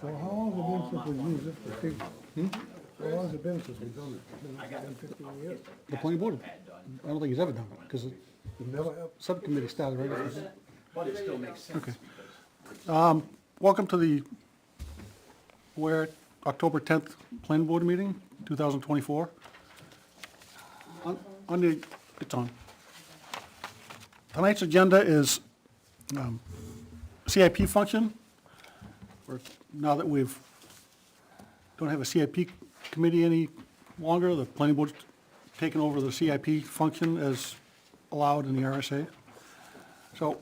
So how long has it been since we used it for safety? How long has it been since we've done it? Been 10, 15 years? The planning board, I don't think he's ever done it, because the We've never have. subcommittee started right after. But it still makes sense. Okay. Welcome to the October 10th planning board meeting, 2024. It's on. Tonight's agenda is CIP function. Now that don't have a CIP committee any longer, the planning board's taken over the CIP function as allowed in the RSA. So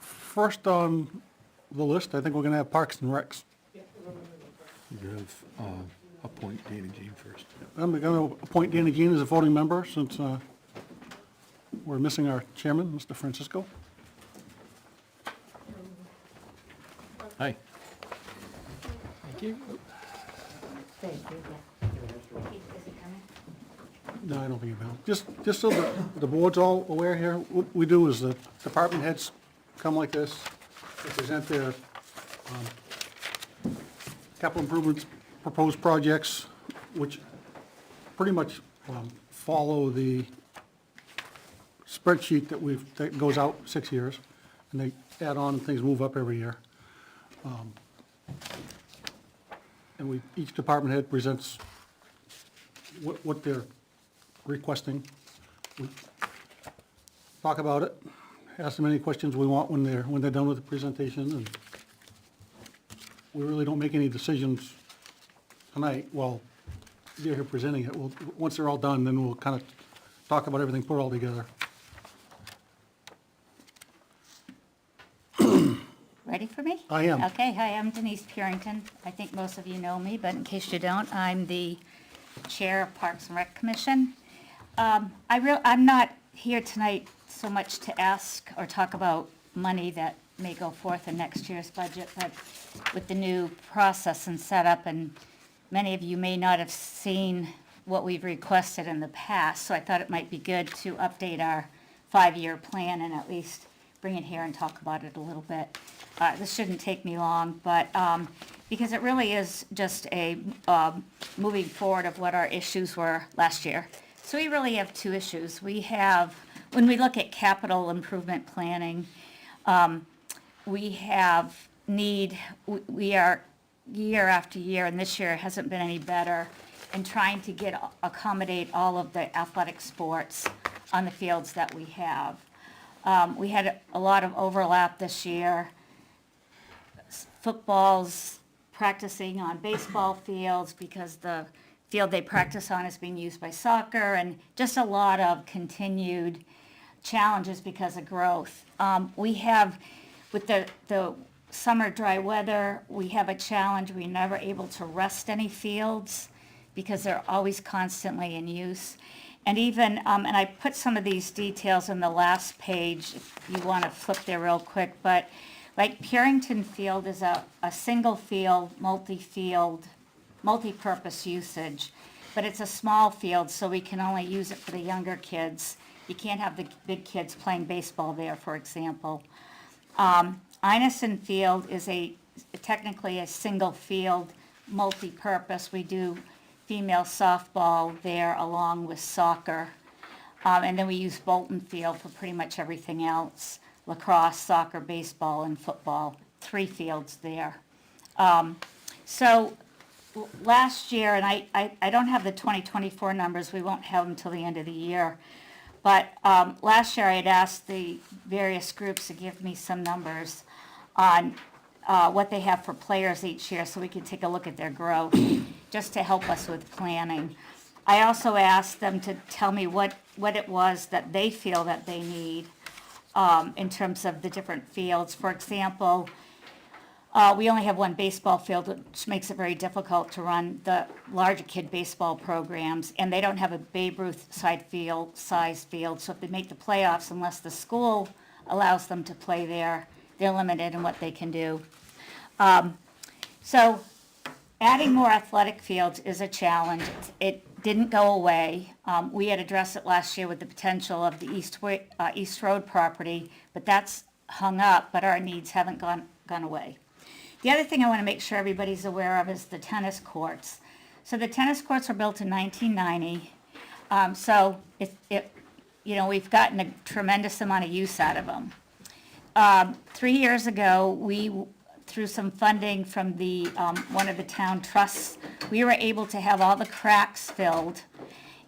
first on the list, I think we're going to have Parks and Recs. You have, appoint Dana Jean first. I'm going to appoint Danny Jean as a voting member since we're missing our chairman, Mr. Francisco. Hi. Thank you, yeah. Is he coming? No, I don't think he will. Just so the board's all aware here, what we do is the department heads come like this, they present their capital improvements, proposed projects, which pretty much follow the spreadsheet that goes out 6 years, and they add on, and things move up every year. And each department head presents what they're requesting. We talk about it, ask them any questions we want when they're done with the presentation, and we really don't make any decisions tonight while they're here presenting it. Once they're all done, then we'll kind of talk about everything, put it all together. Ready for me? I am. Okay, hi, I'm Denise Purington. I think most of you know me, but in case you don't, I'm the Chair of Parks and Rec Commission. I'm not here tonight so much to ask or talk about money that may go forth in next year's budget, but with the new process and setup, and many of you may not have seen what we've requested in the past, so I thought it might be good to update our 5-year plan and at least bring it here and talk about it a little bit. This shouldn't take me long, but because it really is just a moving forward of what our issues were last year. So we really have two issues. We have, when we look at capital improvement planning, we are year after year, and this year hasn't been any better, in trying to accommodate all of the athletic sports on the fields that we have. We had a lot of overlap this year. Football's practicing on baseball fields because the field they practice on is being used by soccer, and just a lot of continued challenges because of growth. We have, with the summer dry weather, we have a challenge. We're never able to rest any fields because they're always constantly in use. And even, and I put some of these details on the last page if you want to flip there real quick, but like Purington Field is a single field, multi-purpose usage, but it's a small field, so we can only use it for the younger kids. You can't have the big kids playing baseball there, for example. Inison Field is technically a single field, multi-purpose. We do female softball there along with soccer. And then we use Bolton Field for pretty much everything else. Lacrosse, soccer, baseball, and football, 3 fields there. So last year, and I don't have the 2024 numbers, we won't have them until the end of the year, but last year I had asked the various groups to give me some numbers on what they have for players each year so we can take a look at their growth, just to help us with planning. I also asked them to tell me what it was that they feel that they need in terms of the different fields. For example, we only have one baseball field, which makes it very difficult to run the larger kid baseball programs, and they don't have a Babe Ruth size field, so if they make the playoffs, unless the school allows them to play there, they're limited in what they can do. So adding more athletic fields is a challenge. It didn't go away. We had addressed it last year with the potential of the East Road property, but that's hung up, but our needs haven't gone away. The other thing I want to make sure everybody's aware of is the tennis courts. So the tennis courts were built in 1990. So we've gotten a tremendous amount of use out of them. 3 years ago, we, through some funding from the one of the town trusts, we were able to have all the cracks filled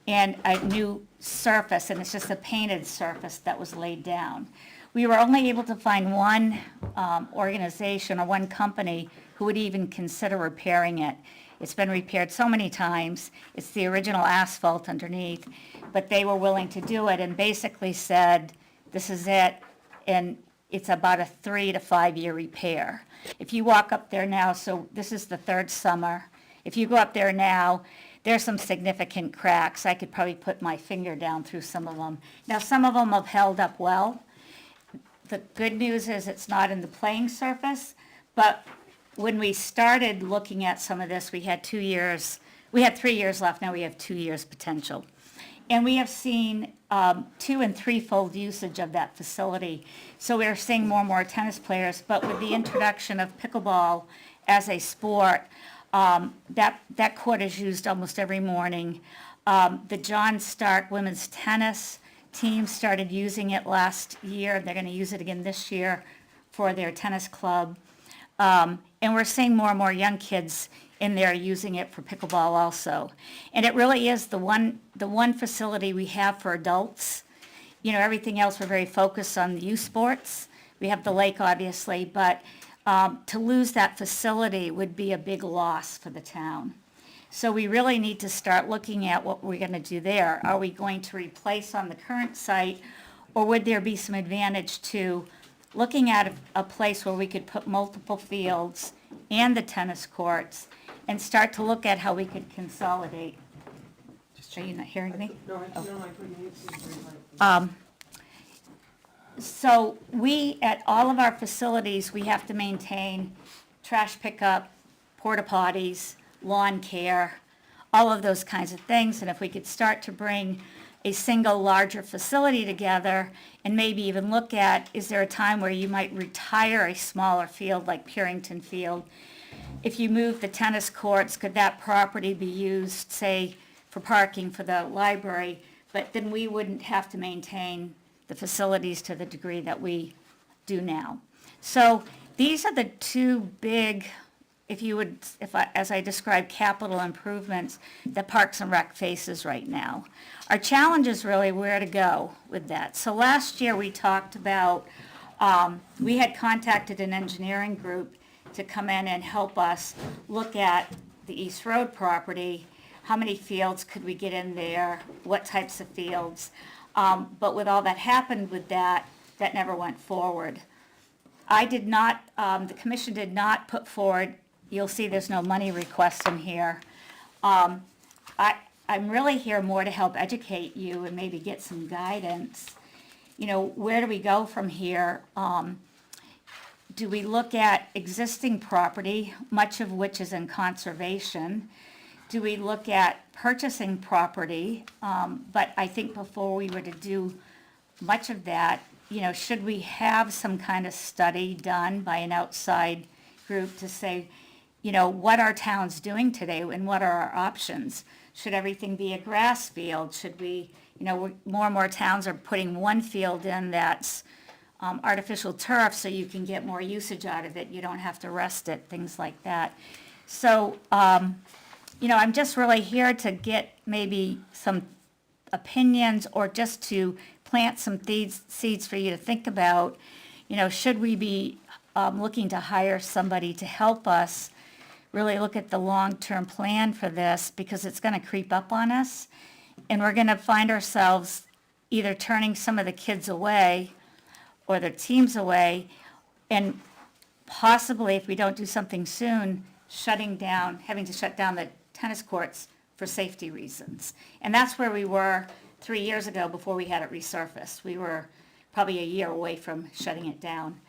and a new surface, and it's just a painted surface that was laid down. We were only able to find one organization or one company who would even consider repairing it. It's been repaired so many times. It's the original asphalt underneath, but they were willing to do it and basically said, this is it, and it's about a 3 to 5 year repair. If you walk up there now, so this is the third summer, if you go up there now, there's some significant cracks. I could probably put my finger down through some of them. Now, some of them have held up well. The good news is it's not in the playing surface, but when we started looking at some of this, we had 3 years left, now we have 2 years potential. And we have seen 2 and 3-fold usage of that facility. So we're seeing more and more tennis players, but with the introduction of pickleball as a sport, that court is used almost every morning. The John Stark women's tennis team started using it last year. They're going to use it again this year for their tennis club. And we're seeing more and more young kids in there using it for pickleball also. And it really is the one facility we have for adults. Everything else we're very focused on the youth sports. We have the lake, obviously, but to lose that facility would be a big loss for the town. So we really need to start looking at what we're going to do there. Are we going to replace on the current site, or would there be some advantage to looking at a place where we could put multiple fields and the tennis courts and start to look at how we could consolidate? Are you not hearing me? No, I couldn't hear you. So we, at all of our facilities, we have to maintain trash pickup, porta potties, lawn care, all of those kinds of things. And if we could start to bring a single larger facility together and maybe even look at, is there a time where you might retire a smaller field like Purington Field? If you move the tennis courts, could that property be used, say, for parking for the library? But then we wouldn't have to maintain the facilities to the degree that we do now. So these are the two big, as I describe, capital improvements that Parks and Rec faces right now. Our challenge is really where to go with that. So last year we talked about, we had contacted an engineering group to come in and help us look at the East Road property. How many fields could we get in there? What types of fields? But with all that happened with that never went forward. The commission did not put forward, you'll see there's no money request in here. I'm really here more to help educate you and maybe get some guidance. Where do we go from here? Do we look at existing property, much of which is in conservation? Do we look at purchasing property? But I think before we were to do much of that, should we have some kind of study done by an outside group to say, what our town's doing today and what are our options? Should everything be a grass field? Should we, more and more towns are putting one field in that's artificial turf so you can get more usage out of it. You don't have to rest it, things like that. So, I'm just really here to get maybe some opinions or just to plant some seeds for you to think about. Should we be looking to hire somebody to help us really look at the long-term plan for this, because it's going to creep up on us, and we're going to find ourselves either turning some of the kids away or their teams away, and possibly, if we don't do something soon, having to shut down the tennis courts for safety reasons. And that's where we were 3 years ago before we had it resurfaced. We were probably a year away from shutting it down.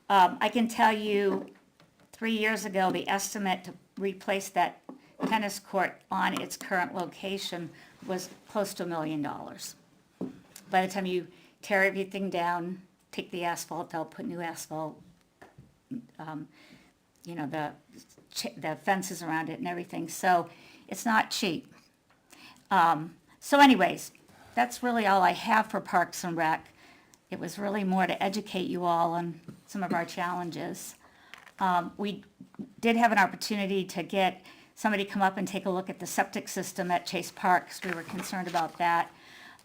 I can tell you, 3 years ago, the estimate to replace that tennis court on its current location was close to $1 million. By the time you tear everything down, take the asphalt out, put new asphalt, you know, the fences around it and everything, so it's not cheap. So anyways, that's really all I have for Parks and Rec. It was really more to educate you all on some of our challenges. We did have an opportunity to get somebody come up and take a look at the septic system at Chase Park, because we were concerned about that.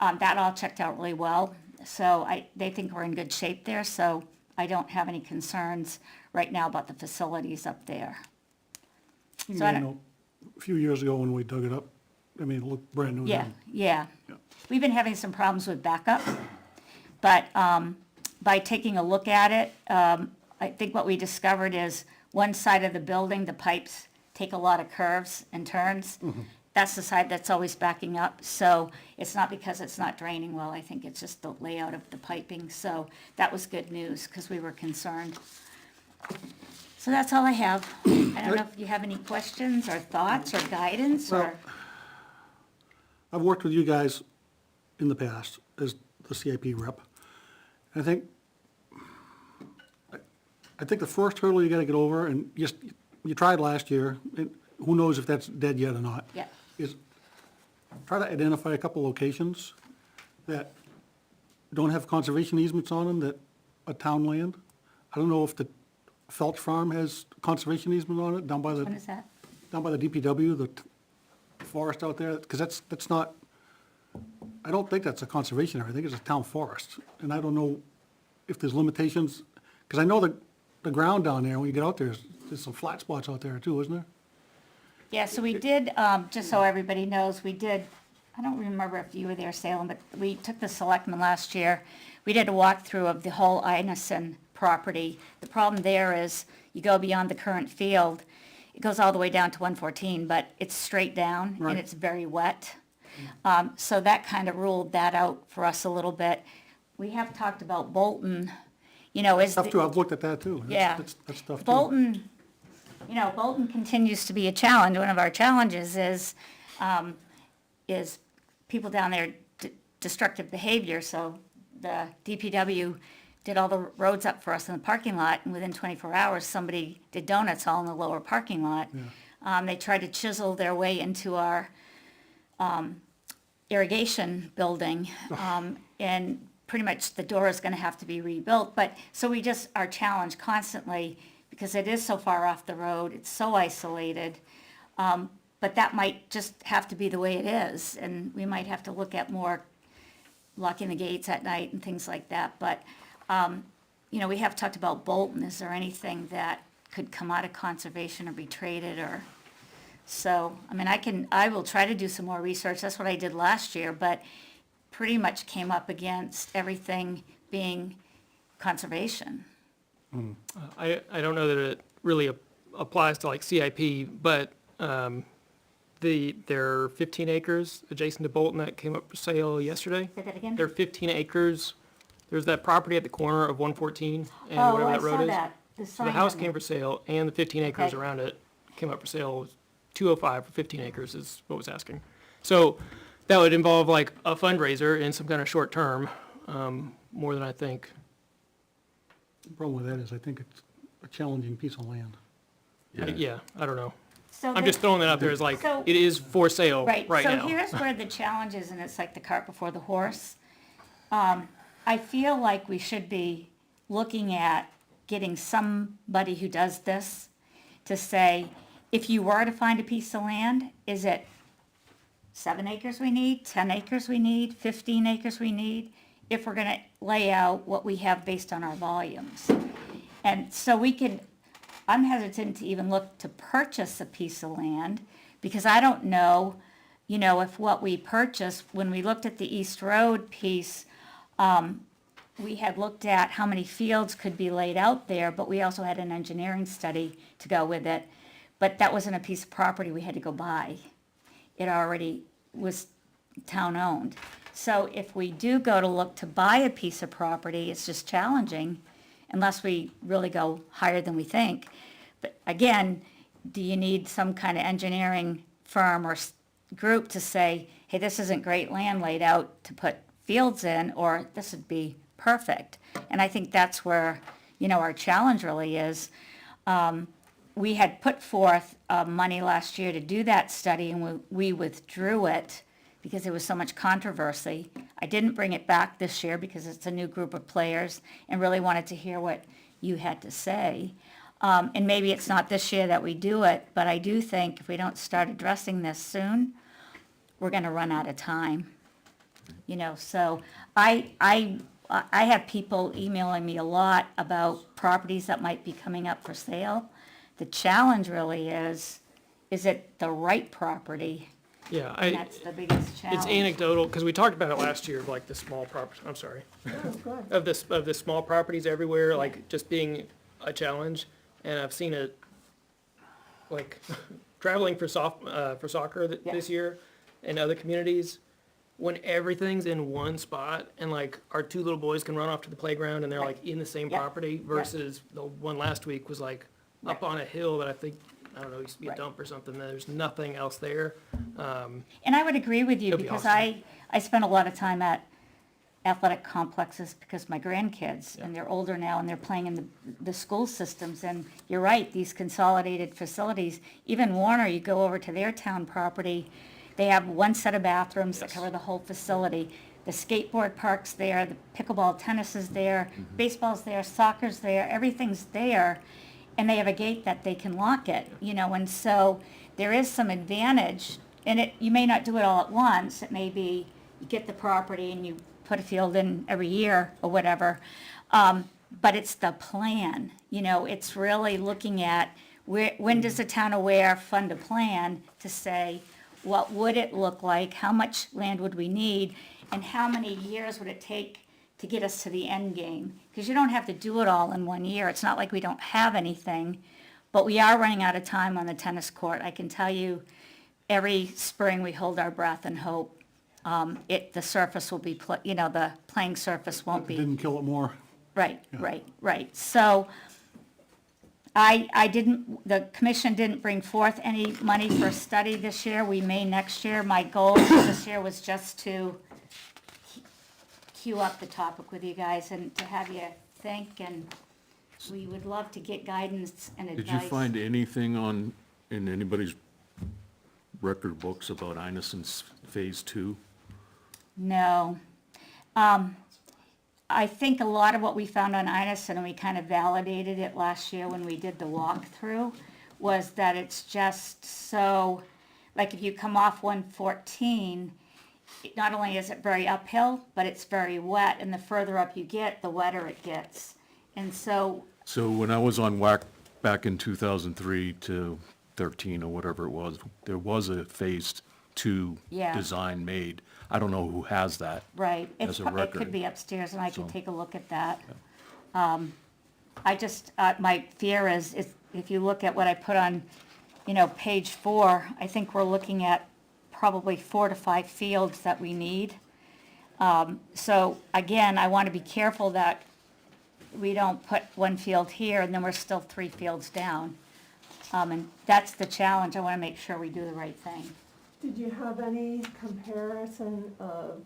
That all checked out really well, so they think we're in good shape there, so I don't have any concerns right now about the facilities up there. You So I know, a few years ago when we dug it up, I mean, it looked brand new Yeah, then. yeah. Yeah. We've been having some problems with backup, but by taking a look at it, I think what we discovered is one side of the building, the pipes take a lot of curves and turns. That's the side that's always backing up, so it's not because it's not draining well, I think it's just the layout of the piping, so that was good news, because we were concerned. So that's all I have. I don't know if you have any questions or thoughts or guidance, or, Well, I've worked with you guys in the past as the CIP rep. I think the first hurdle you gotta get over, and you tried last year, and who knows if that's dead yet or not. yeah. Is try to identify a couple locations that don't have conservation easements on them that are town land. I don't know if the Felch Farm has conservation easement on it down by When the, is that? down by the DPW, the forest out there, because that's not, I don't think that's a conservation area, I think it's a town forest. And I don't know if there's limitations, because I know the ground down there, when you get out there, there's some flat spots out there too, isn't there? Yeah, so we did, just so everybody knows, we did, I don't remember if you were there, Salem, but we took the selectmen last year. We did a walkthrough of the whole Inison property. The problem there is you go beyond the current field, it goes all the way down to 114, but it's straight down Right. and it's very wet. So that kind of ruled that out for us a little bit. We have talked about Bolton, you know, is. Stuff too, I've looked at that too. Yeah. That's stuff too. Bolton, you know, Bolton continues to be a challenge. One of our challenges is people down there destructive behavior. So the DPW did all the roads up for us in the parking lot, and within 24 hours, somebody did donuts all in the lower parking lot. They tried to chisel their way into our irrigation building, and pretty much the door is gonna have to be rebuilt. But, so we just are challenged constantly, because it is so far off the road, it's so isolated. But that might just have to be the way it is, and we might have to look at more locking the gates at night and things like that. But, you know, we have talked about Bolton. Is there anything that could come out of conservation or be traded, or? So, I mean, I will try to do some more research. That's what I did last year, but pretty much came up against everything being conservation. I don't know that it really applies to like CIP, but there are 15 acres adjacent to Bolton that came up for sale yesterday. Say that again? There are 15 acres. There's that property at the corner of 114 and Oh, whatever I that road saw is. that. The So sign the house on came there. for sale, and the 15 acres Okay. around it came up for sale. 205 for 15 acres is what was asking. So that would involve like a fundraiser in some kind of short term, more than I think. The problem with that is I think it's a challenging piece of land. Yeah, I don't know. So I'm the- just throwing that out there as like, So- it is for sale Right, right so now. here's where the challenge is, and it's like the cart before the horse. I feel like we should be looking at getting somebody who does this to say, if you were to find a piece of land, is it 7 acres we need, 10 acres we need, 15 acres we need, if we're gonna lay out what we have based on our volumes? And so I'm hesitant to even look to purchase a piece of land, because I don't know, you know, if what we purchased, when we looked at the East Road piece, we had looked at how many fields could be laid out there, but we also had an engineering study to go with it. But that wasn't a piece of property we had to go buy. It already was town-owned. So if we do go to look to buy a piece of property, it's just challenging unless we really go higher than we think. But again, do you need some kind of engineering firm or group to say, hey, this isn't great land laid out to put fields in, or this would be perfect. And I think that's where, you know, our challenge really is. We had put forth money last year to do that study, and we withdrew it because there was so much controversy. I didn't bring it back this year because it's a new group of players and really wanted to hear what you had to say. And maybe it's not this year that we do it, but I do think if we don't start addressing this soon, we're gonna run out of time. You know, so I have people emailing me a lot about properties that might be coming up for sale. The challenge really is it the right property? Yeah, And that's the biggest challenge. it's anecdotal, because we talked about it last year, of like the small property, I'm sorry, of the small properties everywhere, like just being a challenge. And I've seen it, like, traveling for soccer this year in other communities, when everything's in one spot and like our two little boys can run off to the playground and they're like in the same Yep. property versus the one last week was like up on a hill that I don't know, used to be a Right. dump or something. There's nothing else there. And I would agree with you It'll be because awesome. I spend a lot of time at athletic complexes because my grandkids, and they're older now and they're playing in the school systems. And you're right, these consolidated facilities, even Warner, you go over to their town property, they have one set of bathrooms that Yes. cover the whole facility. The skateboard park's there, the pickleball tennis is there, baseball's there, soccer's there, everything's there. And they have a gate that they can lock it, you know, and so there is some advantage. And you may not do it all at once. It may be you get the property and you put a field in every year or whatever. But it's the plan, you know, it's really looking at when does the town aware fund a plan to say, what would it look like? How much land would we need? And how many years would it take to get us to the end game? Because you don't have to do it all in 1 year. It's not like we don't have anything, but we are running out of time on the tennis court. I can tell you, every spring we hold our breath and hope the surface will be, the playing surface won't be. Didn't kill it more. Right. So the commission didn't bring forth any money for a study this year. We may next year. My goal this year was just to queue up the topic with you guys and to have you think, and we would love to get guidance and advice. Did you find anything in anybody's record books about Ineson's Phase 2? No. I think a lot of what we found on Inison, and we kind of validated it last year when we did the walkthrough, was that it's just so, like if you come off 114, not only is it very uphill, but it's very wet, and the further up you get, the wetter it gets. And so, So when I was on WAC back in 2003 to 13 or whatever it was, there was a Phase 2 Yeah. design made. I don't know who has that. right, As a it record. could be upstairs, and I can So- take a look at that. I just, my fear is if you look at what I put on, page 4, I think we're looking at probably 4 to 5 fields that we need. So again, I want to be careful that we don't put one field here and then we're still 3 fields down. And that's the challenge. I want to make sure we do the right thing. Did you have any comparison of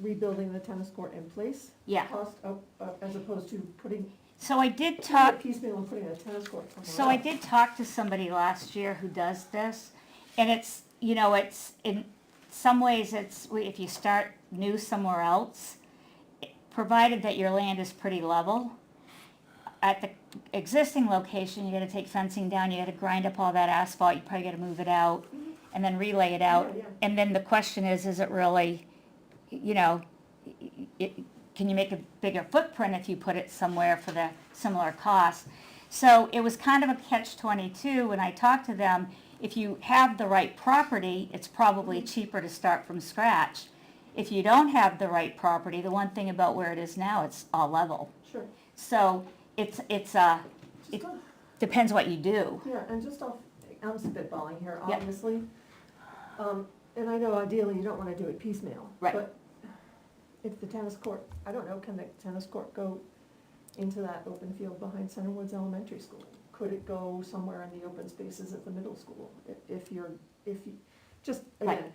rebuilding the tennis court in place? Yeah. Cost as opposed to putting So I did a talk, piecemeal and putting a tennis court somewhere so I else? did talk to somebody last year who does this. And it's, it's, in some ways, if you start new somewhere else, provided that your land is pretty level, at the existing location, you gotta take fencing down, you gotta grind up all that asphalt, you probably gotta move it out, and then relay it out. Yeah, yeah. And then the question is it really, can you make a bigger footprint if you put it somewhere for the similar cost? So it was kind of a catch-22 when I talked to them. If you have the right property, it's probably cheaper to start from scratch. If you don't have the right property, the one thing about where it is now, it's all level. Sure, So it depends what you do. yeah, and just I'm spitballing here, Yeah. obviously. And I know ideally you don't wanna do it piecemeal. Right. But if the tennis court, I don't know, can the tennis court go into that open field behind Center Woods Elementary School? Could it go somewhere in the open spaces at the middle school? Just, Right. again,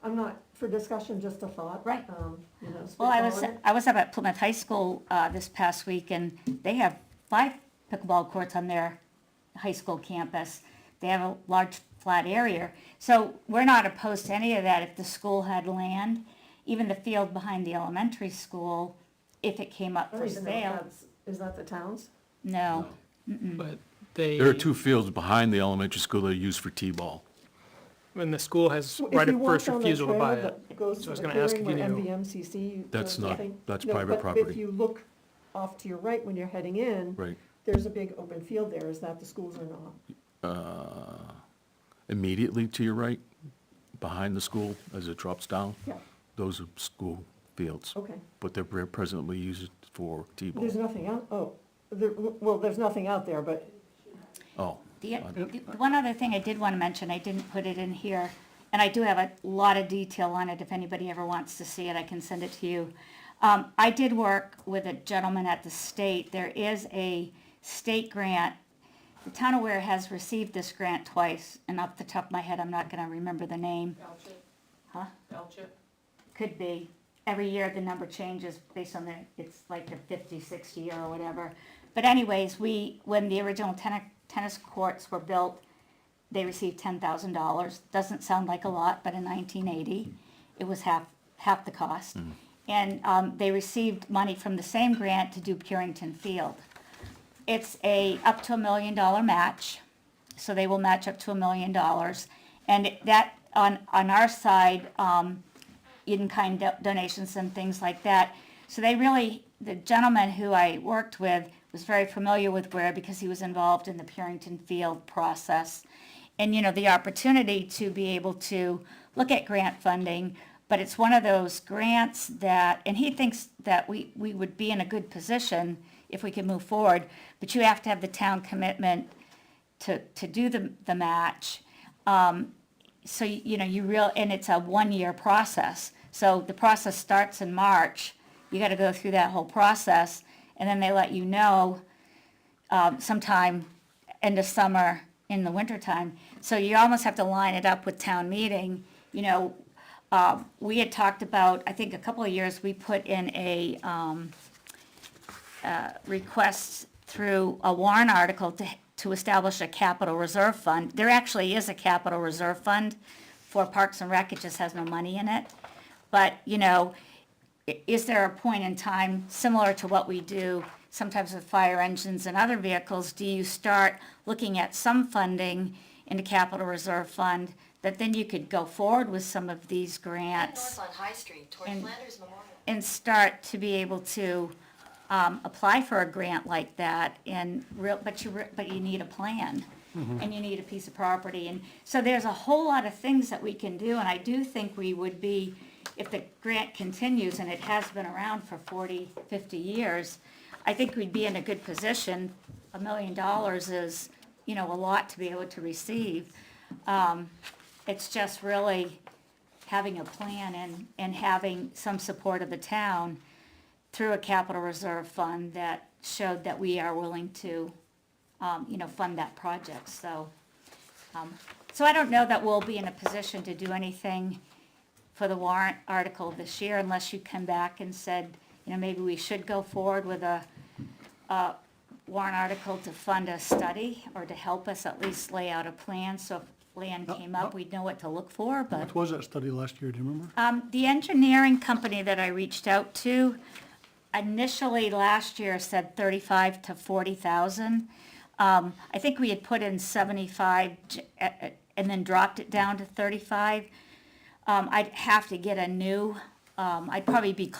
I'm not, for discussion, just a thought. Right. You know, Well, spitballing it. I was up at Plymouth High School, this past week, and they have 5 pickleball courts on their high school campus. They have a large flat area, so we're not opposed to any of that if the school had land. Even the field behind the elementary school, if it came up I for don't even know if sale, that's, is that the town's? no. But they, There are 2 fields behind the elementary school that are used for T-ball. when the school has If right you of walk first down the refusal to buy trail it. that goes So to I was the gonna ask clearing if you where knew. MVMCC That's does the not- thing. that's No, private but property. if you look off to your right when you're heading in, Right. there's a big open field there. Is that the schools or not? Immediately to your right, behind the school as it drops down, Yeah, those are school fields. okay. But they're presently used for T-ball. There's nothing out, oh, well, there's nothing out there, but Oh, The one other thing I did want to mention, I didn't put it in here, and I do have a lot of detail on it. If anybody ever wants to see it, I can send it to you. I did work with a gentleman at the state. There is a state grant. The town of Ware has received this grant twice, and off the top of my head, I'm not going to remember the name. Huh? Could be. Every year, the number changes based on it's like the 50, 60 year or whatever. But anyways, when the original tennis courts were built, they received $10,000. Doesn't sound like a lot, but in 1980, it was half the cost. And they received money from the same grant to do Purington Field. It's up to $1 million match, so they will match up to $1 million. And that, on our side, in-kind donations and things like that. So the gentleman who I worked with was very familiar with Ware because he was involved in the Purington Field process. And, the opportunity to be able to look at grant funding, but it's one of those grants that, and he thinks that we would be in a good position if we could move forward, but you have to have the town commitment to do the match. So, and it's a 1-year process. So the process starts in March. You got to go through that whole process, and then they let you know sometime end of summer, in the wintertime. So you almost have to line it up with town meeting. We had talked about, I think a couple of years, we put in a request through a warrant article to establish a capital reserve fund. There actually is a capital reserve fund for Parks and Rec, it just has no money in it. But, is there a point in time, similar to what we do sometimes with fire engines and other vehicles, do you start looking at some funding in the capital reserve fund that then you could go forward with some of these grants North on High Street, toward And- Flanders Memorial. and start to be able to apply for a grant like that, but you need a plan, and you need a piece of property, and so there's a whole lot of things that we can do, and I do think we would be, if the grant continues, and it has been around for 40, 50 years, I think we'd be in a good position. $1 million is, a lot to be able to receive. It's just really having a plan and having some support of the town through a capital reserve fund that showed that we are willing to, fund that project, so. So I don't know that we'll be in a position to do anything for the warrant article this year unless you come back and said, maybe we should go forward with a warrant article to fund a study or to help us at least lay out a plan, so if land came up, we'd know what to look for, but. What was that study last year, do you remember? The engineering company that I reached out to initially last year said 35 to 40,000. I think we had put in 75 and then dropped it down to 35. I'd have to get a new, I'd probably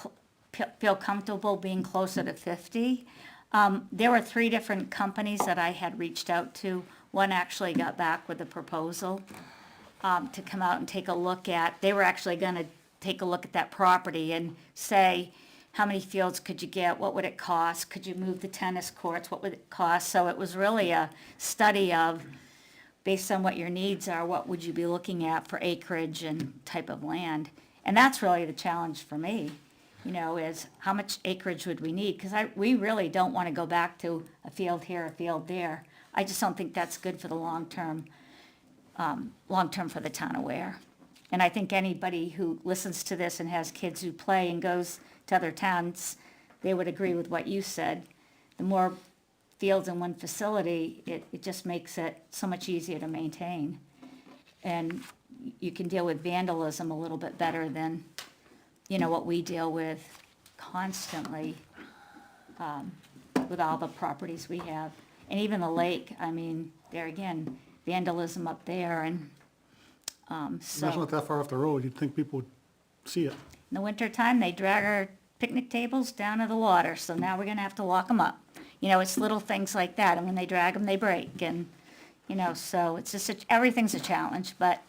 feel comfortable being closer to 50. There were 3 different companies that I had reached out to. One actually got back with a proposal to come out and take a look at. They were actually going to take a look at that property and say, how many fields could you get? What would it cost? Could you move the tennis courts? What would it cost? So it was really a study of, based on what your needs are, what would you be looking at for acreage and type of land? And that's really the challenge for me, is how much acreage would we need? Because we really don't want to go back to a field here, a field there. I just don't think that's good for the long term for the town of Ware. And I think anybody who listens to this and has kids who play and goes to other towns, they would agree with what you said. The more fields in one facility, it just makes it so much easier to maintain. And you can deal with vandalism a little bit better than, what we deal with constantly, with all the properties we have. And even the lake, I mean, there again, vandalism up there, and, That's so. not that far off the road, you'd think people would see it. In the wintertime, they drag our picnic tables down to the water, so now we're gonna have to lock them up. It's little things like that, and when they drag them, they break, and, so it's just, everything's a challenge, but,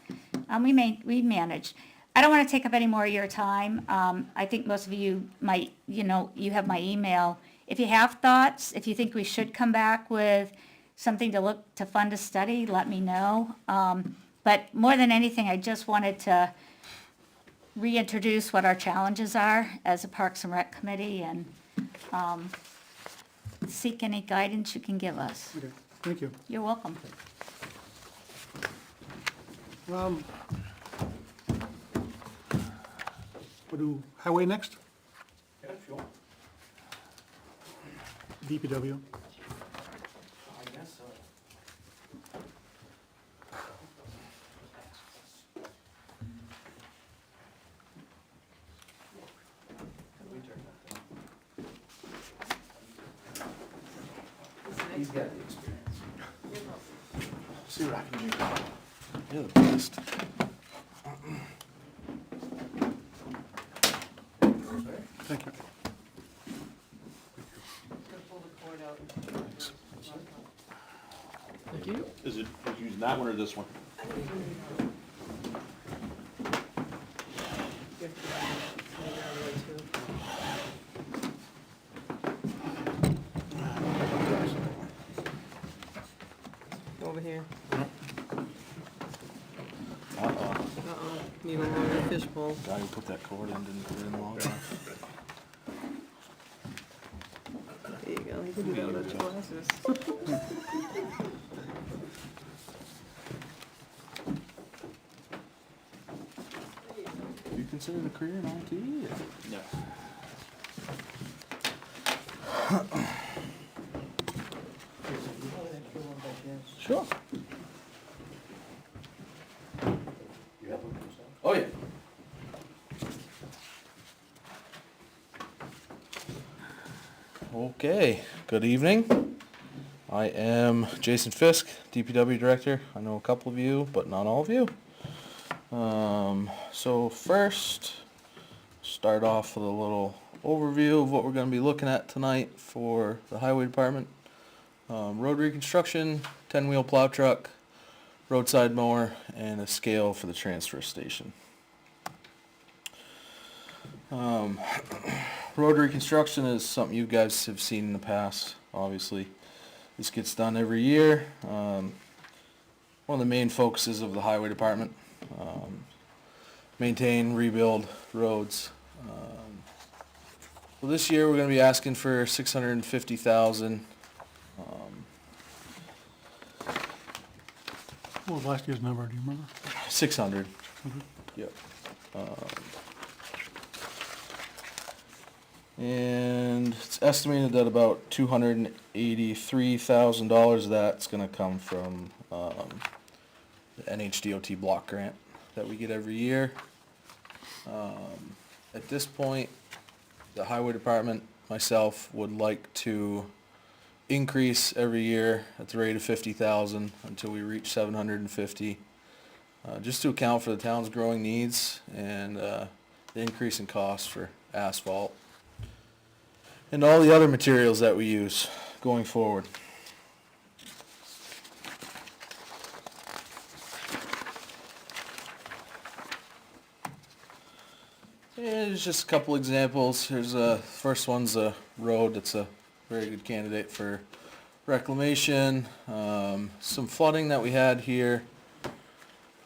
we manage. I don't wanna take up any more of your time. I think most of you might, you have my email. If you have thoughts, if you think we should come back with something to fund a study, let me know. But more than anything, I just wanted to reintroduce what our challenges are as a Parks and Rec Committee, and seek any guidance you can give us. Okay, thank you. You're welcome. We'll do highway next, Yeah, sure. DPW. I guess so. He's got the experience. See what I can do. You're the best. Thank you. Thank you. Is it using that one or this one? Over here. Uh-oh. Need a longer fishbowl. Guy who put that cord in didn't put it in long enough. There you go. You can do that without your glasses. Do you consider the career an IT? No. Sure. Oh, yeah. Okay, good evening. I am Jason Fisk, DPW Director. I know a couple of you, but not all of you. So first, start off with a little overview of what we're going to be looking at tonight for the Highway Department. Road reconstruction, 10-wheel plow truck, roadside mower, and a scale for the transfer station. Road reconstruction is something you guys have seen in the past, obviously. This gets done every year. One of the main focuses of the Highway Department. Maintain, rebuild roads. Well, this year we're going to be asking for $650,000. What was last year's number, do you remember? 600. Yep. And it's estimated that about $283,000 of that's gonna come from, the NHDOT block grant that we get every year. At this point, the Highway Department, myself, would like to increase every year at the rate of 50,000 until we reach 750. Just to account for the town's growing needs and, the increase in costs for asphalt and all the other materials that we use going forward. And there's just a couple examples. Here's first one's a road that's a very good candidate for reclamation. Some flooding that we had here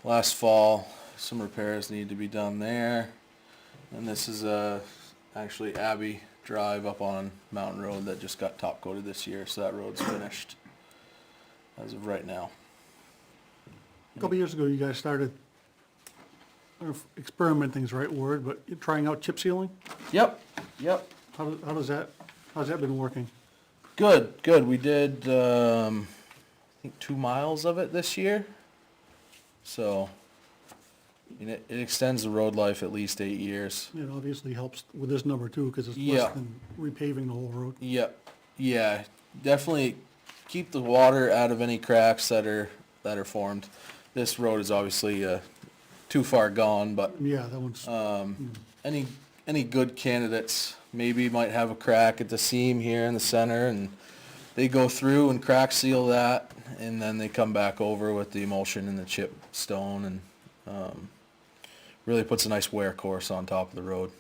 last fall. Some repairs need to be done there. And this is actually Abbey Drive up on Mountain Road that just got top coated this year, so that road's finished as of right now. A couple years ago, you guys started I don't know if experimenting's the right word, but you're trying out chip sealing? Yep, How's that been working? good. We did, I think 2 miles of it this year. So, it extends the road life at least 8 years. It obviously helps with this number too, because it's Yeah. less than repaving the whole road. Yep, yeah, definitely keep the water out of any cracks that are formed. This road is obviously, too far gone, but Yeah, that one's, any good candidates maybe might have a crack at the seam here in the center, and they go through and crack seal that, and then they come back over with the emulsion and the chip stone, and really puts a nice wear course on top of the road.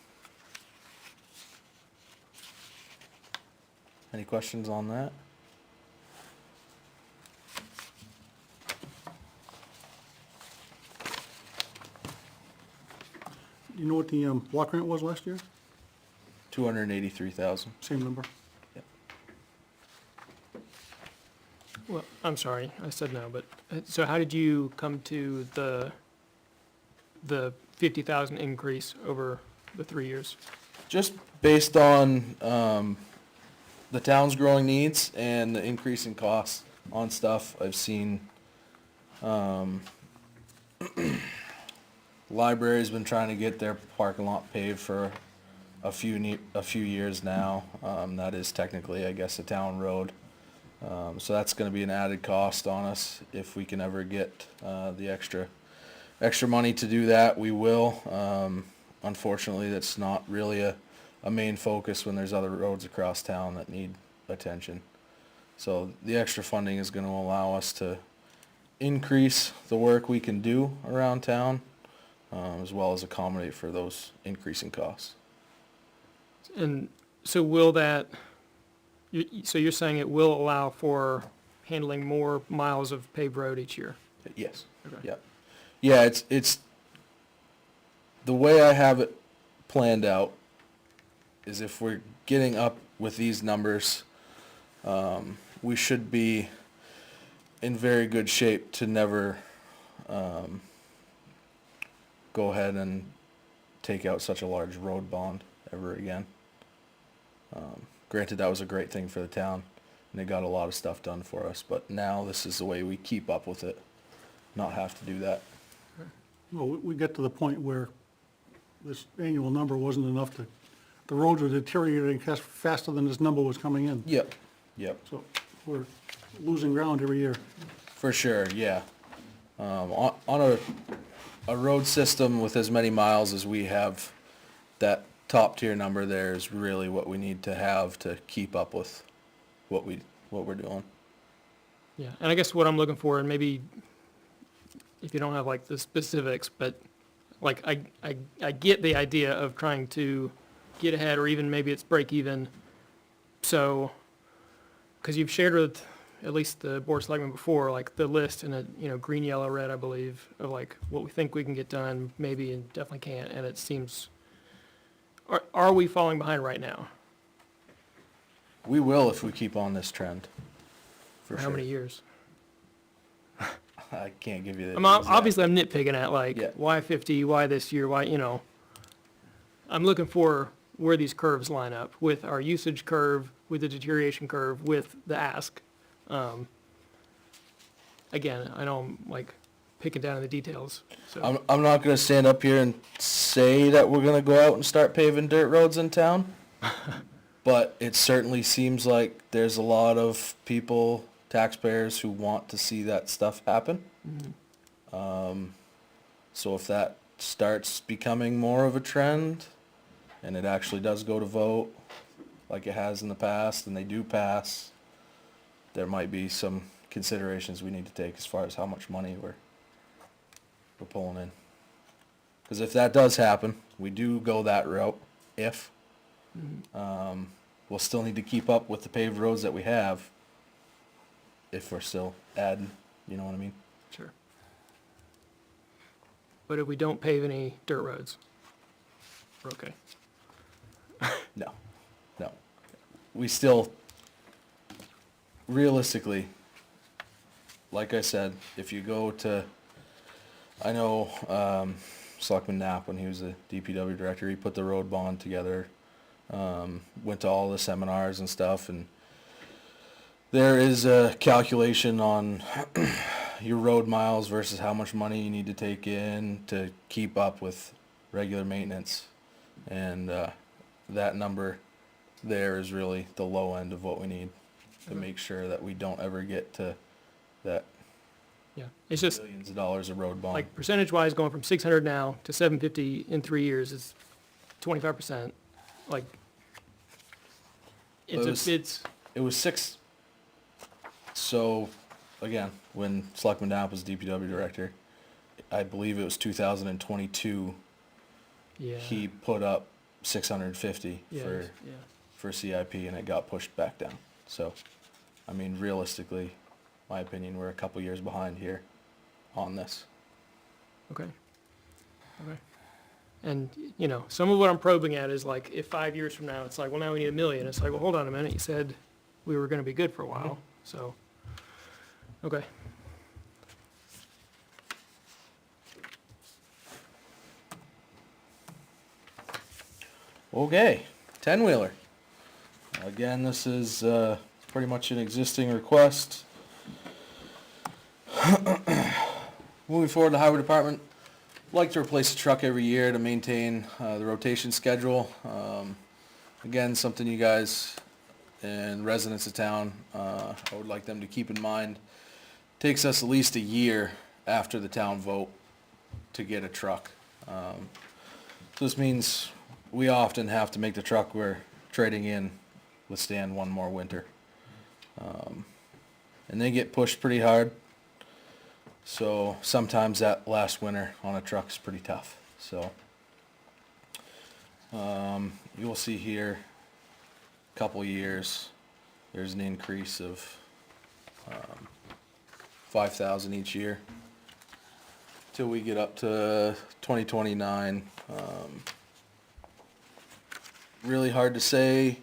Any questions on that? you know what the block grant was last year? 283,000. Same number? Well, I'm sorry, I said no, but, so how did you come to the 50,000 increase over the 3 years? Just based on the town's growing needs and the increasing costs on stuff. I've seen library's been trying to get their parking lot paved for a few years now. That is technically, I guess, a town road. So that's gonna be an added cost on us. If we can ever get the extra money to do that, we will. Unfortunately, that's not really a main focus when there's other roads across town that need attention. So the extra funding is gonna allow us to increase the work we can do around town, as well as accommodate for those increasing costs. And so will that, so you're saying it will allow for handling more miles of paved road each year? Yes. Okay. Yeah. Yeah, it's the way I have it planned out is if we're getting up with these numbers, we should be in very good shape to never go ahead and take out such a large road bond ever again. Granted, that was a great thing for the town, and they got a lot of stuff done for us, but now this is the way we keep up with it, not have to do that. Well, we get to the point where this annual number wasn't enough to, the roads were deteriorating faster than this number was coming in. Yep, So we're losing ground every year. for sure, yeah. On a road system with as many miles as we have, that top tier number there is really what we need to have to keep up with what we're doing. Yeah, and I guess what I'm looking for, and maybe if you don't have like the specifics, but like I get the idea of trying to get ahead, or even maybe it's break even. So, because you've shared with at least the board of selectmen before, like the list in a green, yellow, red, I believe, of like what we think we can get done, maybe and definitely can't, and it seems, are we falling behind right now? We will if we keep on this trend. For For sure. how many years? I can't give you the. Obviously, I'm nitpicking at like, Yeah. why 50, why this year, why, I'm looking for where these curves line up with our usage curve, with the deterioration curve, with the ask. Again, I know I'm like picking down in the details, so. I'm not gonna stand up here and say that we're gonna go out and start paving dirt roads in town. But it certainly seems like there's a lot of people, taxpayers, who want to see that stuff happen. So if that starts becoming more of a trend, and it actually does go to vote, like it has in the past, and they do pass, there might be some considerations we need to take as far as how much money we're pulling in. Because if that does happen, we do go that route, we'll still need to keep up with the paved roads that we have if we're still adding, you know what I mean? Sure. But if we don't pave any dirt roads, we're okay. No. We still, realistically, like I said, if you go to, I know, Selectman Knapp when he was the DPW director. He put the road bond together, went to all the seminars and stuff, and there is a calculation on your road miles versus how much money you need to take in to keep up with regular maintenance. And that number there is really the low end of what we need to make sure that we don't ever get to that Yeah, it's just, billions of dollars of road bond. like, percentage-wise, going from 600 now to 750 in 3 years is 25%. Like, Well, it's, It was six. So, again, when Selectman Knapp was DPW director, I believe it was 2022, yeah. he put up 650 Yeah, yeah. for CIP, and it got pushed back down. So, I mean, realistically, my opinion, we're a couple years behind here on this. Okay. Okay. And, you know, some of what I'm probing at is like, if 5 years from now, it's like, well, now we need $1 million. It's like, well, hold on a minute. You said we were gonna be good for a while, so, okay. Okay, 10-wheeler. Again, this is pretty much an existing request. Moving forward, the highway department like to replace the truck every year to maintain the rotation schedule. Again, something you guys and residents of town, I would like them to keep in mind. Takes us at least a year after the town vote to get a truck. So this means we often have to make the truck we're trading in withstand one more winter. And they get pushed pretty hard. So sometimes that last winter on a truck is pretty tough. So you'll see here, couple years, there's an increase of 5,000 each year till we get up to 2029. Really hard to say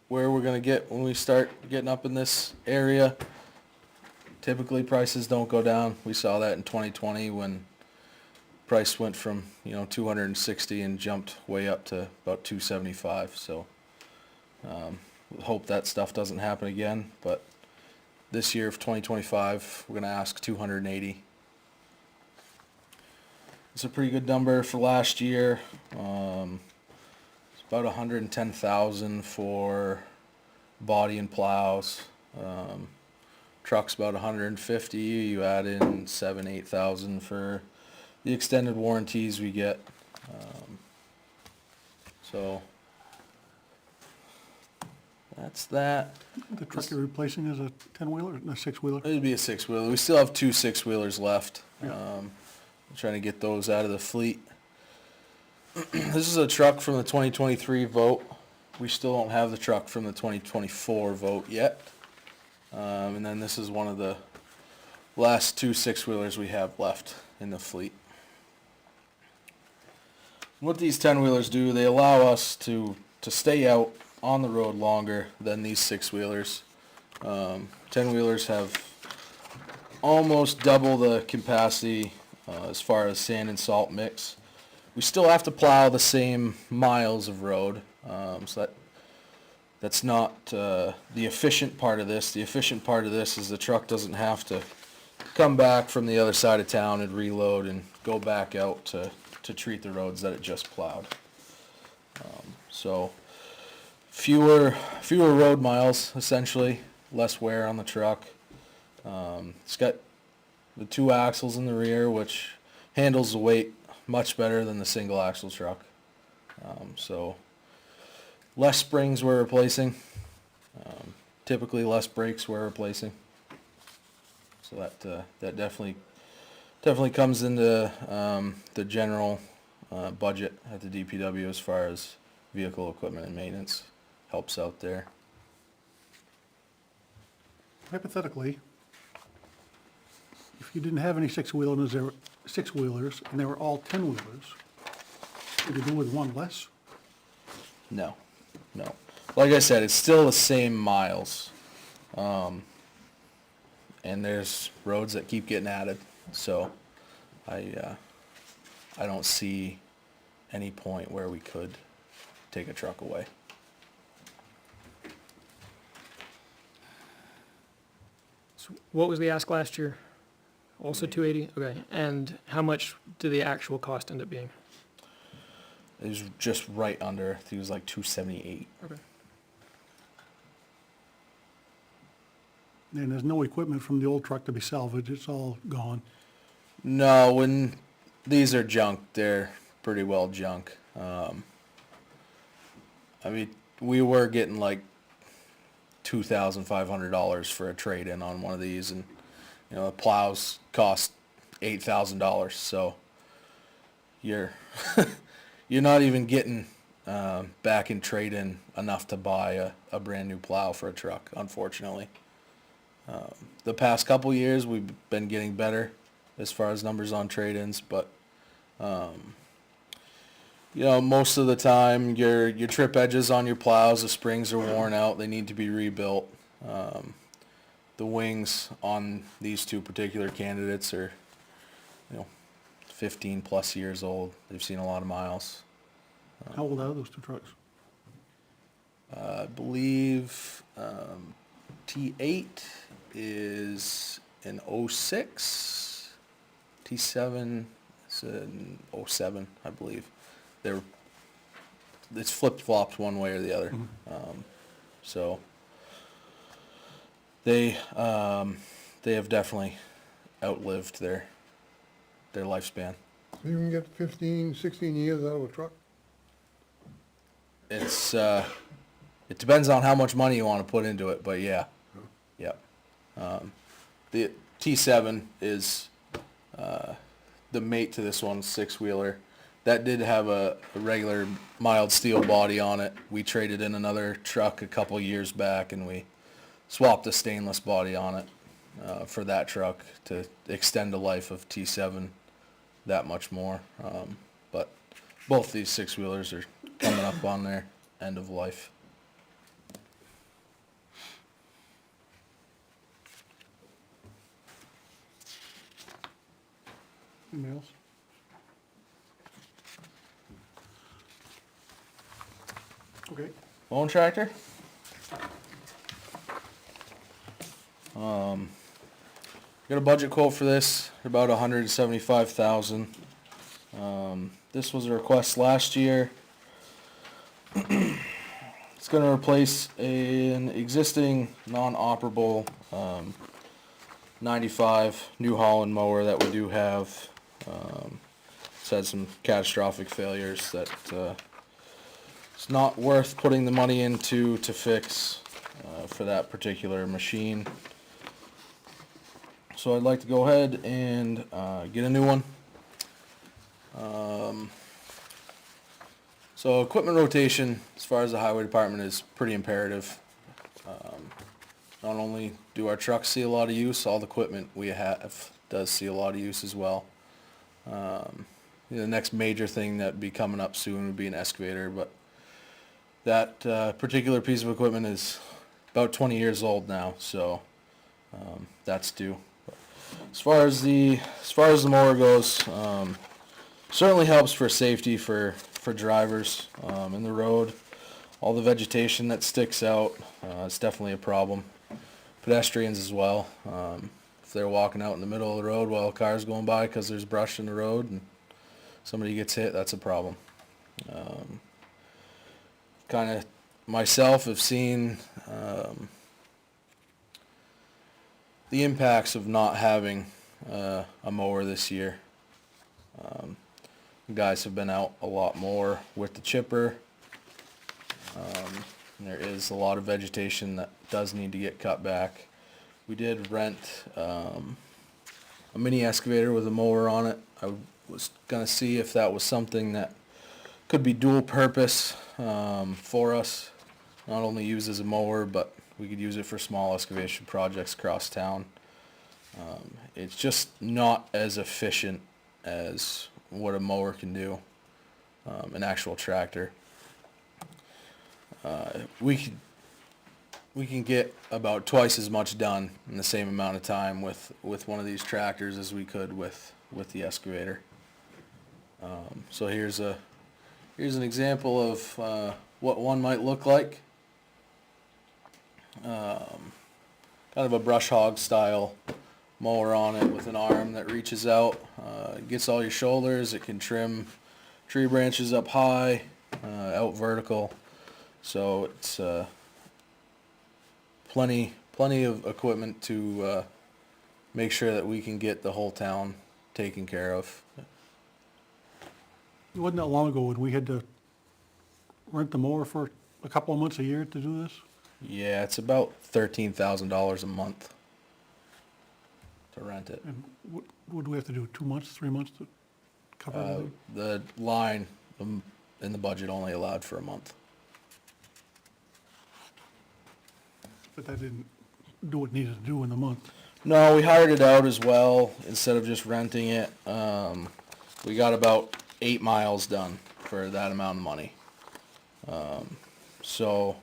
where we're gonna get when we start getting up in this area. Typically prices don't go down. We saw that in 2020 when price went from, 260 and jumped way up to about 275. So hope that stuff doesn't happen again, but this year of 2025 we're gonna ask 280. It's a pretty good number for last year. It's about 110,000 for body and plows. Truck's about 150. You add in 8,000 for the extended warranties we get. So that's that. The truck you're replacing is a 10-wheeler, a 6-wheeler? It'd be a 6-wheeler. We still have 2 6-wheelers left. Yeah. Trying to get those out of the fleet. This is a truck from the 2023 vote. We still don't have the truck from the 2024 vote yet. And then this is one of the last 2 6-wheelers we have left in the fleet. What these 10-wheelers do, they allow us to stay out on the road longer than these 6-wheelers. 10-wheelers have almost double the capacity as far as sand and salt mix. We still have to plow the same miles of road, so that's not the efficient part of this. The efficient part of this is the truck doesn't have to come back from the other side of town and reload and go back out to treat the roads that it just plowed. So fewer road miles, essentially, less wear on the truck. It's got the 2 axles in the rear, which handles the weight much better than the single axle truck. So less springs we're replacing, typically less brakes we're replacing. So that definitely comes into the general budget at the DPW as far as vehicle equipment and maintenance. Helps out there. Hypothetically, if you didn't have any 6-wheelers and they were all 10-wheelers, could you do with one less? No. Like I said, it's still the same miles. And there's roads that keep getting added. So I I don't see any point where we could take a truck away. So what was the ask last year? Also 280? Okay, and how much did the actual cost end up being? It was just right under, I think it was like 278. Okay. And there's no equipment from the old truck to be salvaged, it's all gone. No, when these are junk, they're pretty well junk. I mean, we were getting like $2,500 for a trade-in on one of these, and you know, the plows cost $8,000. So you're you're not even getting back in trade-in enough to buy a brand new plow for a truck, unfortunately. The past couple years, we've been getting better as far as numbers on trade-ins, but you know, most of the time your trip edges on your plows, the springs are worn out, they need to be rebuilt. The wings on these two particular candidates are, you know, 15 plus years old. They've seen a lot of miles. How old are those two trucks? I believe T8 is an 06, T7 is an 07, I believe. It's flip-flopped one way or the other. So they have definitely outlived their lifespan. You can get 15, 16 years out of a truck? It's it depends on how much money you want to put into it, but yeah. The T7 is the mate to this one, six-wheeler. That did have a regular mild steel body on it. We traded in another truck a couple years back, and we swapped a stainless body on it for that truck to extend the life of T7 that much more. But both these six-wheelers are coming up on their end of life. Anybody else? Okay. Bone tractor. Got a budget quote for this, about $175,000. This was a request last year. It's going to replace an existing non-operable 95 New Holland mower that we do have. It's had some catastrophic failures that it's not worth putting the money into to fix for that particular machine. So I'd like to go ahead and get a new one. So equipment rotation, as far as the highway department, is pretty imperative. Not only do our trucks see a lot of use, all the equipment we have does see a lot of use as well. The next major thing that would be coming up soon would be an excavator, but that particular piece of equipment is about 20 years old now, so that's due. As far as the mower goes, certainly helps for safety for drivers in the road. All the vegetation that sticks out, it's definitely a problem. Pedestrians as well. If they're walking out in the middle of the road while a car's going by because there's brush in the road and somebody gets hit, that's a problem. Kind of myself have seen the impacts of not having a mower this year. Guys have been out a lot more with the chipper. There is a lot of vegetation that does need to get cut back. We did rent a mini excavator with a mower on it. I was gonna see if that was something that could be dual purpose for us. Not only used as a mower, but we could use it for small excavation projects across town. It's just not as efficient as what a mower can do, an actual tractor. We can get about twice as much done in the same amount of time with one of these tractors as we could with the excavator. So here's an example of what one might look like. Kind of a brush hog style mower on it with an arm that reaches out. It gets all your shoulders. It can trim tree branches up high, out vertical. So it's plenty of equipment to make sure that we can get the whole town taken care of. It wasn't that long ago when we had to rent the mower for a couple of months a year to do this? Yeah, it's about $13,000 a month to rent it. And what do we have to do, 2 months, 3 months to cover everything? The line in the budget only allowed for a month. But that didn't do what it needed to do in the month. No, we hired it out as well instead of just renting it. We got about 8 miles done for that amount of money. So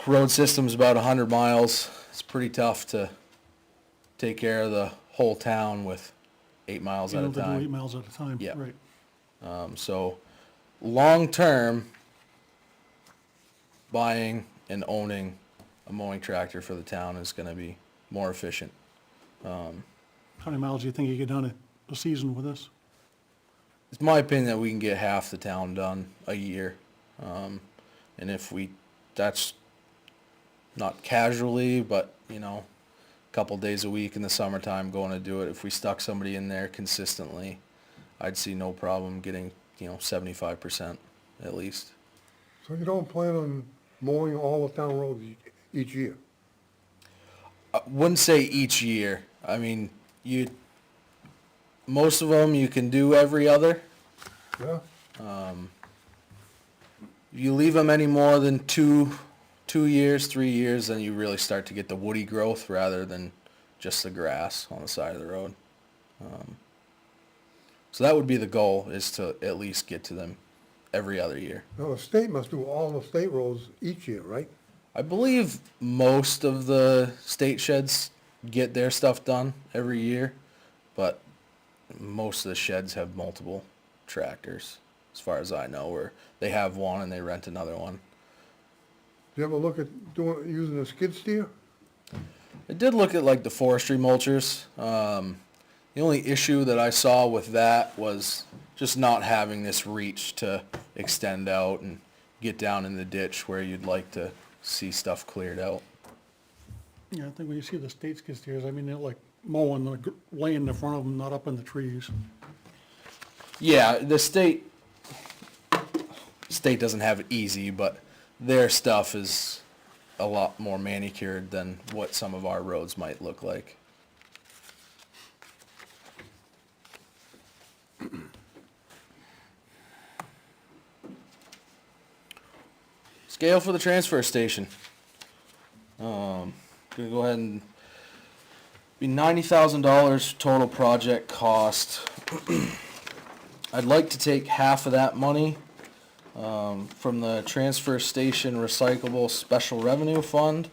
road system's about 100 miles. It's pretty tough to take care of the whole town with 8 miles You at a know, to do 8 time. miles at a time, Yeah. right. So long-term, buying and owning a mowing tractor for the town is gonna be more efficient. How many miles do you think you get done a season with this? It's my opinion that we can get half the town done a year. And if that's not casually, but, you know, a couple days a week in the summertime going to do it. If we stuck somebody in there consistently, I'd see no problem getting, 75% at least. So you don't plan on mowing all the town roads each year? I wouldn't say each year. I mean, most of them you can do every other. Yeah? If you leave them any more than 2 years, 3 years, then you really start to get the woody growth rather than just the grass on the side of the road. So that would be the goal, is to at least get to them every other year. Now, the state must do all the state roads each year, right? I believe most of the state sheds get their stuff done every year, but most of the sheds have multiple tractors, as far as I know, where they have one and they rent another one. Do you ever look at using a skid steer? I did look at like the forestry mulchers. The only issue that I saw with that was just not having this reach to extend out and get down in the ditch where you'd like to see stuff cleared out. Yeah, I think when you see the state skid steers, I mean, they're like mowing, laying in front of them, not up in the trees. Yeah, the state doesn't have it easy, but their stuff is a lot more manicured than what some of our roads might look like. Scale for the transfer station. Gonna go ahead and be $90,000 total project cost. I'd like to take half of that money from the transfer station recyclable special revenue fund.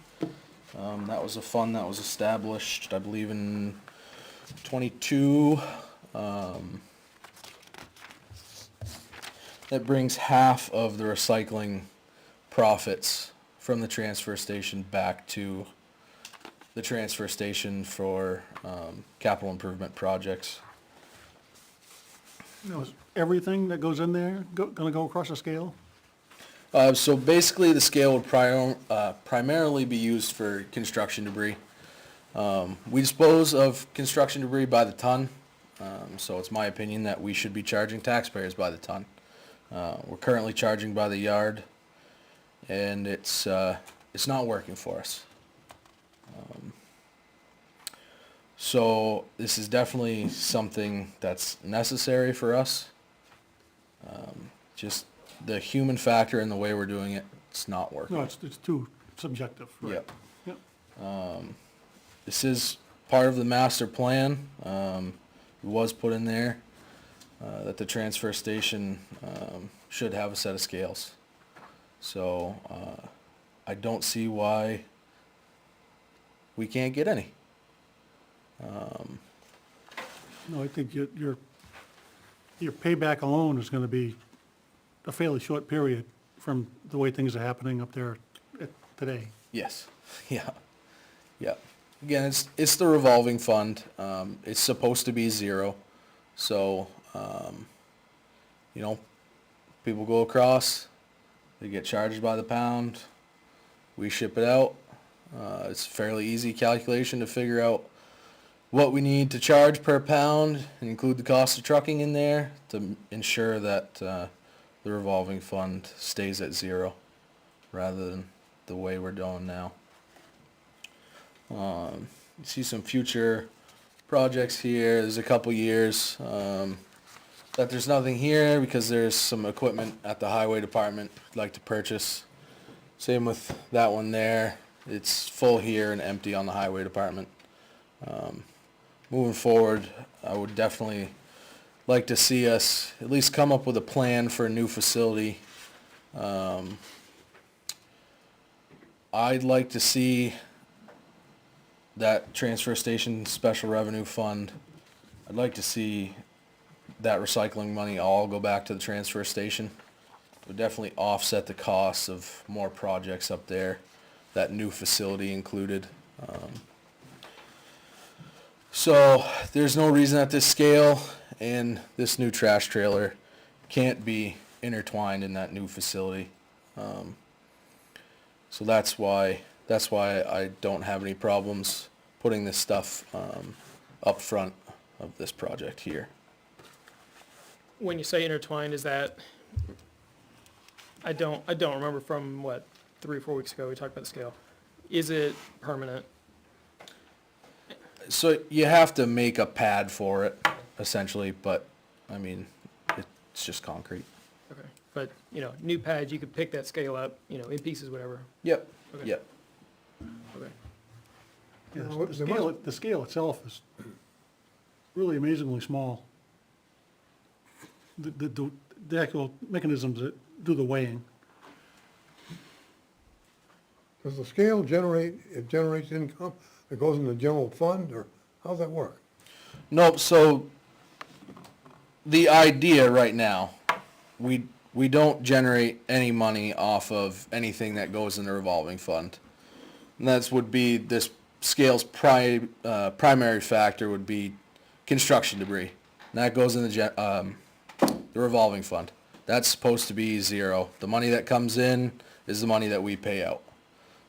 That was a fund that was established, I believe, in 22. That brings half of the recycling profits from the transfer station back to the transfer station for capital improvement projects. Is everything that goes in there gonna go across the scale? So basically, the scale would primarily be used for construction debris. We dispose of construction debris by the ton, so it's my opinion that we should be charging taxpayers by the ton. We're currently charging by the yard, and it's not working for us. So this is definitely something that's necessary for us. Just the human factor in the way we're doing it, it's not working. No, it's too subjective, right? Yep. Yep. This is part of the master plan. It was put in there that the transfer station should have a set of scales. So I don't see why we can't get any. No, I think you're your payback alone is gonna be a fairly short period from the way things are happening up there today. Yes, yeah, yeah. Again, it's the revolving fund. It's supposed to be zero. So, you know, people go across, they get charged by the pound, we ship it out. It's a fairly easy calculation to figure out what we need to charge per pound and include the cost of trucking in there to ensure that the revolving fund stays at zero rather than the way we're doing now. You see some future projects here. There's a couple years that there's nothing here because there's some equipment at the highway department we'd like to purchase. Same with that one there. It's full here and empty on the highway department. Moving forward, I would definitely like to see us at least come up with a plan for a new facility. I'd like to see that transfer station special revenue fund. I'd like to see that recycling money all go back to the transfer station. It would definitely offset the costs of more projects up there, that new facility included. So there's no reason that this scale and this new trash trailer can't be intertwined in that new facility. So that's why I don't have any problems putting this stuff up front of this project here. When you say intertwined, is that, I don't remember from what, 3 or 4 weeks ago, we talked about the scale. Is it permanent? So you have to make a pad for it, essentially, but, I mean, it's just concrete. Okay, but, you know, new pads, you could pick that scale up, you know, in pieces, whatever. Yep, Okay. yep. Okay. Yeah, Now, the scale itself is really amazingly small. The actual mechanisms that do the weighing. Does the scale it generates income that goes in the general fund, or how's that work? Nope, so the idea right now, we don't generate any money off of anything that goes in the revolving fund. And that would be, this scale's primary factor would be construction debris. And that goes in the revolving fund. That's supposed to be zero. The money that comes in is the money that we pay out.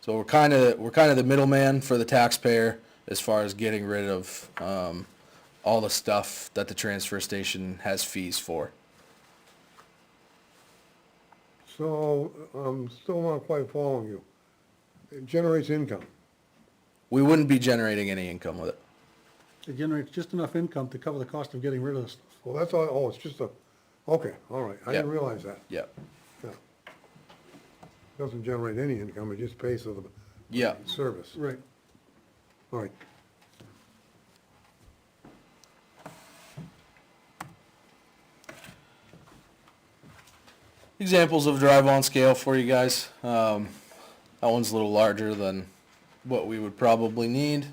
So we're kind of the middleman for the taxpayer as far as getting rid of all the stuff that the transfer station has fees for. So, I'm still not quite following you. It generates income. We wouldn't be generating any income with it. It generates just enough income to cover the cost of getting rid of the stuff. Well, that's all, it's just okay, all right, I didn't Yep. realize that. Yep. Yeah. Doesn't generate any income, it just pays for the Yeah. service. Right. All right. Examples of drive-on scale for you guys. That one's a little larger than what we would probably need.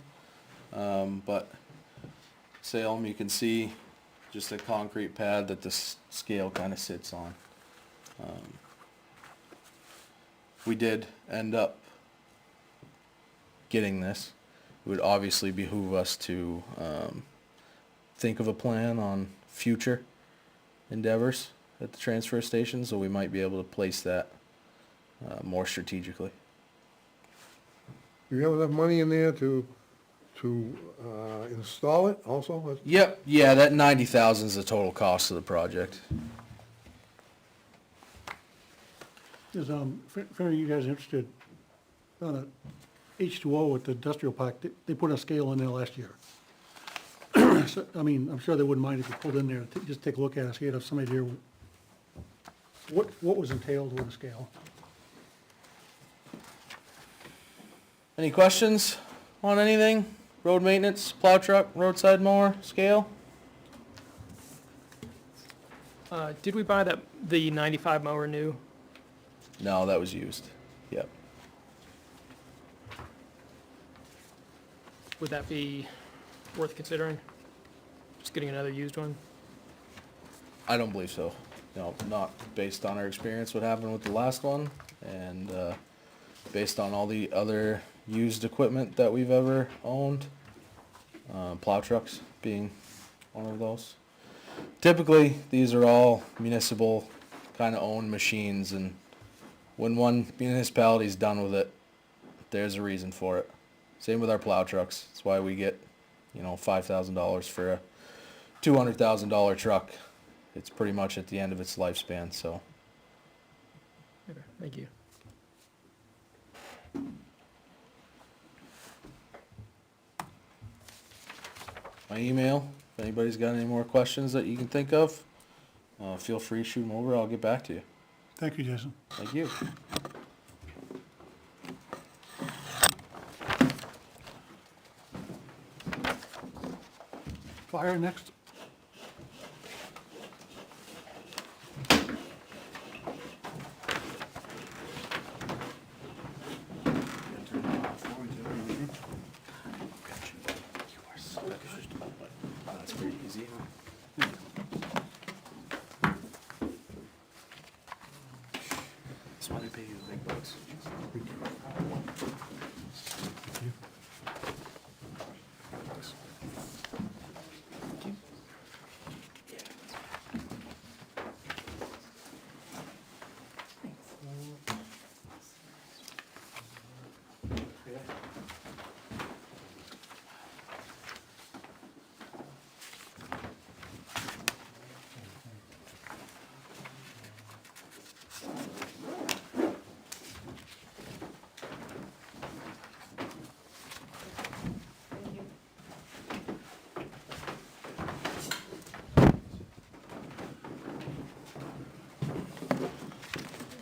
But Salem, you can see just a concrete pad that this scale kind of sits on. We did end up getting this. It would obviously behoove us to think of a plan on future endeavors at the transfer station, so we might be able to place that more strategically. Do you have enough money in there to install it also? Yep, yeah, that 90,000 is the total cost of the project. Is, if any of you guys are interested, on a H2O at the industrial park, they put a scale in there last year. So, I mean, I'm sure they wouldn't mind if you pulled in there, just take a look at it, so you'd have some idea what was entailed with the scale. Any questions on anything? Road maintenance, plow truck, roadside mower, scale? Did we buy the 95 mower new? No, that was used. Yep. Would that be worth considering? Just getting another used one? I don't believe so. You know, not based on our experience, what happened with the last one, and, based on all the other used equipment that we've ever owned, plow trucks being one of those. Typically, these are all municipal kind of owned machines, and when one municipality's done with it, there's a reason for it. Same with our plow trucks. That's why we get, you know, $5,000 for a $200,000 truck. It's pretty much at the end of its lifespan, so. Okay, thank you. My email, if anybody's got any more questions that you can think of, feel free to shoot them over, I'll get back to you. Thank you, Jason. Thank you. Fire next. That's why they pay you the big bucks.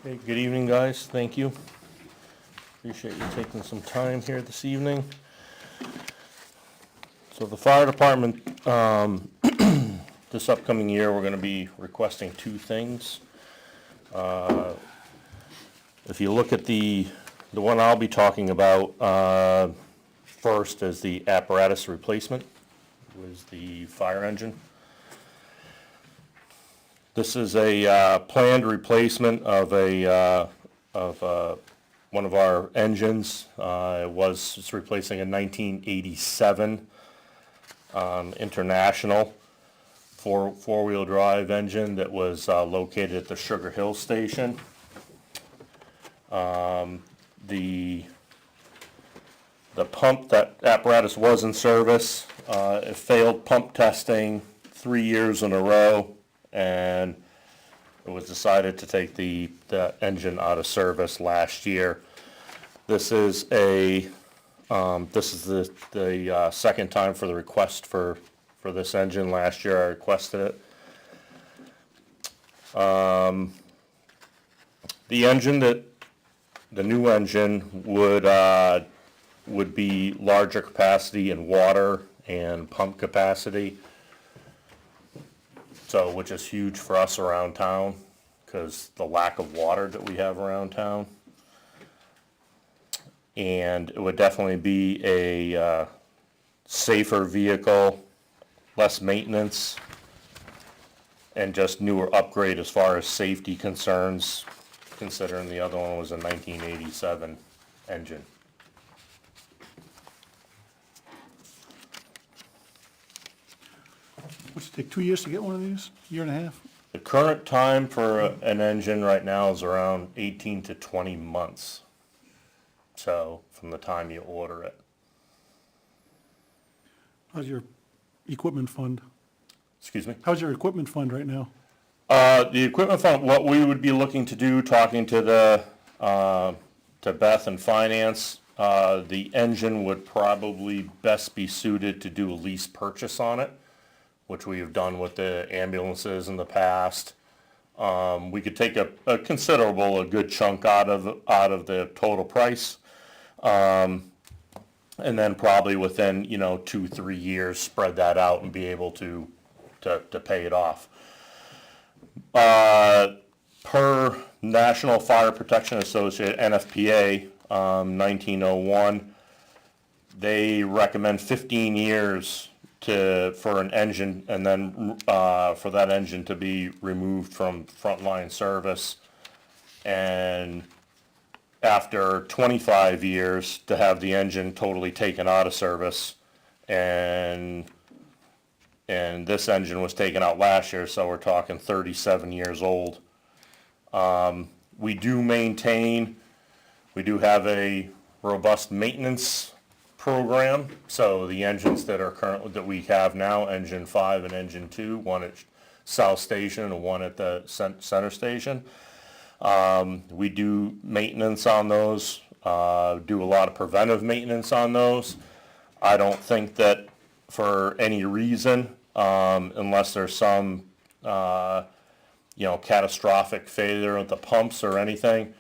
Hey, good evening, guys. Thank you. Appreciate you taking some time here this evening. So the fire department, this upcoming year, we're gonna be requesting two things. If you look at the one I'll be talking about, first is the apparatus replacement, was the fire engine. This is a planned replacement of one of our engines. It's replacing a 1987 International four-wheel drive engine that was located at the Sugar Hill station. The pump, that apparatus was in service. It failed pump testing 3 years in a row, and it was decided to take the engine out of service last year. This is the second time for the request for this engine. Last year I requested it. The new engine would be larger capacity in water and pump capacity. So, which is huge for us around town, because the lack of water that we have around town. And it would definitely be a safer vehicle, less maintenance, and just newer upgrade as far as safety concerns, considering the other one was a 1987 engine. What's it take, 2 years to get one of these? Year and a half? The current time for an engine right now is around 18 to 20 months. So, from the time you order it. How's your equipment fund? Excuse me? How's your equipment fund right now? The equipment fund, what we would be looking to do, talking to to Beth and Finance, the engine would probably best be suited to do a lease purchase on it, which we have done with the ambulances in the past. We could take a good chunk out of the total price. And then probably within, 2-3 years, spread that out and be able to pay it off. Per National Fire Protection Association, NFPA, 1901, they recommend 15 years for an engine, and then, for that engine to be removed from frontline service. And after 25 years, to have the engine totally taken out of service. And this engine was taken out last year, so we're talking 37 years old. We do have a robust maintenance program. So the engines that we have now, engine 5 and engine 2, one at South Station and one at the Center Station. We do maintenance on those, do a lot of preventive maintenance on those. I don't think that for any reason, unless there's some, catastrophic failure at the pumps or anything,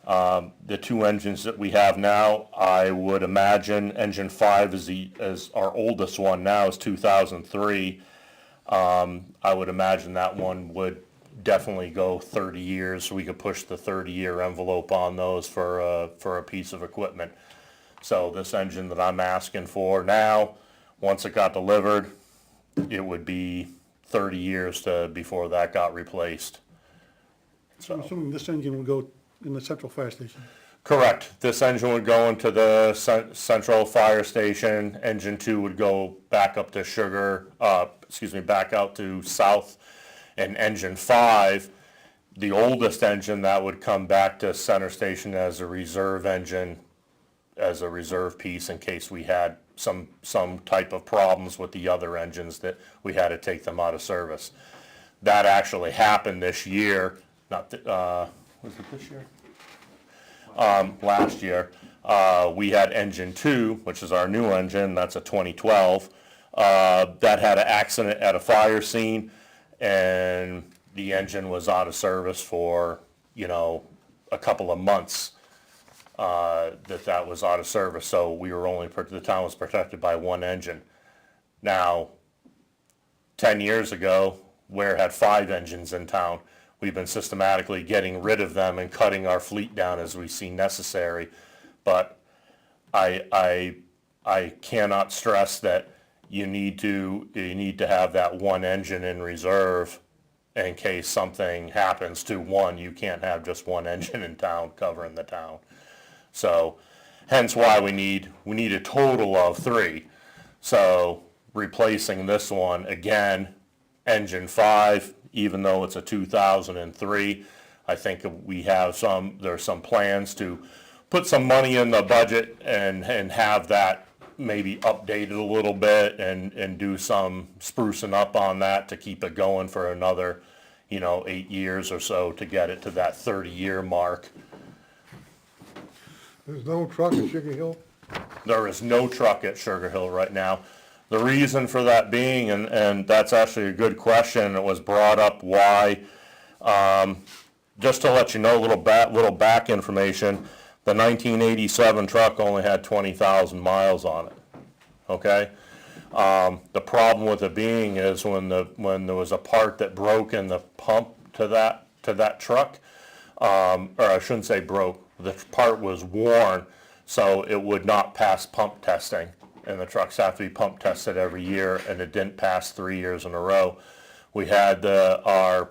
the two engines that we have now, I would imagine engine 5 is our oldest one now, is 2003. I would imagine that one would definitely go 30 years. We could push the 30-year envelope on those for a piece of equipment. So this engine that I'm asking for now, once it got delivered, it would be 30 years before that got replaced. So I'm assuming this engine will go in the central fire station. Correct. This engine would go into the central fire station. Engine 2 would go back up to back out to South. And engine 5, the oldest engine, that would come back to Center Station as a reserve engine, as a reserve piece in case we had some type of problems with the other engines that we had to take them out of service. That actually happened this year, was it this year? Last year. We had engine 2, which is our new engine, that's a 2012, that had an accident at a fire scene, and the engine was out of service for, a couple of months. That was out of service, so the town was protected by one engine. Now, 10 years ago, Ware had 5 engines in town. We've been systematically getting rid of them and cutting our fleet down as we see necessary. But I cannot stress that you need to have that one engine in reserve in case something happens to one. You can't have just one engine in town covering the town. So hence why we need a total of 3. So replacing this one again, engine 5, even though it's a 2003, I think there's some plans to put some money in the budget and have that maybe updated a little bit and do some sprucing up on that to keep it going for another, 8 years or so to get it to that 30-year mark. There's no truck at Sugar Hill? There is no truck at Sugar Hill right now. The reason for that being, and that's actually a good question, it was brought up why, just to let you know, little back information, the 1987 truck only had 20,000 miles on it, okay? The problem with it being is when there was a part that broke in the pump to that truck, or I shouldn't say broke, the part was worn, so it would not pass pump testing. And the trucks have to be pump tested every year, and it didn't pass 3 years in a row. We had our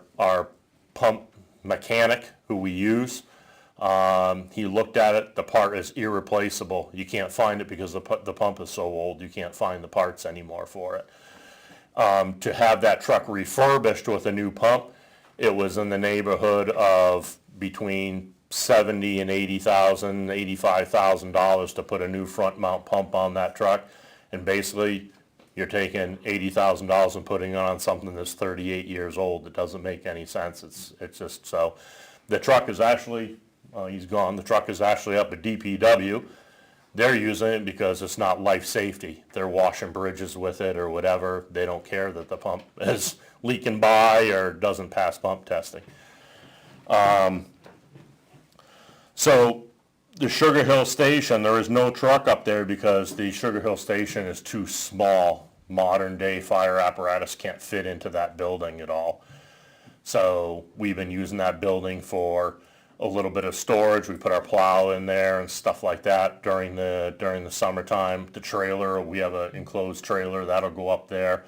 pump mechanic who we use. He looked at it. The part is irreplaceable. You can't find it because the pump is so old. You can't find the parts anymore for it. To have that truck refurbished with a new pump, it was in the neighborhood of between $70,000 and $80,000, $85,000 to put a new front mount pump on that truck. And basically, you're taking $80,000 and putting it on something that's 38 years old. It doesn't make any sense. It's just so. The truck is actually, he's gone. The truck is actually up at DPW. They're using it because it's not life safety. They're washing bridges with it or whatever. They don't care that the pump is leaking by or doesn't pass pump testing. So the Sugar Hill Station, there is no truck up there because the Sugar Hill Station is too small. Modern day fire apparatus can't fit into that building at all. So we've been using that building for a little bit of storage. We put our plow in there and stuff like that during the summertime. The trailer, we have an enclosed trailer that'll go up there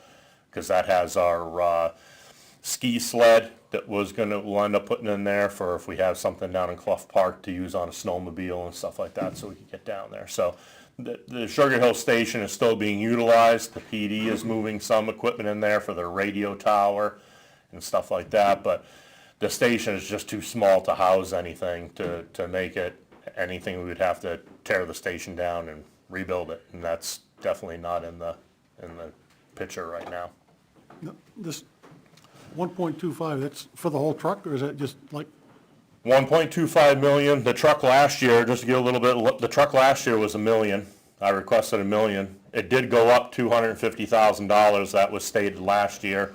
because that has our ski sled that we'll end up putting in there for if we have something down in Clough Park to use on a snowmobile and stuff like that, so we can get down there. So the Sugar Hill Station is still being utilized. The PD is moving some equipment in there for their radio tower and stuff like that, but the station is just too small to house anything, to make it anything. We would have to tear the station down and rebuild it, and that's definitely not in the picture right now. No, this 1.25, that's for the whole truck, or is that just like, 1.25 million, the truck last year, just to get a little bit, the truck last year was $1 million. I requested $1 million. It did go up $250,000, that was stated last year.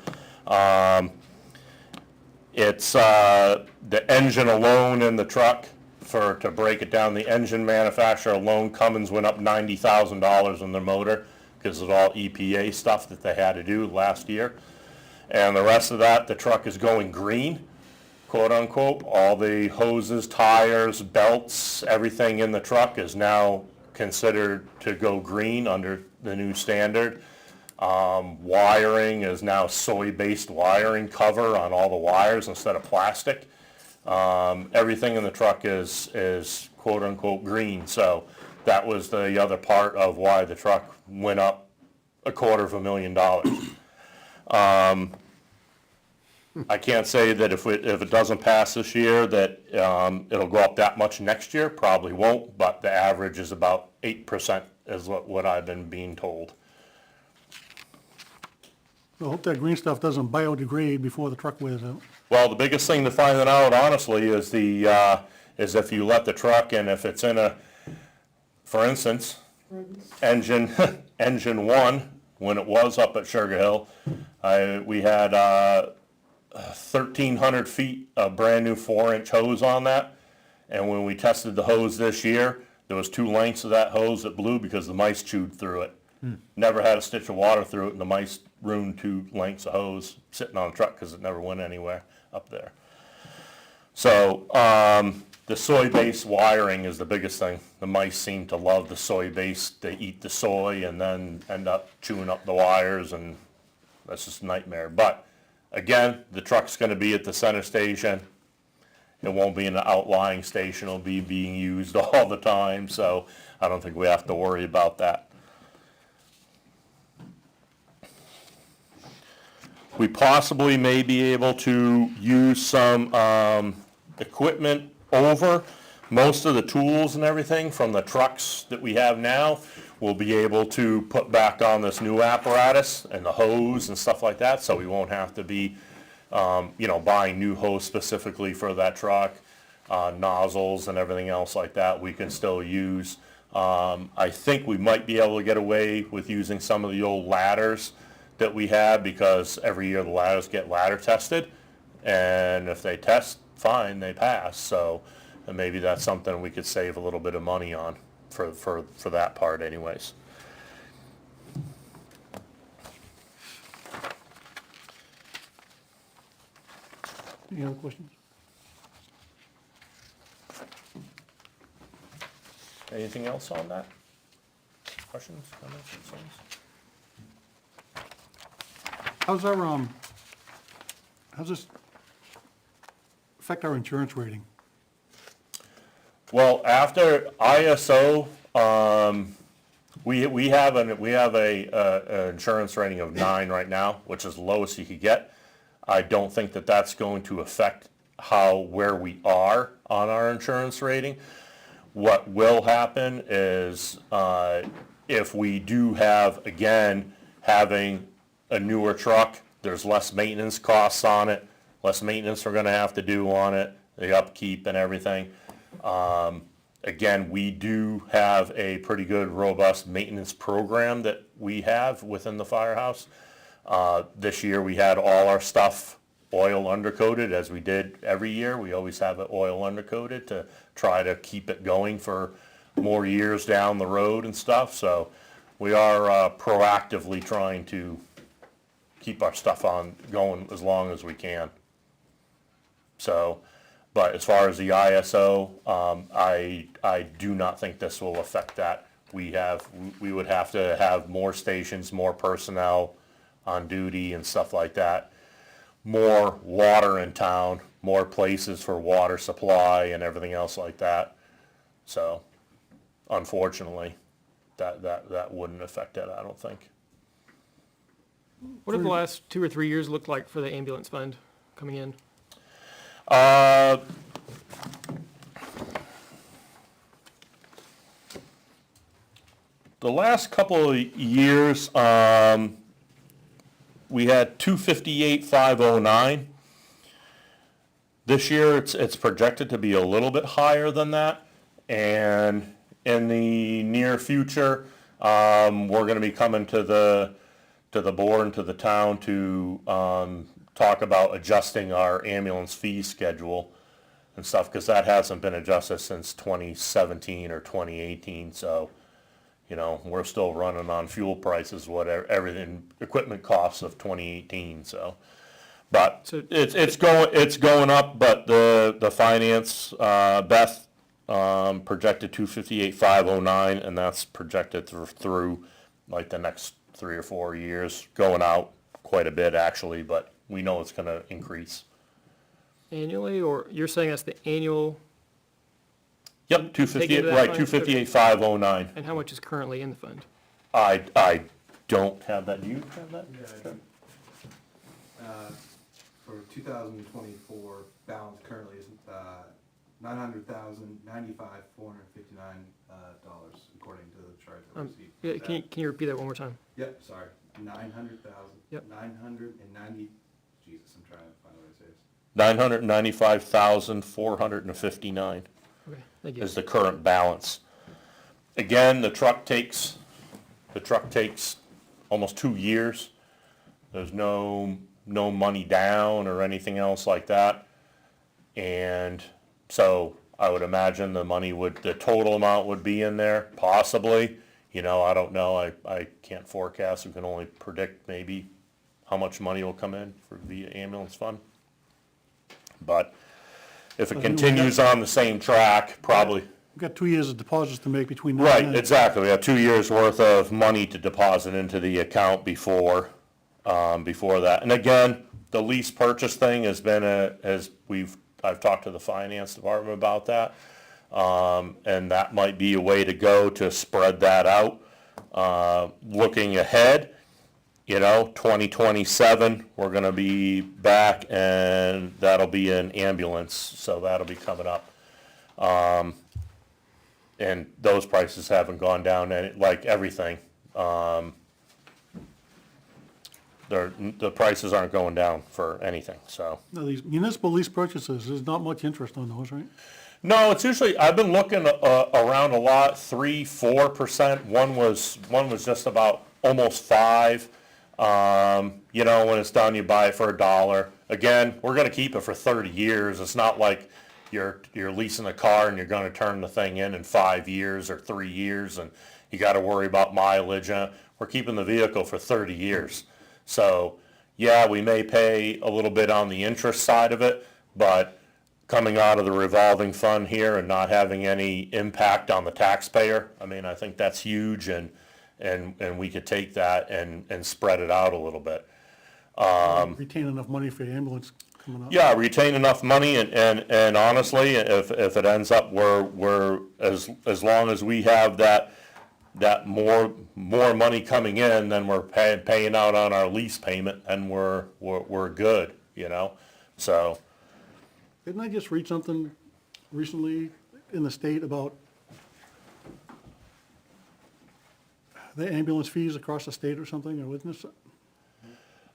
It's the engine alone in the truck, to break it down, the engine manufacturer alone, Cummins went up $90,000 on their motor because of all EPA stuff that they had to do last year. And the rest of that, the truck is going green, quote unquote. All the hoses, tires, belts, everything in the truck is now considered to go green under the new standard. Wiring is now soy-based wiring cover on all the wires instead of plastic. Everything in the truck is quote unquote green. So that was the other part of why the truck went up $250,000. I can't say that if it doesn't pass this year that it'll go up that much next year. Probably won't, but the average is about 8% is what I've been being told. I hope that green stuff doesn't biodegrade before the truck wears out. Well, the biggest thing to find that out, honestly, is is if you let the truck and if it's in for instance, engine 1, when it was up at Sugar Hill, we had 1,300 feet of brand new 4-inch hose on that, and when we tested the hose this year, there was 2 lengths of that hose that blew because the mice chewed through it. Never had a stitch of water through it, and the mice ruined 2 lengths of hose sitting on the truck because it never went anywhere up there. So the soy-based wiring is the biggest thing. The mice seem to love the soy-based. They eat the soy and then end up chewing up the wires, and that's just a nightmare. But again, the truck's going to be at the center station. It won't be in an outlying station. It'll be being used all the time, so I don't think we have to worry about that. We possibly may be able to use some equipment over. Most of the tools and everything from the trucks that we have now, we'll be able to put back on this new apparatus and the hose and stuff like that, so we won't have to be, buying new hose specifically for that truck, nozzles and everything else like that we can still use. I think we might be able to get away with using some of the old ladders that we have, because every year the ladders get ladder tested, and if they test fine, they pass. So maybe that's something we could save a little bit of money on for that part anyways. Any other questions? Anything else on that? Questions, comments, concerns? How's this affect our insurance rating? Well, after ISO, we have a insurance rating of 9 right now, which is the lowest you could get. I don't think that that's going to affect where we are on our insurance rating. What will happen is if we do have, again, having a newer truck, there's less maintenance costs on it, less maintenance we're going to have to do on it, the upkeep and everything. Again, we do have a pretty good, robust maintenance program that we have within the firehouse. This year we had all our stuff oil undercoated, as we did every year. We always have it oil undercoated to try to keep it going for more years down the road and stuff. So we are proactively trying to keep our stuff going as long as we can. So But as far as the ISO, I do not think this will affect that. We would have to have more stations, more personnel on duty and stuff like that. More water in town, more places for water supply and everything else like that. So, unfortunately, that wouldn't affect it, I don't think. What have the last 2 or 3 years looked like for the ambulance fund coming in? The last couple of years, we had 258,509. This year, it's projected to be a little bit higher than that. And in the near future, we're gonna be coming to the board and to the town to, talk about adjusting our ambulance fee schedule and stuff, because that hasn't been adjusted since 2017 or 2018, so, you know, we're still running on fuel prices, whatever, everything, equipment costs of 2018, so. But So- it's going up, but the finance, Beth, projected 258,509, and that's projected through like the next 3 or 4 years, going out quite a bit actually, but we know it's gonna increase. Annually, or you're saying that's the annual, Yep, 258, that right, fund? 258,509. and how much is currently in the fund? I don't have that, do you have that? For 2024, balance currently is $900,095,459 according to the chart that we received. Yeah, can you repeat that one more time? Yep, sorry, 900,000. Yep. 990, Jesus, I'm trying to find what it says. 995,459 Okay, thank you. is the current balance. Again, the truck takes almost 2 years. There's no money down or anything else like that. And so I would imagine the total amount would be in there, possibly. You know, I don't know, I can't forecast, we can only predict maybe how much money will come in for the ambulance fund. But if it continues on the same track, probably, We've got 2 years of deposits to make between now and right, then. exactly, we have 2 years' worth of money to deposit into the account before that. And again, the lease purchase thing has been I've talked to the finance department about that. And that might be a way to go to spread that out. Looking ahead, you know, 2027, we're gonna be back and that'll be an ambulance, so that'll be coming up. And those prices haven't gone down, and like everything, the prices aren't going down for anything, so. Now, these municipal lease purchases, there's not much interest on those, right? No, it's usually, I've been looking, around a lot, 3-4%, one was just about almost 5. You know, when it's done, you buy it for $1. Again, we're gonna keep it for 30 years, it's not like you're leasing a car and you're gonna turn the thing in 5 years or 3 years, and you gotta worry about mileage, we're keeping the vehicle for 30 years. So, yeah, we may pay a little bit on the interest side of it, but coming out of the revolving fund here and not having any impact on the taxpayer, I mean, I think that's huge, and we could take that and spread it out a little bit. Retain enough money for the ambulance coming up. Yeah, retain enough money, and honestly, if it ends up we're as long as we have that more money coming in than we're paying out on our lease payment, and we're good, you know, so. Didn't I just read something recently in the state about the ambulance fees across the state or something, or wasn't this?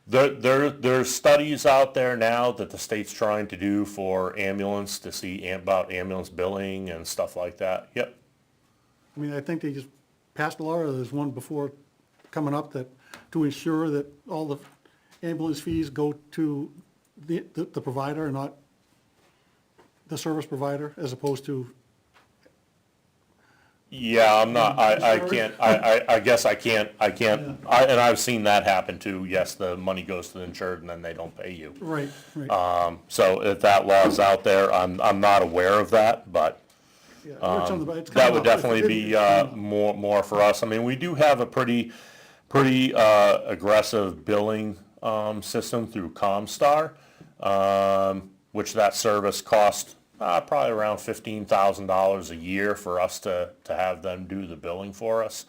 There's studies out there now that the state's trying to do for ambulance, to see about ambulance billing and stuff like that, yep. I mean, I think they just passed a law, or there's one before coming up, that to ensure that all the ambulance fees go to the provider and not the service provider, as opposed to Yeah, I'm not, I can't, I guess I can't, and I've seen that happen too. Yes, the money goes to the insured and then they don't pay you. Right, right. So if that law's out there, I'm not aware of that, but Yeah, I heard something about- it's kind that of would a- definitely be, more for us. I mean, we do have a pretty aggressive billing, system through Comstar, which that service costs, probably around $15,000 a year for us to have them do the billing for us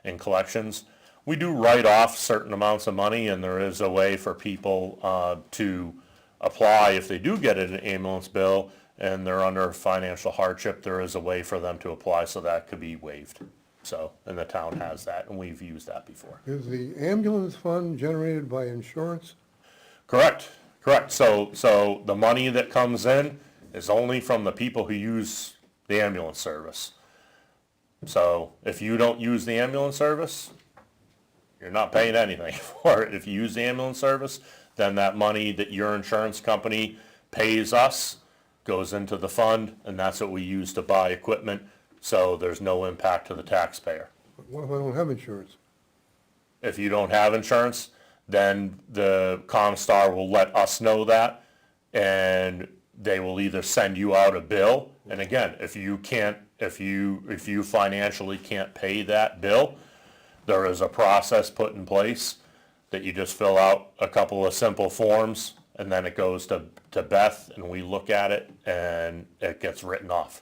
in collections. We do write off certain amounts of money, and there is a way for people to apply if they do get an ambulance bill and they're under financial hardship. There is a way for them to apply, so that could be waived. So, and the town has that, and we've used that before. Is the ambulance fund generated by insurance? Correct, correct. So the money that comes in is only from the people who use the ambulance service. So if you don't use the ambulance service, you're not paying anything for it. If you use the ambulance service, then that money that your insurance company pays us goes into the fund, and that's what we use to buy equipment, so there's no impact to the taxpayer. What if I don't have insurance? If you don't have insurance, then the Comstar will let us know that, and they will either send you out a bill. And again, if you financially can't pay that bill, there is a process put in place that you just fill out a couple of simple forms, and then it goes to Beth, and we look at it, and it gets written off.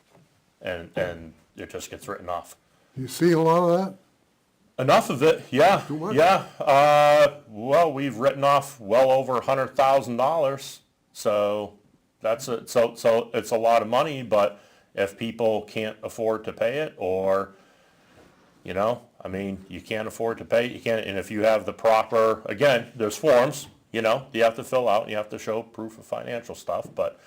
And it just gets written off. You see a lot of that? Enough of it, yeah, Too much? yeah. Well, we've written off well over $100,000, so so it's a lot of money. But if people can't afford to pay it, or I mean, you can't afford to pay it, you can't. And if you have the proper, again, there's forms, you have to fill out, and you have to show proof of financial stuff. But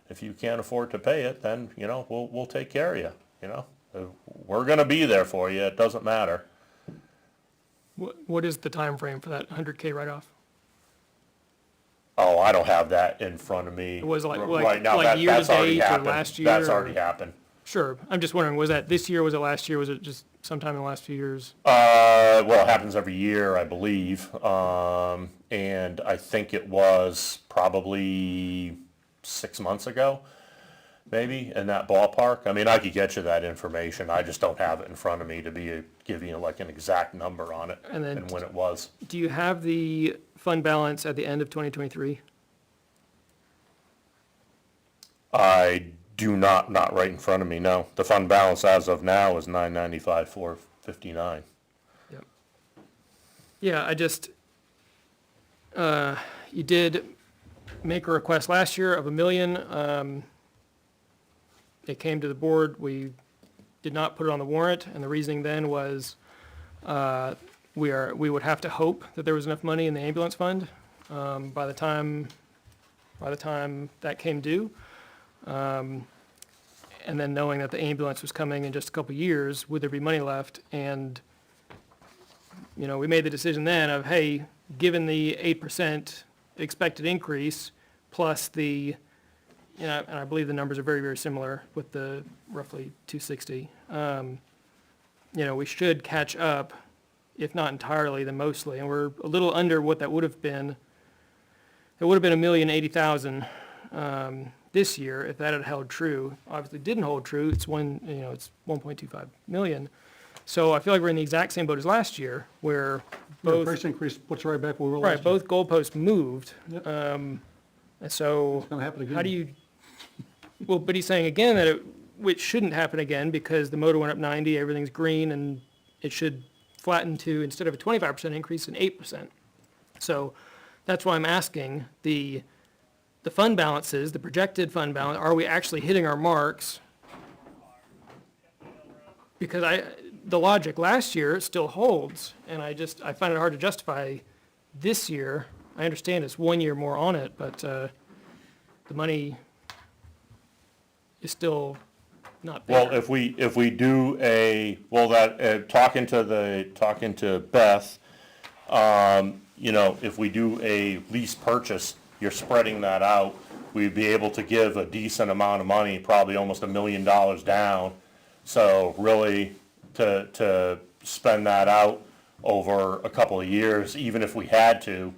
if you can't afford to pay it, then we'll take care of you. We're gonna be there for you. It doesn't matter. What is the time frame for that 100K write-off? Oh, I don't have that in front of me. It was like right now. like year to That's already date or happened. last year, That's or- already happened. Sure, I'm just wondering, was that this year, was it last year, was it just sometime in the last few years? Well, it happens every year, I believe. And I think it was probably 6 months ago, maybe, in that ballpark. I mean, I could get you that information. I just don't have it in front of me to give you like an exact number on it And then- and when it was. Do you have the fund balance at the end of 2023? I do not right in front of me, no. The fund balance as of now is $995,459. Yep. Yeah, I just, you did make a request last year of $1 million. It came to the board, we did not put it on the warrant, and the reasoning then was, we would have to hope that there was enough money in the ambulance fund, by the time that came due. And then knowing that the ambulance was coming in just a couple of years, would there be money left? And, we made the decision then of, hey, given the 8% expected increase, plus the, and I believe the numbers are very, very similar with the roughly 260, we should catch up, if not entirely, then mostly. And we're a little under what that would have been. It would have been $1,080,000 this year if that had held true. Obviously didn't hold true. It's it's 1.25 million. So I feel like we're in the exact same boat as last year, where The both price increase puts it right back where we were last right year. both goalposts moved. Yep. And so It's gonna happen again. how do you? Well, but he's saying again that it shouldn't happen again because the motor went up 90, everything's green, and it should flatten to, instead of a 25% increase, an 8%. So that's why I'm asking the fund balances, the projected fund balance, are we actually hitting our marks? Because the logic last year still holds, and I find it hard to justify this year. I understand it's 1 year more on it, but the money is still not there. Well, if we do talking to Beth, if we do a lease purchase, you're spreading that out, we'd be able to give a decent amount of money, probably almost $1 million down. So really, to spend that out over a couple of years, even if we had to.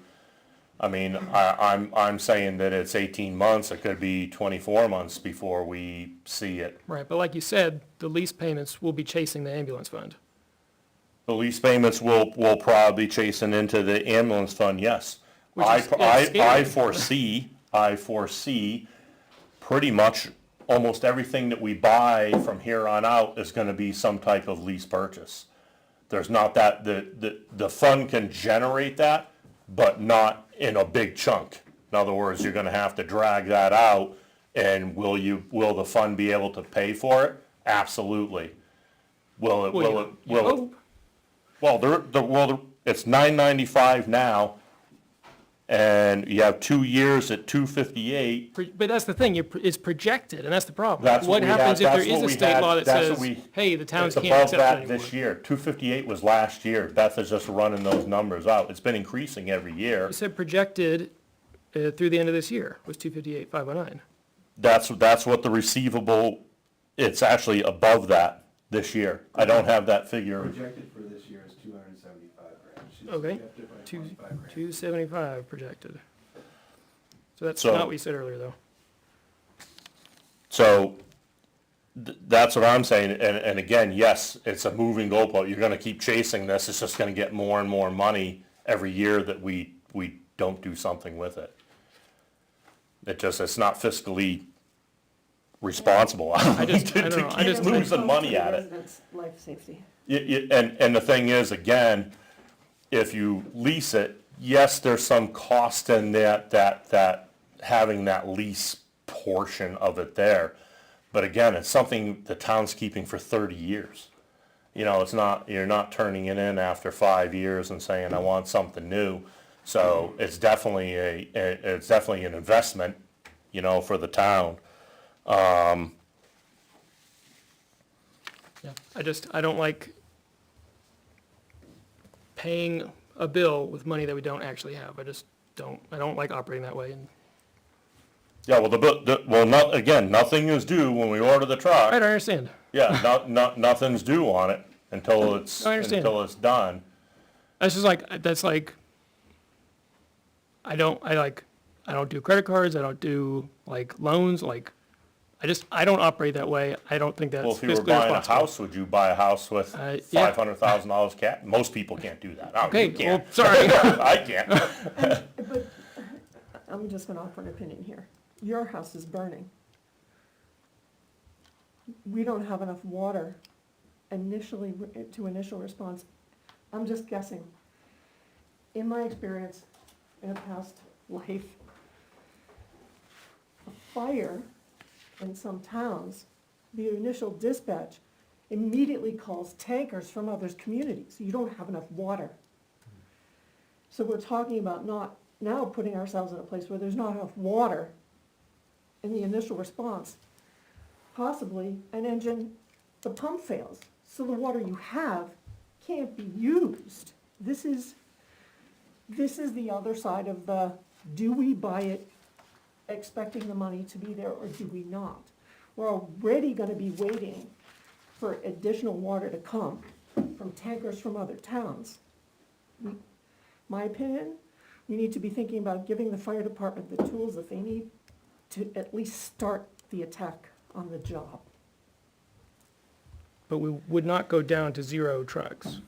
I mean, I'm saying that it's 18 months, it could be 24 months before we see it. Right, but like you said, the lease payments will be chasing the ambulance fund. The lease payments will probably chasing into the ambulance fund, yes. Which I is- it's scary. I foresee pretty much almost everything that we buy from here on out is gonna be some type of lease purchase. There's not that, the fund can generate that, but not in a big chunk. In other words, you're gonna have to drag that out, and will the fund be able to pay for it? Absolutely. Will it, Well, will it, you will it? hope. Well, it's $9.95 now, and you have 2 years at $2.58. But that's the thing, it's projected, and that's the problem. That's what we had- happens if there that's is what a we state had- law that that's what says, we- hey, the towns It's can't above accept it that anymore? this year. 258 was last year. Beth is just running those numbers out. It's been increasing every year. It said projected through the end of this year was 258,509. That's what the receivable, it's actually above that this year. I don't have that figure. Projected for this year is 275 grand. She's Okay. projected by 25 grand. 275 projected. So that's So- not what you said earlier, though. So that's what I'm saying. And again, yes, it's a moving goalpost. You're gonna keep chasing this. It's just gonna get more and more money every year that we don't do something with it. It's not fiscally responsible. I don't know, I To just- keep losing money at it. Residents' life safety. And the thing is, again, if you lease it, yes, there's some cost in that having that lease portion of it there. But again, it's something the town's keeping for 30 years. You know, you're not turning it in after 5 years and saying, I want something new. So it's definitely an investment, you know, for the town. Yeah, I don't like paying a bill with money that we don't actually have. I don't like operating that way. And Yeah, well, again, nothing is due when we order the truck. I don't understand. Yeah, nothing's due on it until it's I understand. done. That's just like, I don't do credit cards, I don't do like loans, like, I don't operate that way. I don't think that's Well, if you were fiscally buying a responsible. house, would you buy a house with Yeah. $500,000 cash? Most people can't do that. Oh, Okay, you can't. well, sorry. I can't. But I'm just gonna offer an opinion here. Your house is burning. We don't have enough water initially, to initial response. I'm just guessing. In my experience, in a past life, a fire in some towns, the initial dispatch immediately calls tankers from other communities. You don't have enough water. So we're talking about not now putting ourselves in a place where there's not enough water in the initial response. Possibly an engine, the pump fails, so the water you have can't be used. This is the other side of the, do we buy it expecting the money to be there, or do we not? We're already gonna be waiting for additional water to come from tankers from other towns. My opinion, we need to be thinking about giving the fire department the tools that they need to at least start the attack on the job. But we would not go down to 0 trucks.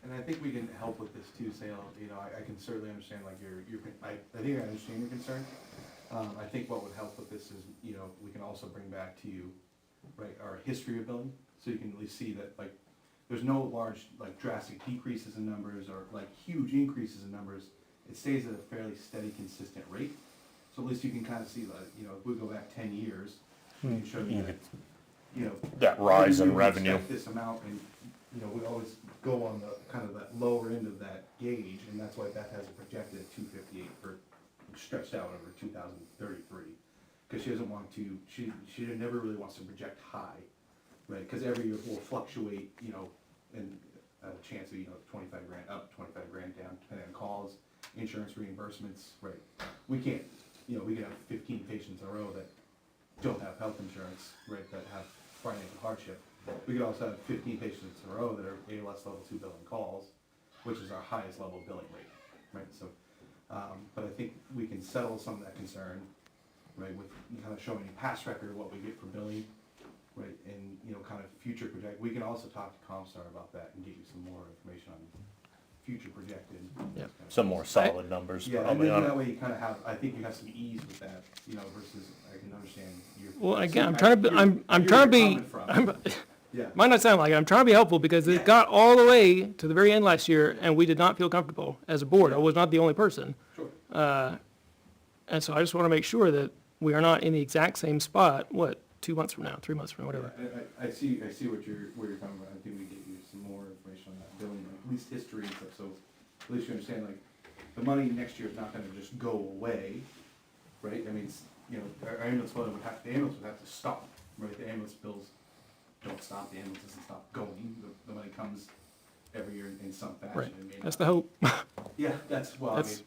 And I think we can help with this too, Sale, you know, I can certainly understand like I think I understand your concern. I think what would help with this is, you know, we can also bring back to you, right, our history of billing, so you can at least see that, like, there's no large, like, drastic decreases in numbers or like huge increases in numbers. It stays at a fairly steady, consistent rate. So at least you can kind of see, like, you know, if we go back 10 years, we can show you that, you know. That rise in we would revenue. expect this amount, and, you know, we always go on the, kind of that lower end of that gauge, and that's why Beth has it projected at 258 for, stretched out over 2033. Because she doesn't want to, she never really wants to project high, right? Because every year will fluctuate, you know, and a chance of, you know, 25 grand up, 25 grand down, depending on calls, insurance reimbursements, right? We can't, you know, we can have 15 patients in a row that don't have health insurance, right, that have financial hardship. we could also have 15 patients in a row that are ALS level 2 billing calls, which is our highest level billing rate, right? So, but I think we can settle some of that concern, right, with kind of showing a past record of what we get for billing, right, and, you know, kind of future project. We can also talk to ComStar about that and get you some more information on future projected. Yep. Some more solid numbers Yeah, and probably then on that it. way you kind of have, I think you have some ease with that, you know, versus I can understand your. Well, again, I'm I trying to, hear- I'm I hear trying to where be, you're coming from. Yeah. might not sound like it, I'm trying to be helpful because it got all the way to the very end last year and we did not feel comfortable as a board. I was not the only person. Sure. And so I just want to make sure that we are not in the exact same spot, 2 months from now, 3 months from now, whatever. I see what where you're coming from. I think we get you some more information on that billing, at least history and stuff, so at least you understand, like, the money next year is not gonna just go away, right? I mean, you know, our ambulance billing the ambulance would have to stop, right? The ambulance bills don't stop, the ambulance doesn't stop going, the money comes every year in some fashion. Right. It may That's not- the hope. Yeah, that's, well, I mean. That's-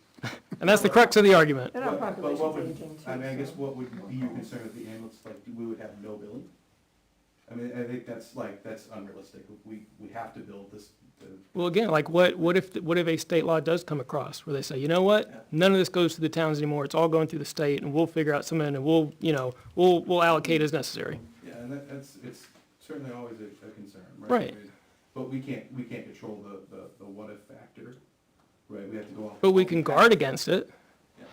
And that's the crux of the argument. And our But what population's would, aging too. I mean, I guess so. what would be your concern with the ambulance, like, we would have no billing? I mean, I think that's unrealistic. We have to build this, Well, again, like what if a state law does come across where they say, you know what? None of this goes to the towns anymore. It's all going through the state and we'll figure out something and we'll allocate as necessary. yeah, and it's certainly always a concern, right? Right. I mean, but we can't control the what if factor, right? We have to go off. But we can guard against it. Yeah.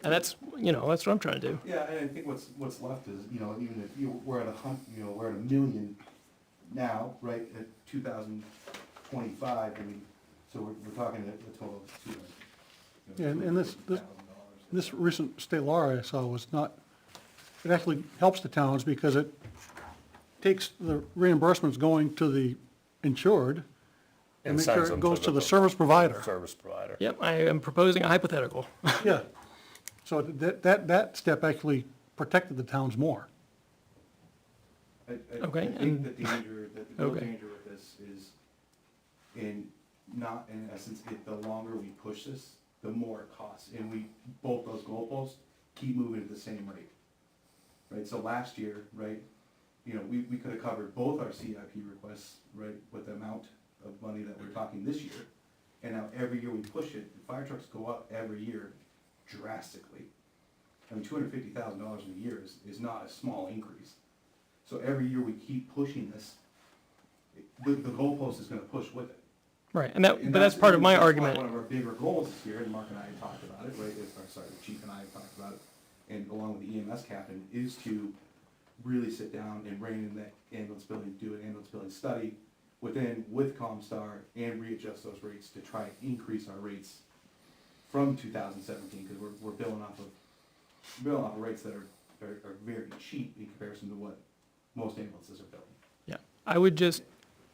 And that's what I'm trying to do. Yeah, and I think what's left is, you know, even if we're at we're at $1 million now, right, at 2025, I mean, so we're talking a total of Yeah, and $250,000. This recent state law I saw was not, it actually helps the towns because it takes the reimbursements going to the insured and make sends sure them it goes to the service provider. Service provider. Yep, I am proposing a hypothetical. Yeah. So that step actually protected the towns more. I Okay, think and- that the real Okay. danger with this is in essence, the longer we push this, the more it costs. And both those goalposts keep moving at the same rate. Right, so last year, right, you know, we could have covered both our CIP requests, right, with the amount of money that we're talking this year. And now every year we push it, the fire trucks go up every year drastically. I mean, $250,000 in a year is not a small increase. So every year we keep pushing this, the goalpost is gonna push with it. Right, but that's part of my That's why argument. one of our bigger goals this year, and Mark and I had talked about it, right, the chief and I have talked about it, and along with the EMS captain, is to really sit down and rein in that ambulance billing, do an ambulance billing study with ComStar and readjust those rates to try and increase our rates from 2017, because we're billing off of rates that are very cheap in comparison to what most ambulances are billing. Yeah, I would just,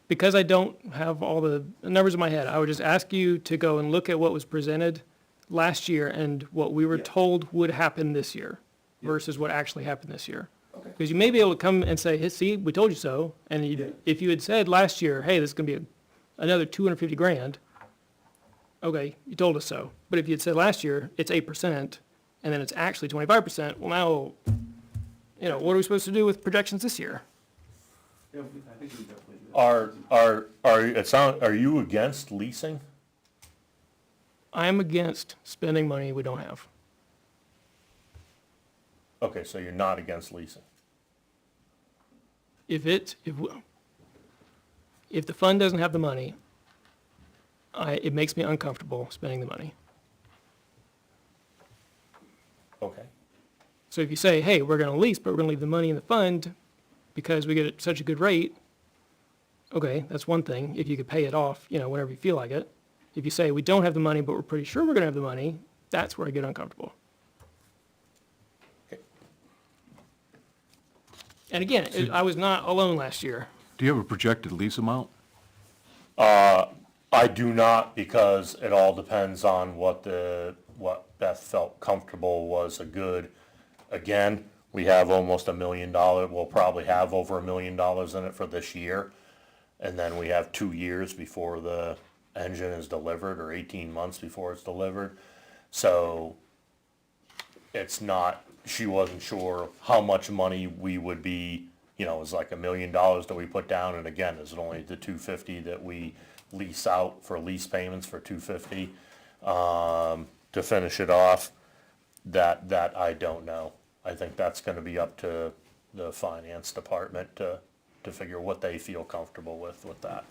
because I don't have all the numbers in my head, I would just ask you to go and look at what was presented last year and what we were Yeah. told would happen this year Yeah. versus what actually happened this year. Okay. Because you may be able to come and say, hey, see, we told you so, and Yeah. if you had said last year, hey, this is gonna be another 250 grand, okay, you told us so. But if you had said last year, it's 8%, and then it's actually 25%, well now, what are we supposed to do with projections this year? Yeah, I think we definitely do that. Are you against leasing? I'm against spending money we don't have. Okay, so you're not against leasing. If the fund doesn't have the money, it makes me uncomfortable spending the money. Okay. So if you say, hey, we're gonna lease, but we're gonna leave the money in the fund because we get such a good rate, okay, that's one thing, if you could pay it off, whenever you feel like it. If you say, we don't have the money, but we're pretty sure we're gonna have the money, that's where I get uncomfortable. Okay. And again, I was not alone last year. Do you have a projected lease amount? I do not, because it all depends on what Beth felt comfortable was a good. Again, we have almost $1 million, we'll probably have over $1 million in it for this year. And then we have 2 years before the engine is delivered, or 18 months before it's delivered. So it's not, she wasn't sure how much money we would be you know, is like $1 million that we put down, and again, is it only the 250 that we lease out for lease payments for 250, to finish it off? That I don't know. I think that's gonna be up to the finance department to figure what they feel comfortable with that.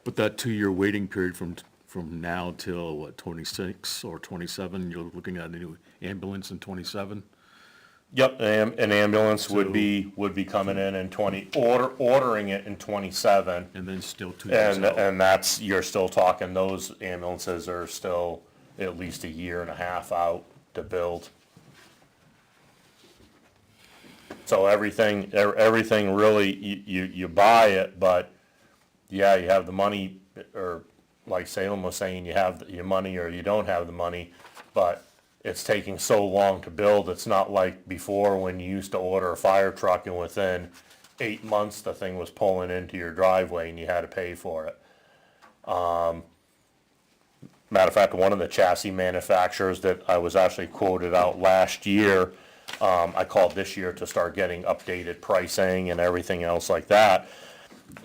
But that 2-year waiting period from now till, what, 26 or 27, you're looking at a new ambulance in 27? Yep, an ambulance would So- be coming in ordering it in 27. And then still 2 years And, out. and that's, you're still talking, those ambulances are still at least a year and a half out to build. So everything really, you buy it, but yeah, you have the money, or like Salem was saying, you have your money or you don't have the money, but it's taking so long to build. It's not like before when you used to order a fire truck and within 8 months the thing was pulling into your driveway and you had to pay for it. Matter of fact, one of the chassis manufacturers that I was actually quoted out last year, I called this year to start getting updated pricing and everything else like that.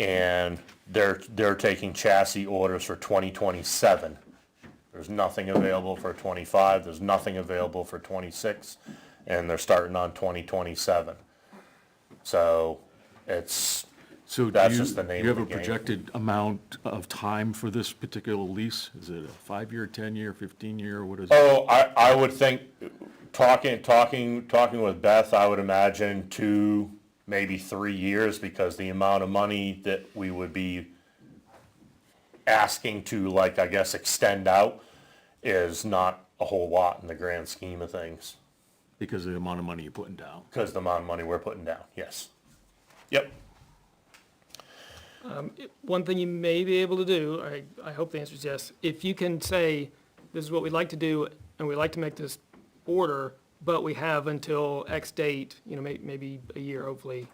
And they're taking chassis orders for 2027. There's nothing available for 25, there's nothing available for 26, and they're starting on 2027. So it's, So that's just the name do you of have the a game. projected amount of time for this particular lease? Is it a 5-year, 10-year, 15-year, what is it? oh, I would think, talking with Beth, I would imagine 2, maybe 3 years, because the amount of money that we would be asking to, like, I guess, extend out is not a whole lot in the grand scheme of things, Because of the amount of money you're putting down. because the amount of money we're putting down, yes. Yep. One thing you may be able to do, I hope the answer is yes, if you can say, this is what we'd like to do, and we'd like to make this order, but we have until X date, you know, maybe a year, hopefully,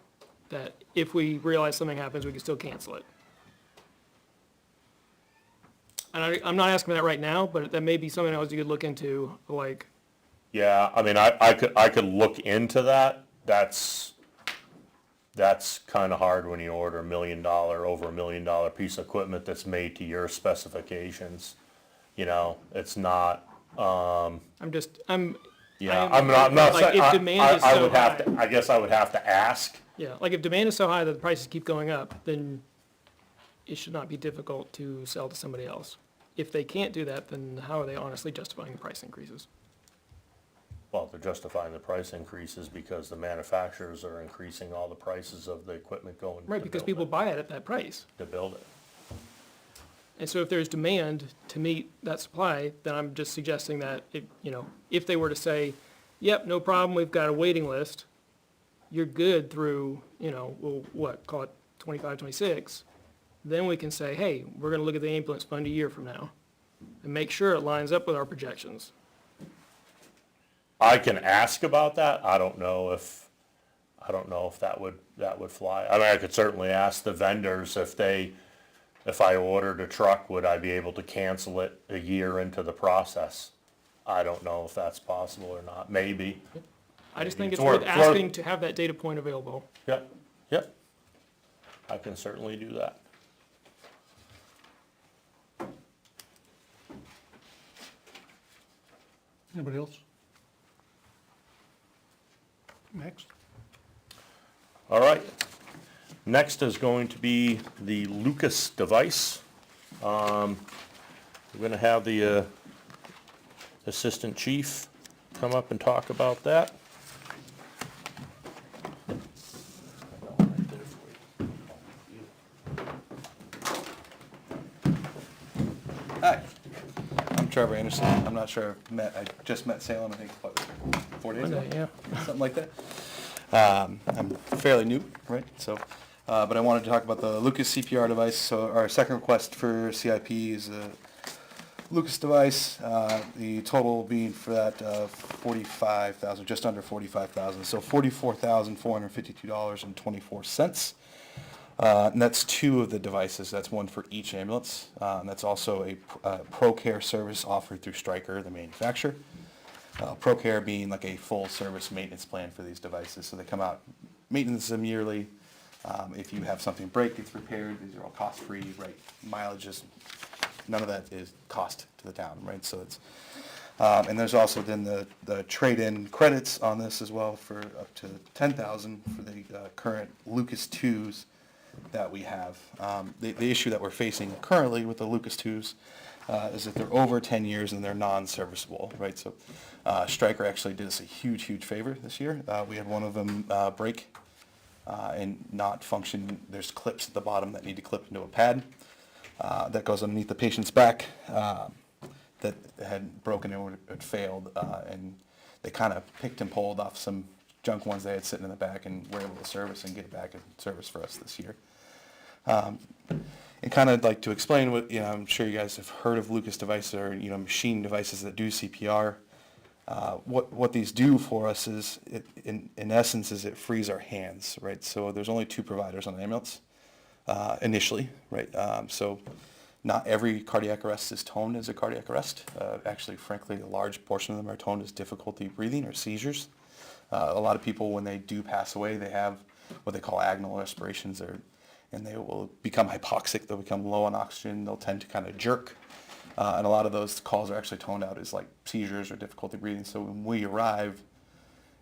that if we realize something happens, we can still cancel it. And I'm not asking for that right now, but that may be something else you could look into, like, Yeah, I mean, I could look into that. That's kind of hard when you order over $1 million piece of equipment that's made to your specifications. You know, it's not, yeah, I'm not like, saying, if demand is I so would have high. to, I guess I would have to ask. Yeah, like if demand is so high that the prices keep going up, then it should not be difficult to sell to somebody else. If they can't do that, then how are they honestly justifying the price increases? Well, they're justifying the price increases because the manufacturers are increasing all the prices of the equipment going Right, to because build people it, buy it at that price. to build it. And so if there's demand to meet that supply, then I'm just suggesting that, if they were to say, yep, no problem, we've got a waiting list, you're good through, call it 25, 26, then we can say, hey, we're gonna look at the ambulance fund a year from now and make sure it lines up with our projections. I can ask about that. I don't know if that would fly. I mean, I could certainly ask the vendors if I ordered a truck, would I be able to cancel it a year into the process? I don't know if that's possible or not. Maybe. I just think It's it's worth worth- asking to have that data point available. Yep, yep. I can certainly do that. Anybody else? Next. All right. Next is going to be the Lucas device. We're gonna have the Assistant Chief come up and talk about that. Hi, I'm Trevor Anderson. I'm not sure, I just met Salem, I think, what, 4 days ago? Monday, yeah. Something like that. I'm fairly new, right, so, but I wanted to talk about the Lucas CPR device. So our second request for CIP is a Lucas device, the total being for that, 45,000, just under 45,000, so $44,452.24. And that's 2 of the devices. That's one for each ambulance. And that's also a ProCare service offered through Stryker, the manufacturer. ProCare being like a full service maintenance plan for these devices. So they come out maintenance them yearly. If you have something break, it's repaired, these are all cost-free, right? Mileage is, none of that is cost to the town, right? So it's, and there's also then the trade-in credits on this as well for up to 10,000 for the current Lucas 2s that we have. The issue that we're facing currently with the Lucas 2s is that they're over 10 years and they're non-serviceable, right? So Stryker actually did us a huge, huge favor this year. We had one of them break and not function. There's clips at the bottom that need to clip into a pad that goes underneath the patient's back that had broken and it failed, and they kind of picked and pulled off some junk ones they had sitting in the back and were able to service and get it back in service for us this year. And kind of like to explain what, I'm sure you guys have heard of Lucas devices or, machine devices that do CPR. What these do for us is, in essence, is it frees our hands, right? So there's only 2 providers on an ambulance initially, right? So not every cardiac arrest is toned as a cardiac arrest. Actually, frankly, a large portion of them are toned as difficulty breathing or seizures. A lot of people, when they do pass away, they have what they call agonal respirations, and they will become hypoxic, they'll become low on oxygen, they'll tend to kind of jerk. And a lot of those calls are actually toned out as like seizures or difficulty breathing. So when we arrive,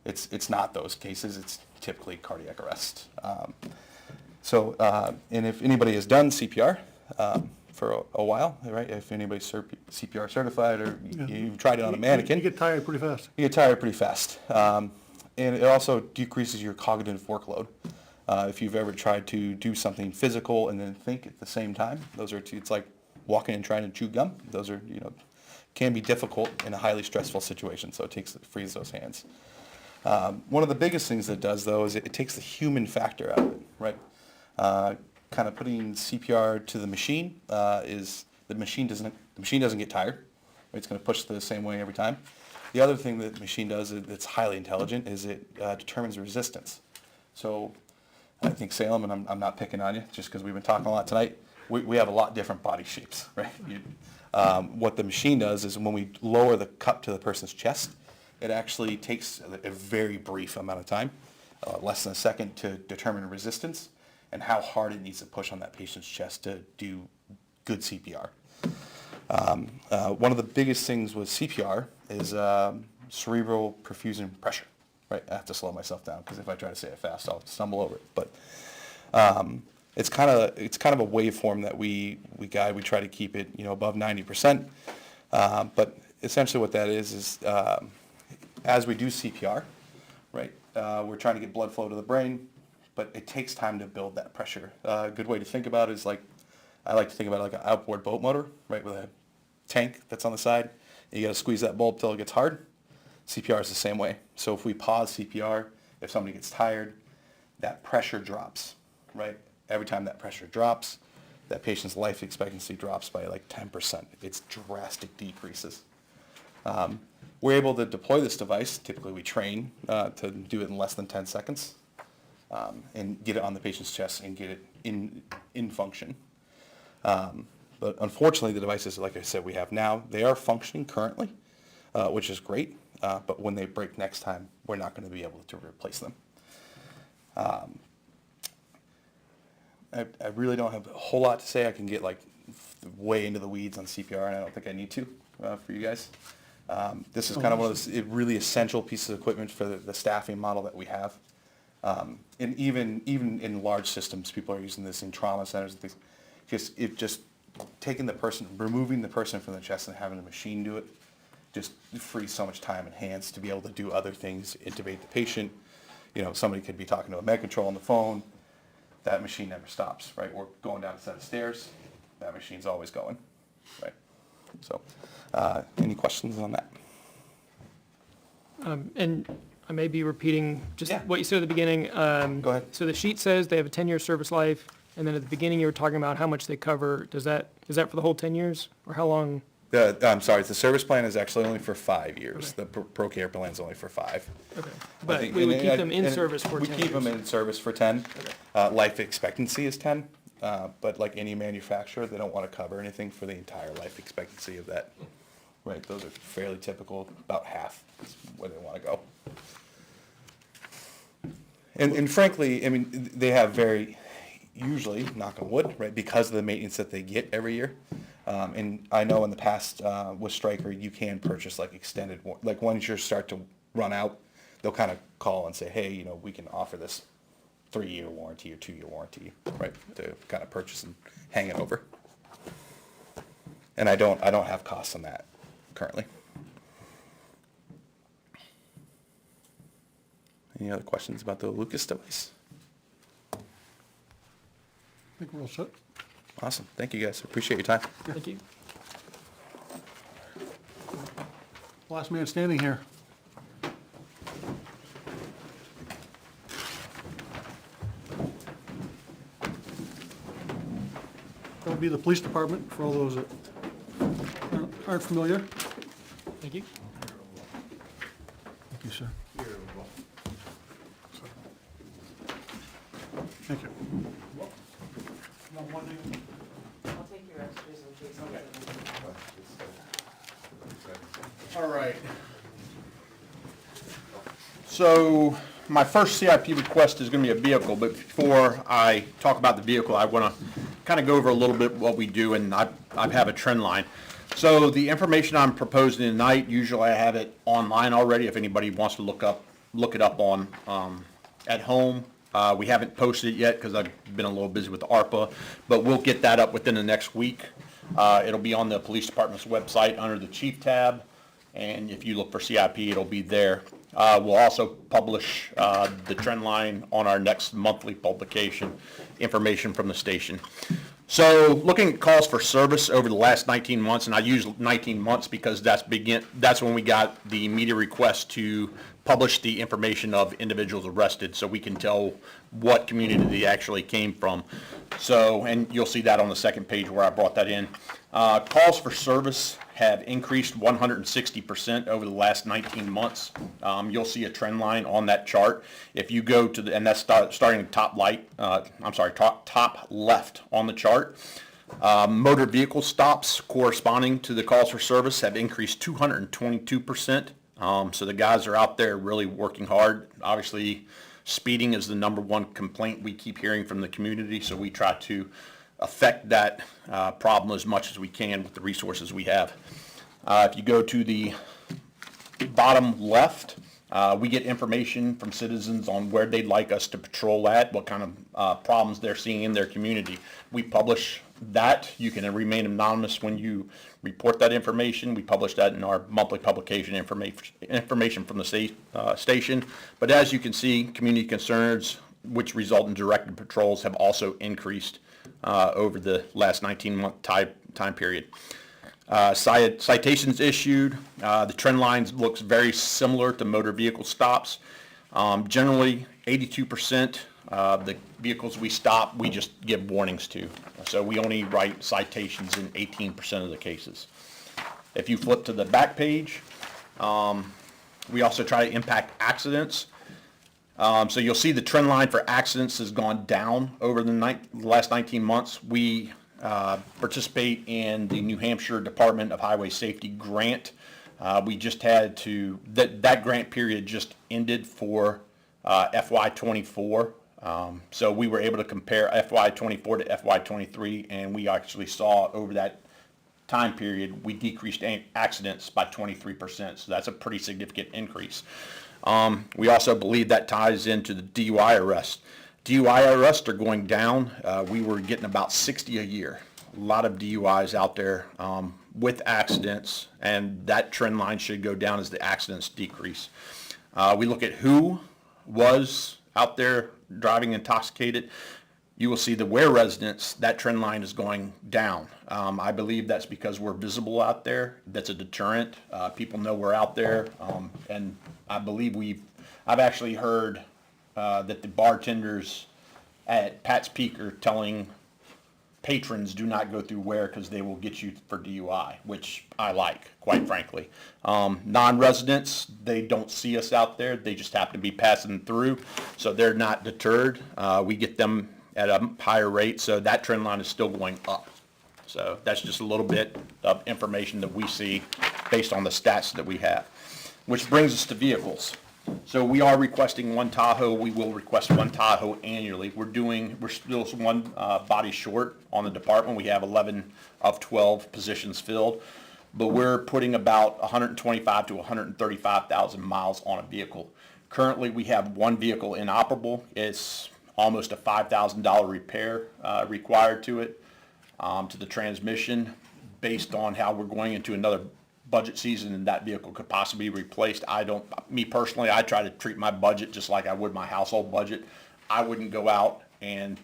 it's not those cases, it's typically cardiac arrest. And if anybody has done CPR for a while, right, if anybody's CPR certified or you've tried it on a mannequin. You get tired pretty fast. You get tired pretty fast. And it also decreases your cognitive workload. If you've ever tried to do something physical and then think at the same time, those are two, it's like walking and trying to chew gum. Those are, can be difficult in a highly stressful situation, so it frees those hands. One of the biggest things that it does, though, is it takes the human factor out of it, right? Kind of putting CPR to the machine is the machine doesn't get tired. Right? It's going to push the same way every time. The other thing that the machine does that's highly intelligent is it determines resistance. So I think Salem, and I'm not picking on you just because we've been talking a lot tonight, we have a lot different body shapes, right? What the machine does is when we lower the cup to the person's chest, it actually takes a very brief amount of time, less than a second, to determine resistance and how hard it needs to push on that patient's chest to do good CPR. One of the biggest things with CPR is cerebral perfusion pressure. Right, I have to slow myself down because if I try to say it fast, I'll stumble over it. But it's kind of a waveform that we guide. We try to keep it above 90%. But essentially, what that is as we do CPR, right, we're trying to get blood flow to the brain, but it takes time to build that pressure. A good way to think about it is I like to think about it like an outboard boat motor, right, with a tank that's on the side. You got to squeeze that bulb till it gets hard. CPR is the same way. So if we pause CPR, if somebody gets tired, that pressure drops, right? Every time that pressure drops, that patient's life expectancy drops by like 10%. It's drastic decreases. We're able to deploy this device. Typically we train to do it in less than 10 seconds and get it on the patient's chest and get it in function. But unfortunately the devices, like I said, we have now, they are functioning currently, which is great. But when they break next time, we're not going to be able to replace them. I really don't have a whole lot to say. I can get way into the weeds on CPR, and I don't think I need to for you guys. This is kind of one of those really essential pieces of equipment for the staffing model that we have. And even in large systems, people are using this in trauma centers and things. Just taking the person, removing the person from the chest and having a machine do it, just frees so much time and hands to be able to do other things, intubate the patient. Somebody could be talking to a med control on the phone. That machine never stops, right? We're going down a set of stairs. That machine's always going, right? So, any questions on that? And I may be repeating just Yeah. what you said at the beginning. Go ahead. So the sheet says they have a 10-year service life, and then at the beginning you were talking about how much they cover. Is that for the whole 10 years, or how long? I'm sorry, the service plan is actually only for 5 years. Okay. The Pro Care plan is only for 5. Okay. But we would keep them in service for 10 years. We keep them in service for 10. Okay. Life expectancy is 10, but like any manufacturer, they don't want to cover anything for the entire life expectancy of that. Right, those are fairly typical, about half is where they want to go. And frankly, I mean, they have very, usually, knock on wood, right, because of the maintenance that they get every year. And I know in the past, with Stryker, you can purchase like extended, like once yours start to run out, they'll kind of call and say, hey, you know, we can offer this 3-year warranty or 2-year warranty, right, to kind of purchase and hang it over. And I don't have costs on that currently. Any other questions about the Lucas device? I think we're all set. Awesome. Thank you, guys. Appreciate your time. Thank you. Last man standing here. That would be the police department for all those that aren't familiar. Thank you. Thank you, sir. Thank you. I'll take your extras in case All right. So my first CIP request is going to be a vehicle, but before I talk about the vehicle, I want to kind of go over a little bit what we do, and I have a trend line. So the information I'm proposing tonight, usually I have it online already if anybody wants to look it up on at home. We haven't posted it yet because I've been a little busy with the ARPA, but we'll get that up within the next week. It'll be on the police department's website under the chief tab, and if you look for CIP, it'll be there. We'll also publish the trend line on our next monthly publication, information from the station. So looking at calls for service over the last 19 months, and I use 19 months because that's when we got the immediate request to publish the information of individuals arrested so we can tell what community they actually came from. So, and you'll see that on the second page where I brought that in. Calls for service have increased 160% over the last 19 months. You'll see a trend line on that chart. If you go to and that's starting top left on the chart. Motor vehicle stops corresponding to the calls for service have increased 222%. So the guys are out there really working hard. Obviously, speeding is the #1 complaint we keep hearing from the community, so we try to affect that problem as much as we can with the resources we have. If you go to the bottom left, we get information from citizens on where they'd like us to patrol at, what kind of problems they're seeing in their community. We publish that. You can remain anonymous when you report that information. We publish that in our monthly publication information from the station. But as you can see, community concerns, which result in directed patrols, have also increased over the last 19-month time period. Citations issued, the trend lines looks very similar to motor vehicle stops. Generally, 82% of the vehicles we stop, we just give warnings to. So we only write citations in 18% of the cases. If you flip to the back page, we also try to impact accidents. So you'll see the trend line for accidents has gone down over the last 19 months. We participate in the New Hampshire Department of Highway Safety grant. We just had to, that grant period just ended for FY24. So we were able to compare FY24 to FY23, and we actually saw over that time period, we decreased accidents by 23%. So that's a pretty significant increase. We also believe that ties into the DUI arrests. DUI arrests are going down. We were getting about 60 a year. A lot of DUIs out there with accidents, and that trend line should go down as the accidents decrease. We look at who was out there driving intoxicated. You will see the Ware residents, that trend line is going down. I believe that's because we're visible out there. That's a deterrent. People know we're out there, and I believe I've actually heard that the bartenders at Pat's Peak are telling patrons do not go through Ware because they will get you for DUI, which I like, quite frankly. Non-residents, they don't see us out there. They just happen to be passing through, so they're not deterred. We get them at a higher rate, so that trend line is still going up. So that's just a little bit of information that we see based on the stats that we have. Which brings us to vehicles. So we are requesting one Tahoe. We will request one Tahoe annually. We're still one body short on the department. We have 11 of 12 positions filled. But we're putting about 125 to 135,000 miles on a vehicle. Currently, we have one vehicle inoperable. It's almost a $5,000 repair required to it, to the transmission, based on how we're going into another budget season and that vehicle could possibly be replaced. Me personally, I try to treat my budget just like I would my household budget. I wouldn't go out and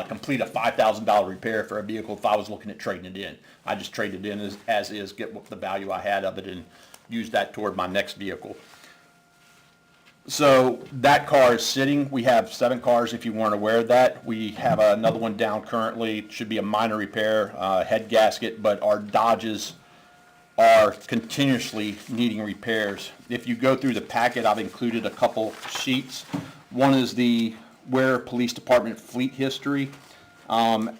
complete a $5,000 repair for a vehicle if I was looking at trading it in. I just trade it in as is, get what the value I had of it, and use that toward my next vehicle. So that car is sitting. We have 7 cars, if you weren't aware of that. We have another one down currently. It should be a minor repair, head gasket, but our Dodges are continuously needing repairs. If you go through the packet, I've included a couple sheets. One is the Ware Police Department fleet history.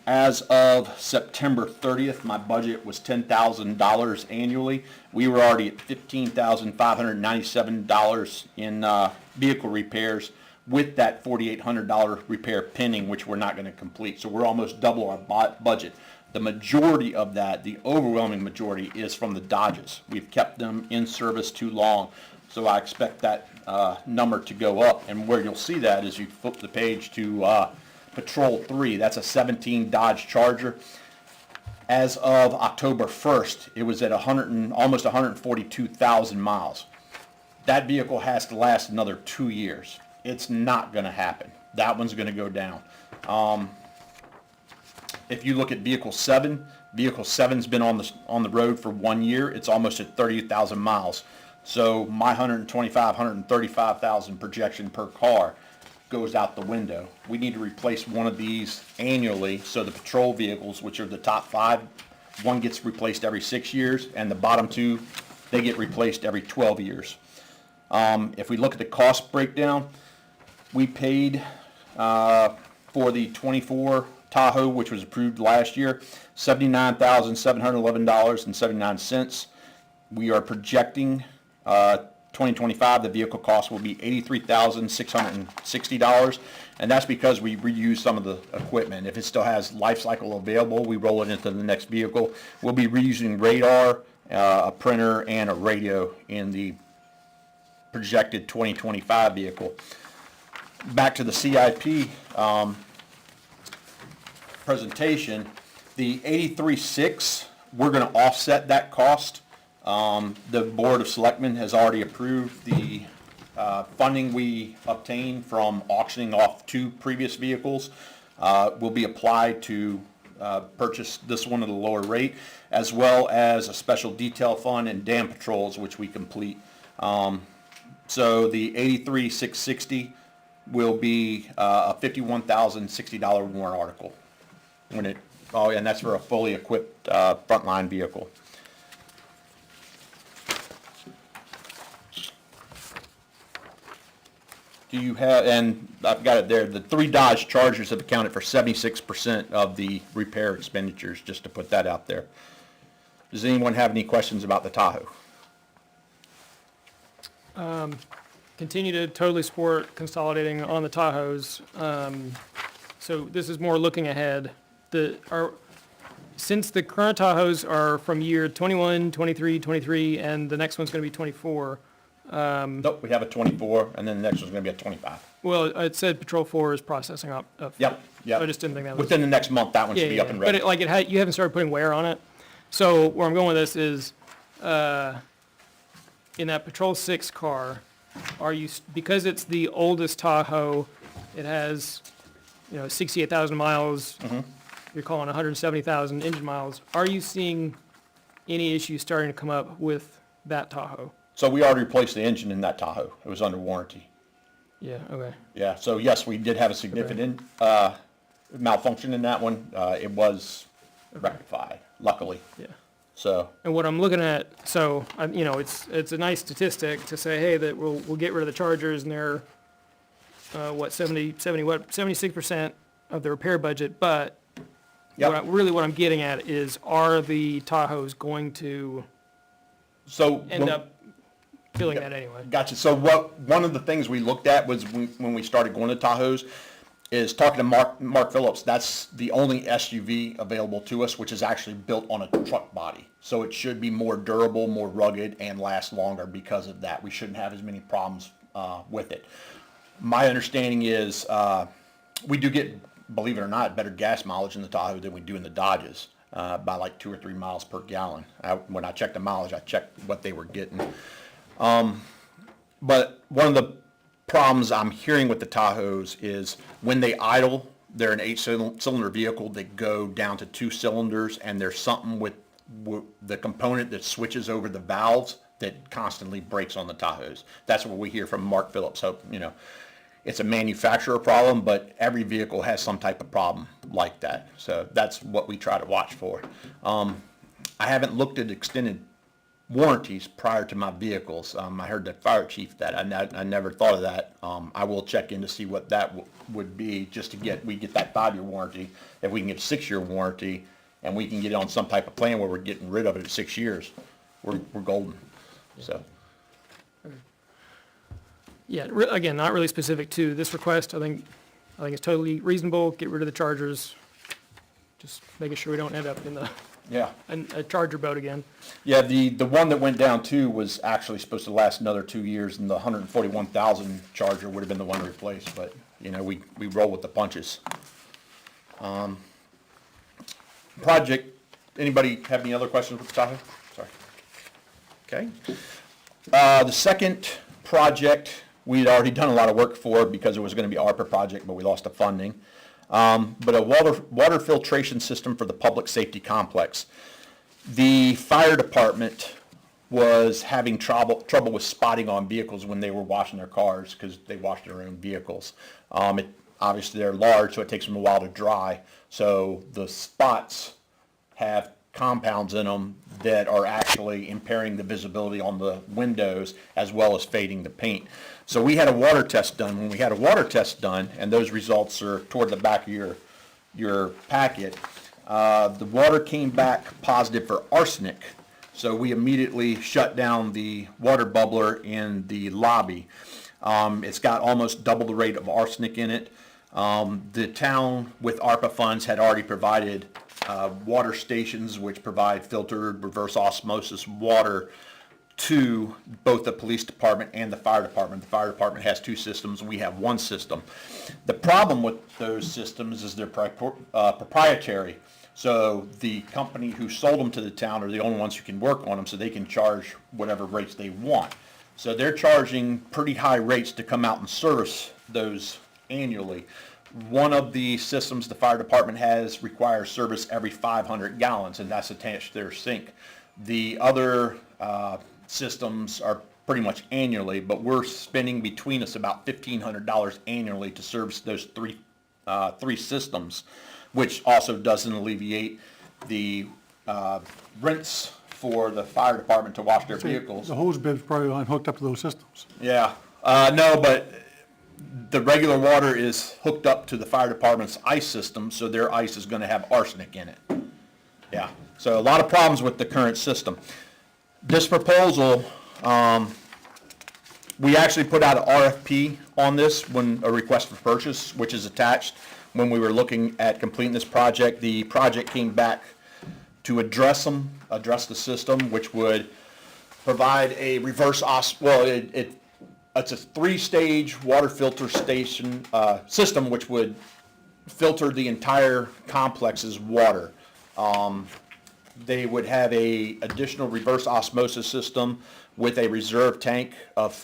As of September 30th, my budget was $10,000 annually. We were already at $15,597 in vehicle repairs, with that $4,800 repair pending, which we're not going to complete. So we're almost double our budget. The majority of that, the overwhelming majority, is from the Dodges. We've kept them in service too long, so I expect that number to go up. And where you'll see that is you flip the page to Patrol 3. That's a 17 Dodge Charger. As of October 1st, it was at almost 142,000 miles. That vehicle has to last another 2 years. It's not going to happen. That one's going to go down. If you look at Vehicle 7's been on the road for 1 year. It's almost at 30,000 miles. So my 135,000 projection per car goes out the window. We need to replace one of these annually, so the patrol vehicles, which are the top 5, one gets replaced every 6 years, and the bottom 2, they get replaced every 12 years. If we look at the cost breakdown, we paid for the 24 Tahoe, which was approved last year, $79,711.79. We are projecting 2025, the vehicle cost will be $83,660, and that's because we reuse some of the equipment. If it still has life cycle available, we roll it into the next vehicle. We'll be reusing radar, a printer, and a radio in the projected 2025 vehicle. Back to the CIP presentation, the 83.6, we're going to offset that cost. The Board of Selectmen has already approved the funding we obtained from auctioning off 2 previous vehicles. Will be applied to purchase this one at a lower rate, as well as a special detail fund and dam patrols, which we complete. So the 83,660 will be a $51,060 warrant article. And that's for a fully equipped frontline vehicle. Do you have, and I've got it there, the 3 Dodge Chargers have accounted for 76% of the repair expenditures, just to put that out there. Does anyone have any questions about the Tahoe? Continue to totally support consolidating on the Tahoes. So this is more looking ahead. Since the current Tahoes are from year 21, 23, 23, and the next one's going to be 24. Nope, we have a 24, and then the next one's going to be a 25. Well, it said Patrol 4 is processing up. Yep. I just didn't think that was. Within the next month, that one should be up and ready. But you haven't started putting wear on it. So where I'm going with this is, in that Patrol 6 car, because it's the oldest Tahoe, it has, 68,000 miles. Mm-hmm. You're calling 170,000 engine miles. Are you seeing any issues starting to come up with that Tahoe? So we already replaced the engine in that Tahoe. It was under warranty. Yeah, okay. Yeah, so yes, we did have a significant malfunction in that one. It was rectified, luckily. Yeah. So, And what I'm looking at, it's a nice statistic to say, hey, that we'll get rid of the Chargers and they're, 76% of the repair budget, but yep. what I'm getting at is, are the Tahoes going to so end up feeling that anyway. Gotcha. So one of the things we looked at was when we started going to Tahoes, is talking to Mark Phillips. That's the only SUV available to us, which is actually built on a truck body. So it should be more durable, more rugged, and last longer because of that. We shouldn't have as many problems with it. My understanding is we do get, believe it or not, better gas mileage in the Tahoe than we do in the Dodges by like 2 or 3 miles per gallon. When I checked the mileage, I checked what they were getting. But one of the problems I'm hearing with the Tahoes is when they idle, they're an 8-cylinder vehicle. They go down to 2 cylinders, and there's something with the component that switches over the valves that constantly breaks on the Tahoes. That's what we hear from Mark Phillips. So, it's a manufacturer problem, but every vehicle has some type of problem like that. So that's what we try to watch for. I haven't looked at extended warranties prior to my vehicles. I heard the fire chief that. I never thought of that. I will check in to see what that would be, just to get that 5-year warranty. If we can get a 6-year warranty and we can get it on some type of plan where we're getting rid of it at 6 years, we're golden. So. Yeah, again, not really specific to this request. I think it's totally reasonable. Get rid of the Chargers. Just making sure we don't end up in a Charger boat again. Yeah, the one that went down too was actually supposed to last another 2 years, and the 141,000 Charger would have been the one to replace, but, we roll with the punches. Project, anybody have any other questions with the Tahoe? Sorry. Okay. The second project, we'd already done a lot of work for because it was going to be an ARPA project, but we lost the funding. But a water filtration system for the public safety complex. The fire department was having trouble with spotting on vehicles when they were washing their cars because they washed their own vehicles. Obviously, they're large, so it takes them a while to dry. So the spots have compounds in them that are actually impairing the visibility on the windows as well as fading the paint. So we had a water test done. When we had a water test done, and those results are toward the back of your packet, the water came back positive for arsenic. So we immediately shut down the water bubbler in the lobby. It's got almost double the rate of arsenic in it. The town, with ARPA funds, had already provided water stations which provide filtered reverse osmosis water to both the police department and the fire department. The fire department has 2 systems, we have 1 system. The problem with those systems is they're proprietary. So the company who sold them to the town are the only ones who can work on them, so they can charge whatever rates they want. So they're charging pretty high rates to come out and service those annually. One of the systems the fire department has requires service every 500 gallons, and that's attached to their sink. The other systems are pretty much annually, but we're spending between us about $1,500 annually to service those three systems, which also doesn't alleviate the rents for the fire department to wash their vehicles. The hose bibs probably aren't hooked up to those systems. Yeah, no, but the regular water is hooked up to the fire department's ice system, so their ice is gonna have arsenic in it. Yeah, so a lot of problems with the current system. This proposal, we actually put out an RFP on this when a request for purchase, which is attached. When we were looking at completing this project, the project came back to address the system, which would provide a reverse it's a 3-stage water filter station system, which would filter the entire complex's water. They would have a additional reverse osmosis system with a reserve tank of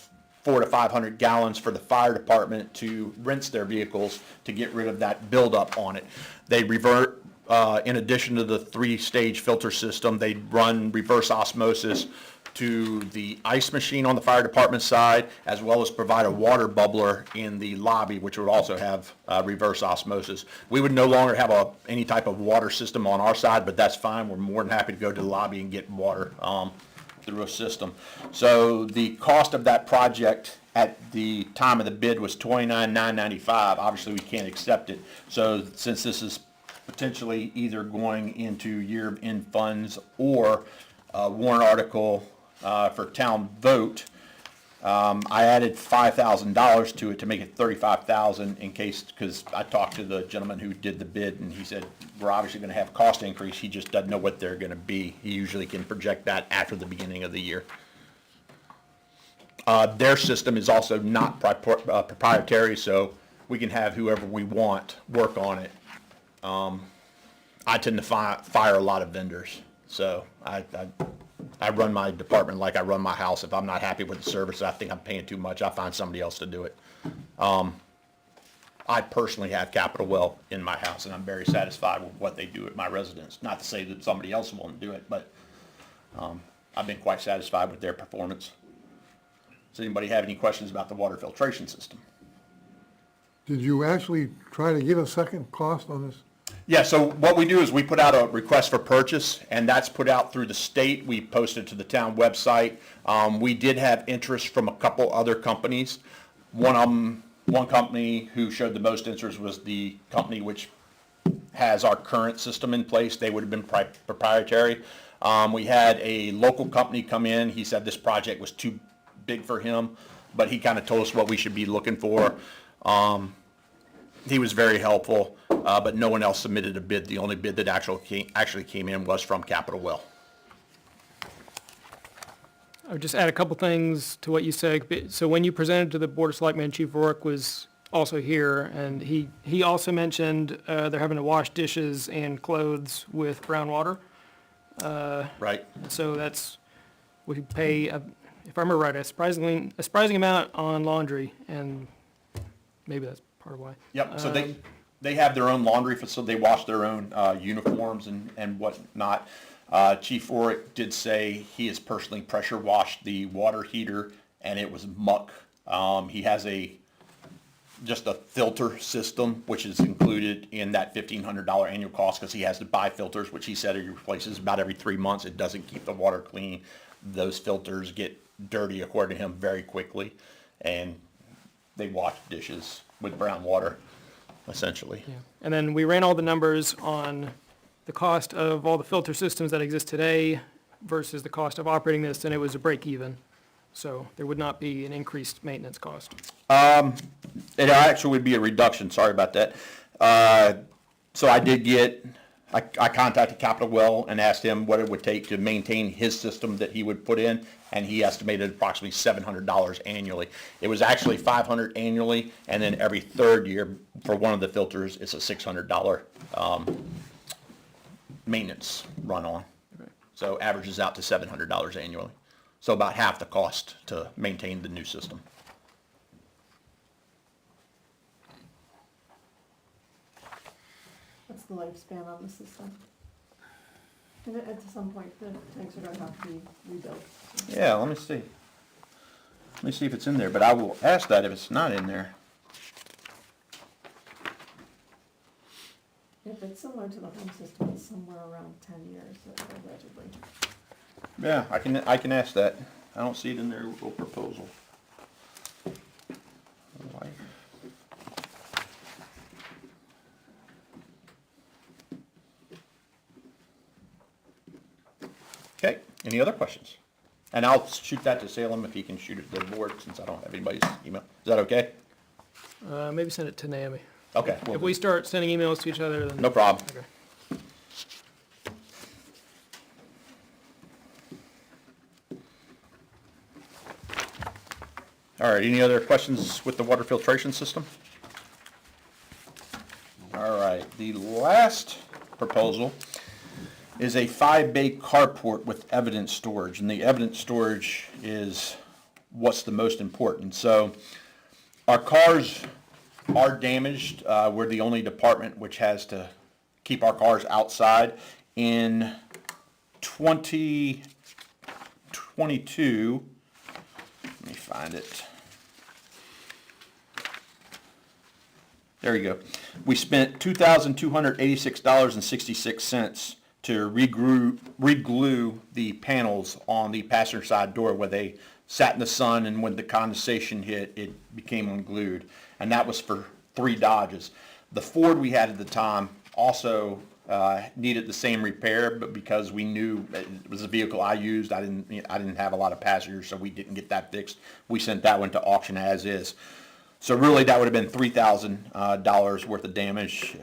400 to 500 gallons for the fire department to rinse their vehicles to get rid of that buildup on it. They revert, in addition to the 3-stage filter system, they run reverse osmosis to the ice machine on the fire department side, as well as provide a water bubbler in the lobby, which would also have reverse osmosis. We would no longer have any type of water system on our side, but that's fine. We're more than happy to go to the lobby and get water through a system. So the cost of that project at the time of the bid was $29,995. Obviously, we can't accept it. So since this is potentially either going into year-end funds or a warrant article for town vote, I added $5,000 to it to make it $35,000 in case, because I talked to the gentleman who did the bid, and he said, we're obviously gonna have cost increase, he just doesn't know what they're gonna be. He usually can project that after the beginning of the year. Their system is also not proprietary, so we can have whoever we want work on it. I tend to fire a lot of vendors, so I run my department like I run my house. If I'm not happy with the service, I think I'm paying too much, I find somebody else to do it. I personally have Capital Well in my house, and I'm very satisfied with what they do at my residence. Not to say that somebody else won't do it, but I've been quite satisfied with their performance. Does anybody have any questions about the water filtration system? Did you actually try to get a second cost on this? Yeah, so what we do is we put out a request for purchase, and that's put out through the state. We posted to the town website. We did have interest from a couple other companies. One company who showed the most interest was the company which has our current system in place. They would have been proprietary. We had a local company come in. He said this project was too big for him, but he kind of told us what we should be looking for. He was very helpful, but no one else submitted a bid. The only bid that actually came in was from Capital Well. I would just add a couple things to what you said. So when you presented to the Board of Selectmen, Chief Rourke was also here, and he also mentioned they're having to wash dishes and clothes with brown water. Right. So we pay, if I remember right, a surprising amount on laundry, and maybe that's part of why. Yep, so they have their own laundry facility, they wash their own uniforms and whatnot. Chief Rourke did say he has personally pressure washed the water heater, and it was muck. He has just a filter system, which is included in that $1,500 annual cost, because he has to buy filters, which he said he replaces about every 3 months. It doesn't keep the water clean. Those filters get dirty, according to him, very quickly, and they wash dishes with brown water, essentially. Yeah. And then we ran all the numbers on the cost of all the filter systems that exist today versus the cost of operating this, and it was a break even. So there would not be an increased maintenance cost. It actually would be a reduction, sorry about that. So I contacted Capital Well and asked him what it would take to maintain his system that he would put in, and he estimated approximately $700 annually. It was actually $500 annually, and then every third year for one of the filters, it's a $600 maintenance run on. So averages out to $700 annually. So about half the cost to maintain the new system. What's the lifespan on the system? And at some point, the tanks are gonna have to be rebuilt. Yeah, let me see. Let me see if it's in there, but I will ask that if it's not in there. If it's similar to the home system, it's somewhere around 10 years allegedly. Yeah, I can ask that. I don't see it in their little proposal. Okay, any other questions? And I'll shoot that to Salem if he can shoot it to the board, since I don't have anybody's email. Is that okay? Maybe send it to Naomi. Okay. If we start sending emails to each other, then. No problem. Okay. All right, any other questions with the water filtration system? All right, the last proposal is a 5-bay carport with evidence storage, and the evidence storage is what's the most important. So our cars are damaged. We're the only department which has to keep our cars outside. In 2022, let me find it. There you go. We spent $2,286.66 to reglue the panels on the passenger side door where they sat in the sun, and when the condensation hit, it became unglued. And that was for 3 Dodges. The Ford we had at the time also needed the same repair, but because we knew it was a vehicle I used, I didn't have a lot of passengers, so we didn't get that fixed. We sent that one to auction as is. So really, that would have been $3,000 worth of damage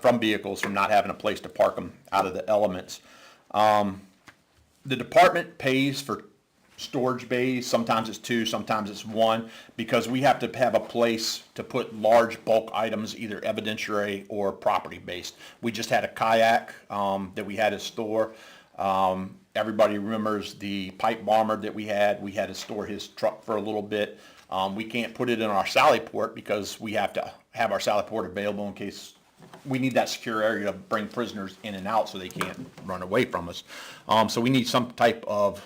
from vehicles from not having a place to park them out of the elements. The department pays for storage bays. Sometimes it's 2, sometimes it's 1, because we have to have a place to put large bulk items, either evidentiary or property based. We just had a kayak that we had to store. Everybody remembers the pipe bomber that we had. We had to store his truck for a little bit. We can't put it in our sally port because we have to have our sally port available in case we need that secure area to bring prisoners in and out so they can't run away from us. So we need some type of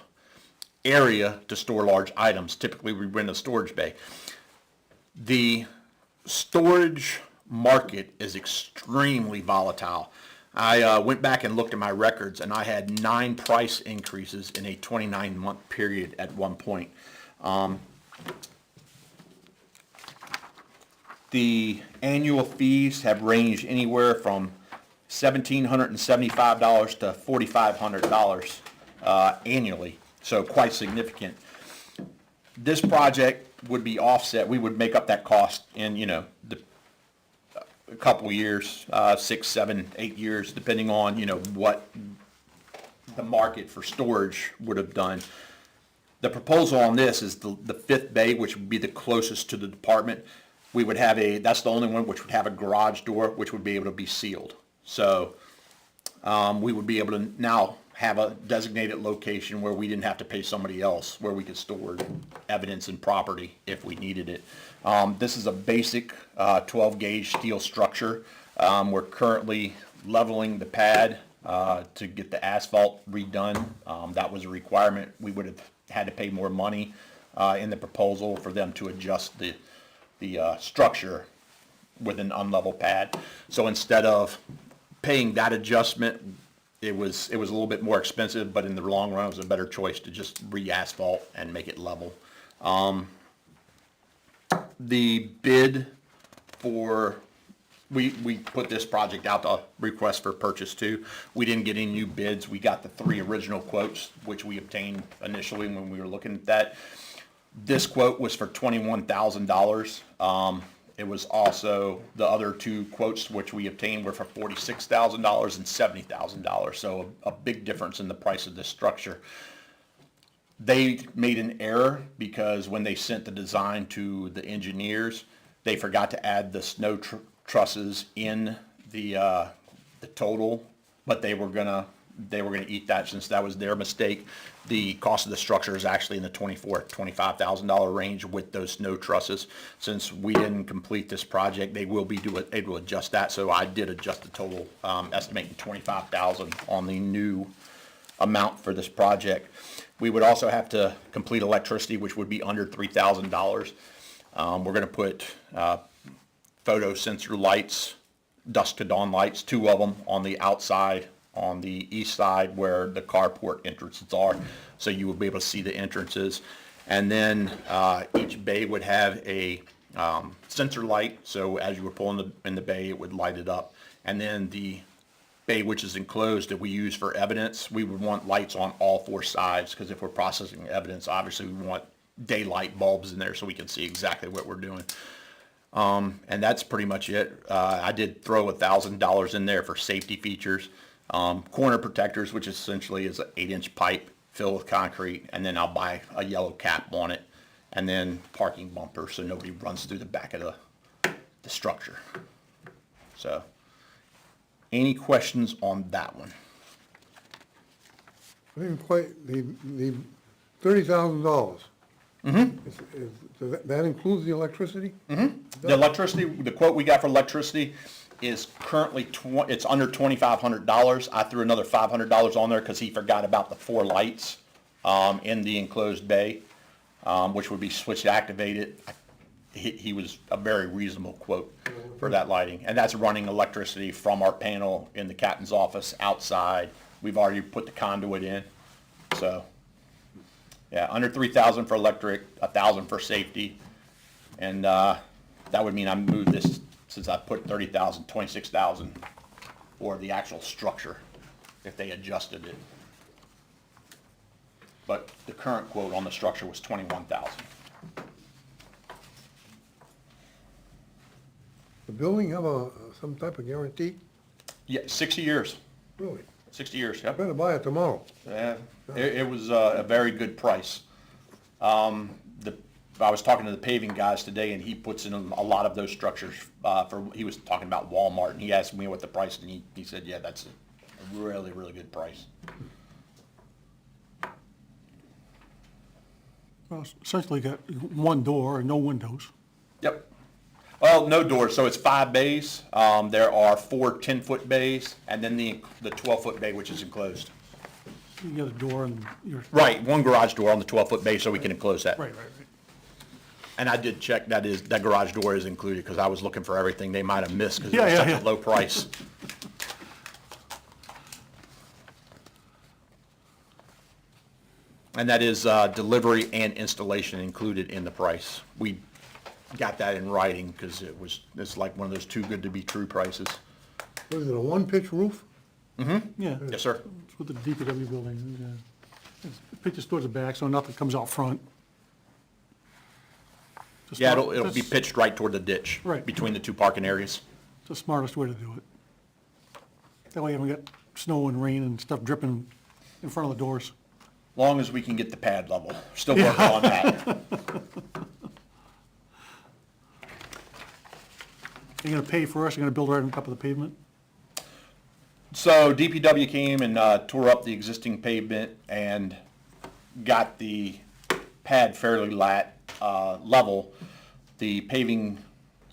area to store large items. Typically, we rent a storage bay. The storage market is extremely volatile. I went back and looked at my records, and I had 9 price increases in a 29-month period at one point. The annual fees have ranged anywhere from $1,775 to $4,500 annually, so quite significant. This project would be offset. We would make up that cost in, a couple of years, 6, 7, 8 years, depending on, what the market for storage would have done. The proposal on this is the 5th bay, which would be the closest to the department. We would have that's the only one which would have a garage door, which would be able to be sealed. So we would be able to now have a designated location where we didn't have to pay somebody else, where we could store evidence and property if we needed it. This is a basic 12-gauge steel structure. We're currently leveling the pad to get the asphalt redone. That was a requirement. We would have had to pay more money in the proposal for them to adjust the structure with an unlevel pad. So instead of paying that adjustment, it was a little bit more expensive, but in the long run, it was a better choice to just re-asphalt and make it level. The bid for, we put this project out to request for purchase too. We didn't get any new bids. We got the 3 original quotes, which we obtained initially when we were looking at that. This quote was for $21,000. It was also, the other 2 quotes which we obtained were for $46,000 and $70,000. So a big difference in the price of this structure. They made an error because when they sent the design to the engineers, they forgot to add the snow trusses in the total, but they were gonna eat that since that was their mistake. The cost of the structure is actually in the $24,000-$25,000 range with those snow trusses. Since we didn't complete this project, they will be able to adjust that. So I did adjust the total, estimating $25,000 on the new amount for this project. We would also have to complete electricity, which would be under $3,000. We're going to put photo sensor lights, dusk to dawn lights, 2 of them on the outside, on the east side where the carport entrances are, so you will be able to see the entrances. And then each bay would have a sensor light, so as you were pulling in the bay, it would light it up. And then the bay which is enclosed that we use for evidence, we would want lights on all 4 sides, because if we're processing evidence, obviously we want daylight bulbs in there so we can see exactly what we're doing. And that's pretty much it. I did throw $1,000 in there for safety features. Corner protectors, which essentially is an 8-inch pipe filled with concrete, and then I'll buy a yellow cap on it, and then parking bumpers so nobody runs through the back of the structure. So, any questions on that one? I didn't quite, the $30,000. That includes the electricity? The electricity, the quote we got for electricity is currently it's under $2,500. I threw another $500 on there because he forgot about the 4 lights in the enclosed bay, which would be switch activated. He was a very reasonable quote for that lighting, and that's running electricity from our panel in the captain's office outside. We've already put the conduit in, so yeah, under $3,000 for electric, $1,000 for safety, and that would mean I moved this. Since I put $30,000, $26,000 or the actual structure, if they adjusted it. But the current quote on the structure was $21,000. The building have some type of guarantee? Yeah, 60 years, Really? 60 years, yep. Better buy it tomorrow. Yeah, it was a very good price. I was talking to the paving guys today, and he puts in a lot of those structures, he was talking about Walmart, and he asked me what the price, and he said, yeah, that's a really, really good price. Well, essentially got one door and no windows. Yep. Well, no doors, so it's 5 bays. There are 4 10-foot bays, and then the 12-foot bay, which is enclosed. You got a door and you're. Right, one garage door on the 12-foot bay, so we can enclose that. Right. And I did check, that garage door is included, because I was looking for everything they might have missed, because it Yeah, was yeah, such yeah. a low price. And that is delivery and installation included in the price. We got that in writing, because it's like one of those too good to be true prices. What is it, a one-pitch roof? Yeah. Yes, sir. It's with the DPW building. It pitches towards the back, so nothing comes out front. Just Yeah, smart- it'll be that's- pitched right toward the ditch. Right. Between the 2 parking areas. It's the smartest way to do it. That way you haven't got snow and rain and stuff dripping in front of the doors. Long as we can get the pad level. Still working on that. You're gonna pay for us, you're gonna build right on top of the pavement? So DPW came and tore up the existing pavement and got the pad fairly level. The paving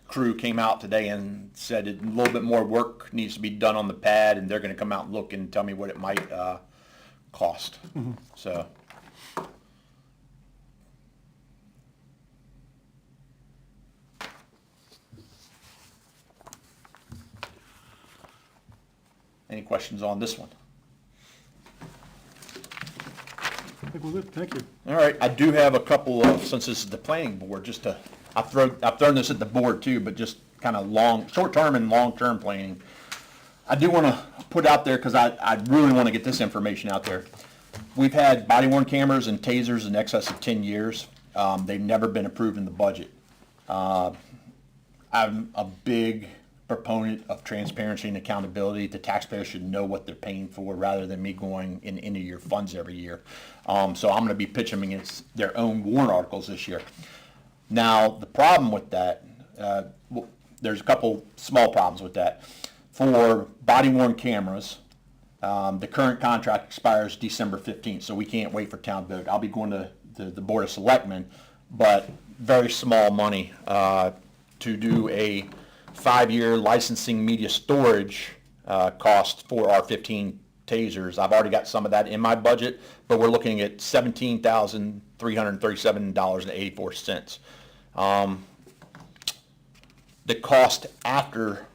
crew came out today and said a little bit more work needs to be done on the pad, and they're gonna come out and look and tell me what it might cost. So. Any questions on this one? I think we're good, thank you. All right, I do have a couple of, since this is the planning board, just to, I've thrown this at the board too, but just kind of short-term and long-term planning. I do want to put out there, because I really want to get this information out there. We've had body-worn cameras and tasers in excess of 10 years. They've never been approved in the budget. I'm a big proponent of transparency and accountability. The taxpayers should know what they're paying for, rather than me going into your funds every year. So I'm going to be pitching them against their own warrant articles this year. Now, the problem with that, there's a couple small problems with that. For body-worn cameras, the current contract expires December 15th, so we can't wait for town vote. I'll be going to the Board of Selectmen, but very small money to do a 5-year licensing media storage cost for our 15 tasers. I've already got some of that in my budget, but we're looking at $17,337.84. The cost after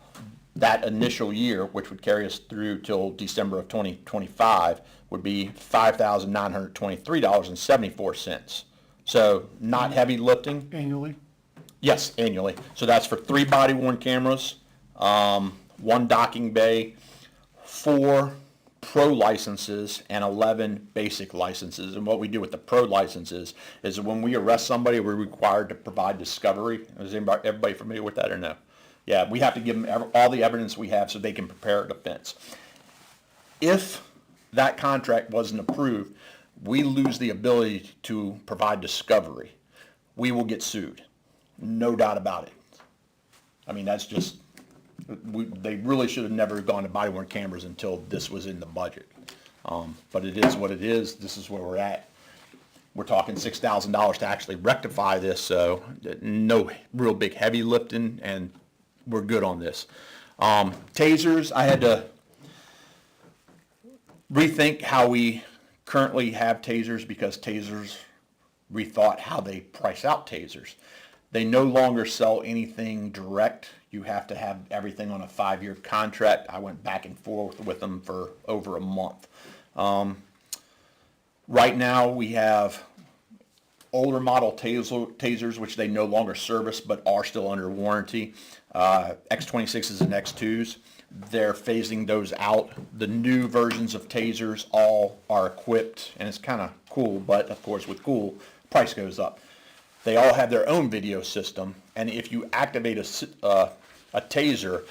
that initial year, which would carry us through till December of 2025, would be $5,923.74. So not heavy lifting. Annually? Yes, annually. So that's for 3 body-worn cameras, 1 docking bay, 4 pro licenses, and 11 basic licenses. And what we do with the pro licenses is when we arrest somebody, we're required to provide discovery. Is everybody familiar with that or no? Yeah, we have to give them all the evidence we have so they can prepare a defense. If that contract wasn't approved, we lose the ability to provide discovery. We will get sued. No doubt about it. I mean, that's just, they really should have never gone to body-worn cameras until this was in the budget. But it is what it is. This is where we're at. We're talking $6,000 to actually rectify this, so no real big heavy lifting, and we're good on this. Tasers, I had to rethink how we currently have tasers, because tasers rethought how they price out tasers. They no longer sell anything direct. You have to have everything on a 5-year contract. I went back and forth with them for over a month. Right now we have older model tasers, which they no longer service but are still under warranty. X26s and X2s. they're phasing those out. The new versions of tasers all are equipped, and it's kind of cool, but of course with cool, price goes up. They all have their own video system, and if you activate a taser,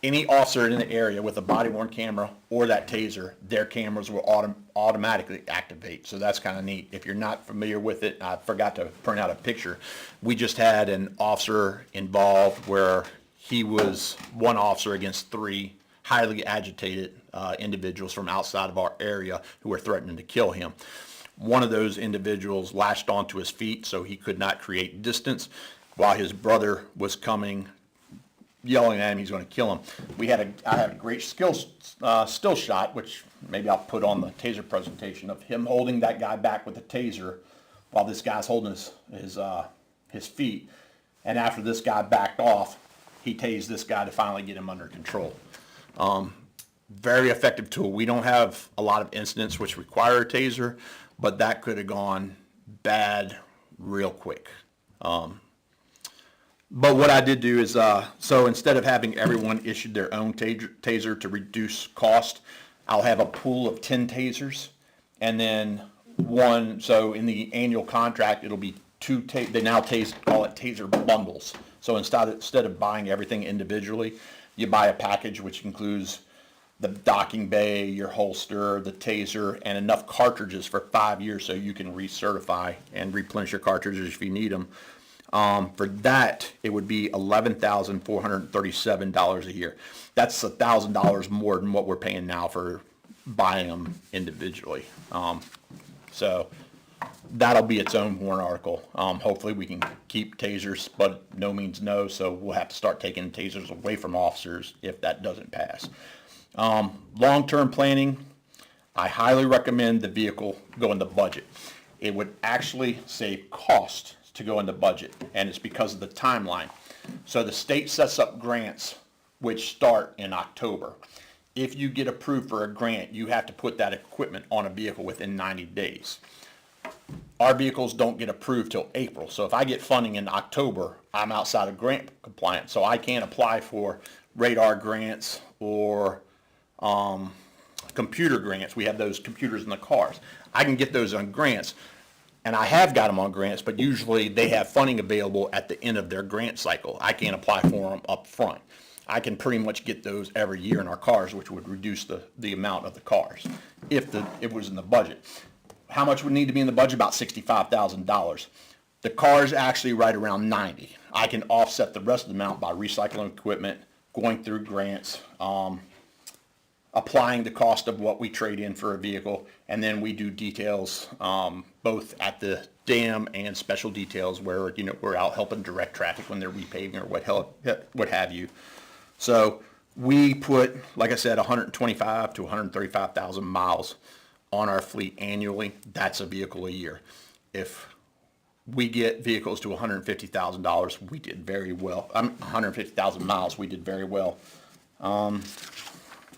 any officer in the area with a body-worn camera or that taser, their cameras will automatically activate. So that's kind of neat. If you're not familiar with it, I forgot to print out a picture. We just had an officer involved where he was one officer against 3 highly agitated individuals from outside of our area who were threatening to kill him. One of those individuals latched onto his feet so he could not create distance while his brother was coming, yelling at him he's going to kill him. I had a great still shot, which maybe I'll put on the taser presentation, of him holding that guy back with the taser while this guy's holding his feet. And after this guy backed off, he tased this guy to finally get him under control. Very effective tool. We don't have a lot of incidents which require a taser, but that could have gone bad real quick. But what I did do is, so instead of having everyone issue their own taser to reduce cost, I'll have a pool of 10 tasers, and then so in the annual contract, it'll be they now call it taser bundles. So instead of buying everything individually, you buy a package which includes the docking bay, your holster, the taser, and enough cartridges for 5 years so you can recertify and replenish your cartridges if you need them. For that, it would be $11,437 a year. That's $1,000 more than what we're paying now for buying them individually. So that'll be its own warrant article. Hopefully we can keep tasers, but no means no, so we'll have to start taking tasers away from officers if that doesn't pass. Long-term planning, I highly recommend the vehicle go in the budget. It would actually save cost to go in the budget, and it's because of the timeline. So the state sets up grants which start in October. If you get approved for a grant, you have to put that equipment on a vehicle within 90 days. Our vehicles don't get approved till April, so if I get funding in October, I'm outside of grant compliance, so I can't apply for radar grants or computer grants. We have those computers in the cars. I can get those on grants, and I have got them on grants, but usually they have funding available at the end of their grant cycle. I can't apply for them up front. I can pretty much get those every year in our cars, which would reduce the amount of the cars if it was in the budget. How much would need to be in the budget? About $65,000. The cars actually right around 90. I can offset the rest of the amount by recycling equipment, going through grants, applying the cost of what we trade in for a vehicle, and then we do details both at the dam and special details where we're out helping direct traffic when they're repaving or what have you. So we put, like I said, 125 to 135,000 miles on our fleet annually. That's a vehicle a year. If we get vehicles to $150,000, we did very well. 150,000 miles, we did very well.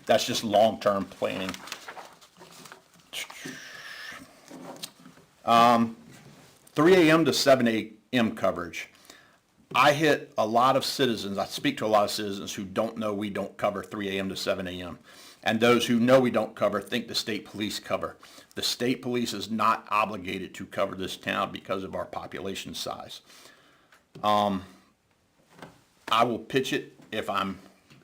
That's just long-term planning. 3 a.m. to 7 a.m. coverage. I hit a lot of citizens, I speak to a lot of citizens who don't know we don't cover 3 a.m. to 7 a.m. And those who know we don't cover think the state police cover. The state police is not obligated to cover this town because of our population size. I will pitch it if I'm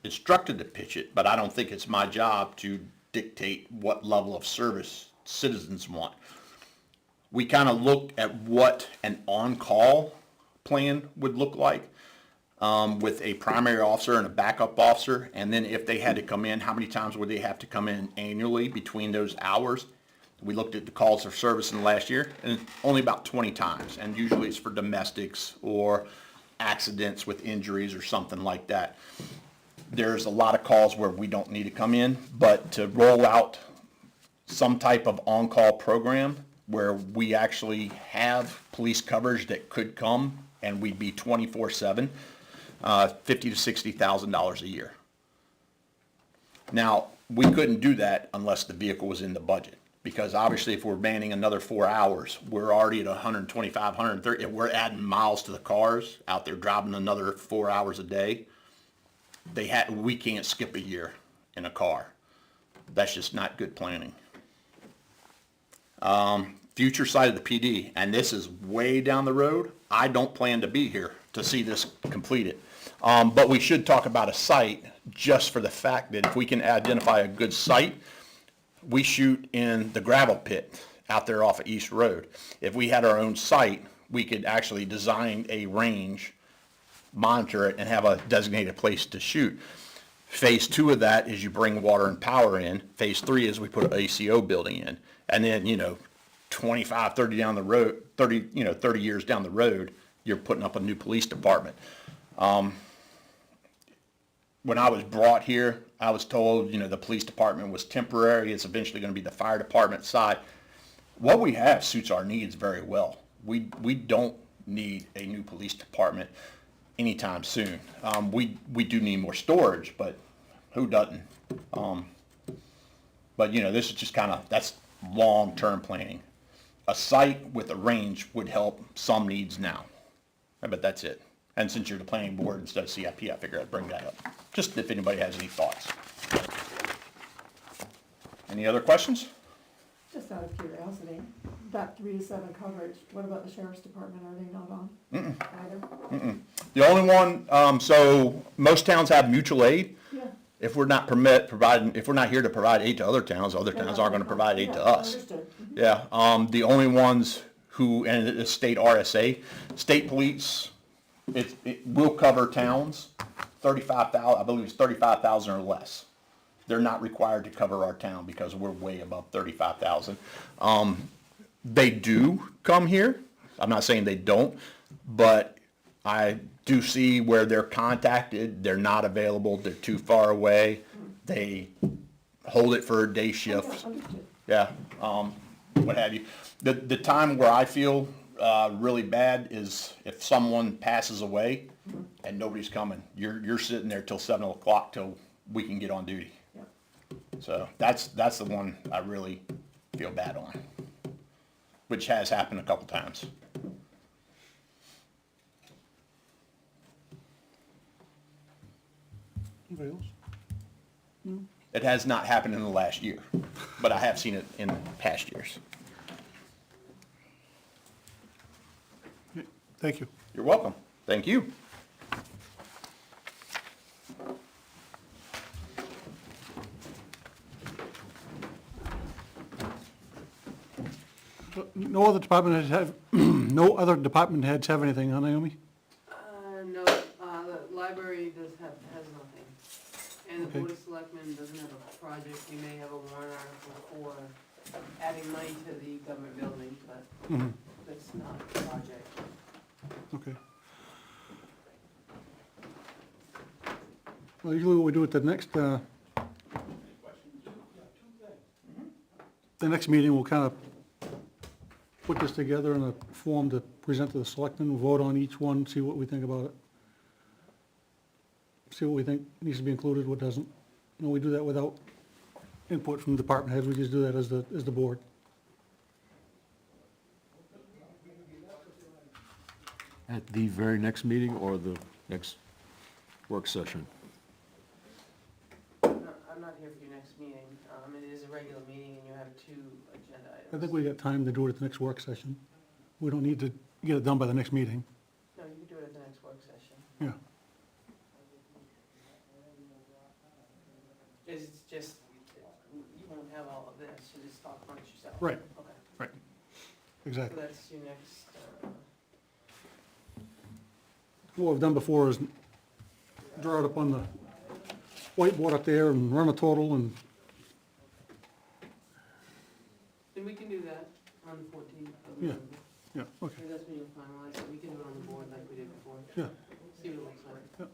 instructed to pitch it, but I don't think it's my job to dictate what level of service citizens want. We kind of look at what an on-call plan would look like with a primary officer and a backup officer, and then if they had to come in, how many times would they have to come in annually between those hours? We looked at the calls for service in the last year, and only about 20 times, and usually it's for domestics or accidents with injuries or something like that. There's a lot of calls where we don't need to come in, but to roll out some type of on-call program where we actually have police coverage that could come and we'd be 24/7, $50,000 to $60,000 a year. Now, we couldn't do that unless the vehicle was in the budget, because obviously if we're manning another 4 hours, we're already at 125, 130. If we're adding miles to the cars out there driving another 4 hours a day, we can't skip a year in a car. That's just not good planning. Future site of the PD, and this is way down the road. I don't plan to be here to see this completed. But we should talk about a site just for the fact that if we can identify a good site, we shoot in the gravel pit out there off of East Road. If we had our own site, we could actually design a range, monitor it, and have a designated place to shoot. Phase 2 of that is you bring water and power in. Phase 3 is we put an ACO building in. And then, 25, 30 down the road, 30 years down the road, you're putting up a new police department. When I was brought here, I was told, the police department was temporary. It's eventually going to be the fire department side. What we have suits our needs very well. We don't need a new police department anytime soon. We do need more storage, but who doesn't? But this is just that's long-term planning. A site with a range would help some needs now, but that's it. And since you're the planning board instead of CIP, I figured I'd bring that up, just if anybody has any thoughts. Any other questions? Just out of curiosity, that 3 to 7 coverage, what about the sheriff's department? Are they not on either? The only one, so most towns have mutual aid. Yeah. If we're not if we're not here to provide aid to other towns aren't going to provide aid to us. Understood. Yeah, the only ones who, and it's state RSA, state police, it will cover towns, 35,000, I believe it's 35,000 or less. They're not required to cover our town because we're way above 35,000. They do come here. I'm not saying they don't, but I do see where they're contacted, they're not available, they're too far away. They hold it for a day shift. Understood. Yeah, what have you. The time where I feel really bad is if someone passes away and nobody's coming. You're sitting there till 7 o'clock till we can get on duty. Yeah. So that's the one I really feel bad on, which has happened a couple times. Anybody else? It has not happened in the last year, but I have seen it in past years. Thank you. You're welcome. Thank you. No other department heads have, no other department heads have anything, huh, Naomi? No, the library has nothing. And the Okay. Board of Selectmen doesn't have a project. We may have a warrant article for adding money to the government building, but that's not a project. Okay. Well, usually what we do at the next meeting, we'll kind of put this together in a form to present to the selectmen, we'll vote on each one, see what we think about it. See what we think needs to be included, what doesn't. We do that without input from department heads, we just do that as the board. At the very next meeting or the next work session? I'm not here for your next meeting. It is a regular meeting and you have 2 agenda items. I think we got time to do it at the next work session. We don't need to get it done by the next meeting. No, you can do it at the next work session. Yeah. It's just, you won't have all of this, you just talk amongst yourself. Right. Okay. Right. So Exactly. that's your next, What we've done before is draw it up on the whiteboard up there and run a total and, and we can do that on the 14th of Yeah. November. yeah, okay, Maybe that's when you'll finalize it. We can do it on the board like we did before. yeah. See what it looks like. Yeah.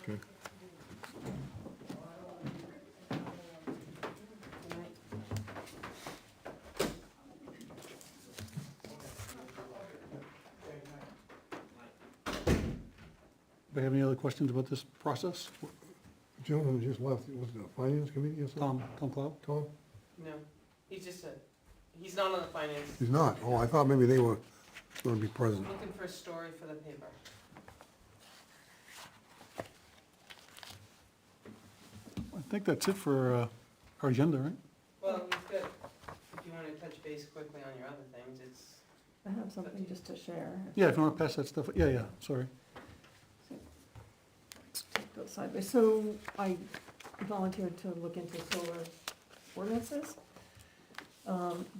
Okay. Good night. Do you have any other questions about this process? Gentleman just left, was it the finance committee or something? Tom Cloud? Tom? No, he's just he's not on the finance. He's not? Oh, I thought maybe they were gonna be present. Looking for a story for the paper. think that's it for our agenda, right? Well, we've got, if you wanna touch base quickly on your other things, it's, I have something just to share. Yeah, if you want to pass that stuff, yeah, sorry. Go sideways. So I volunteered to look into solar ordinances.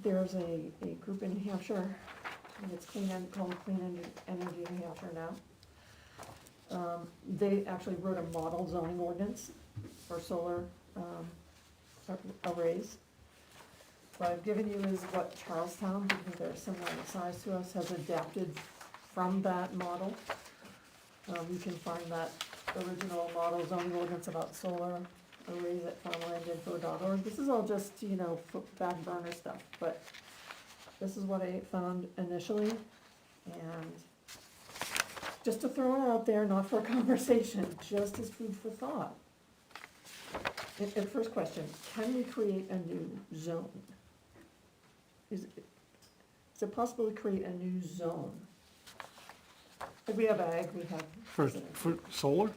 There's a group in New Hampshire, and it's called Clean Energy New Hampshire now. They actually wrote a model zoning ordinance for solar arrays. What I've given you is what Charlestown, because they're similar in size to us, has adapted from that model. You can find that original model zoning ordinance about solar arrays at farmlandinfo.org. This is all just, back burner stuff, but this is what I found initially. And just to throw it out there, not for a conversation, just as food for thought. First question, can we create a new zone? Is it possible to create a new zone? Like we have ag, we have. For solar?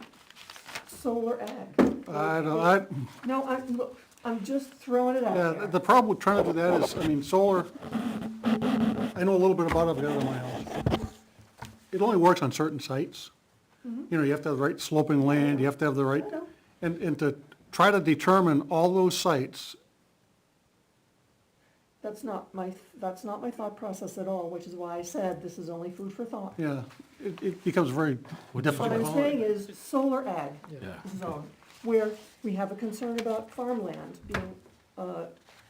Solar ag. No, look, I'm just throwing it out Yeah, there. the problem with trying to do that is, I mean, solar, I know a little bit about it, I've got it in my house. It only works on certain sites. You know, you have to have the right sloping land, you have to have the right, I know. and to try to determine all those sites, That's not my thought process at all, which is why I said this is only food for thought. yeah, it becomes very What difficult. I'm saying is solar ag Yeah. zone, where we have a concern about farmland being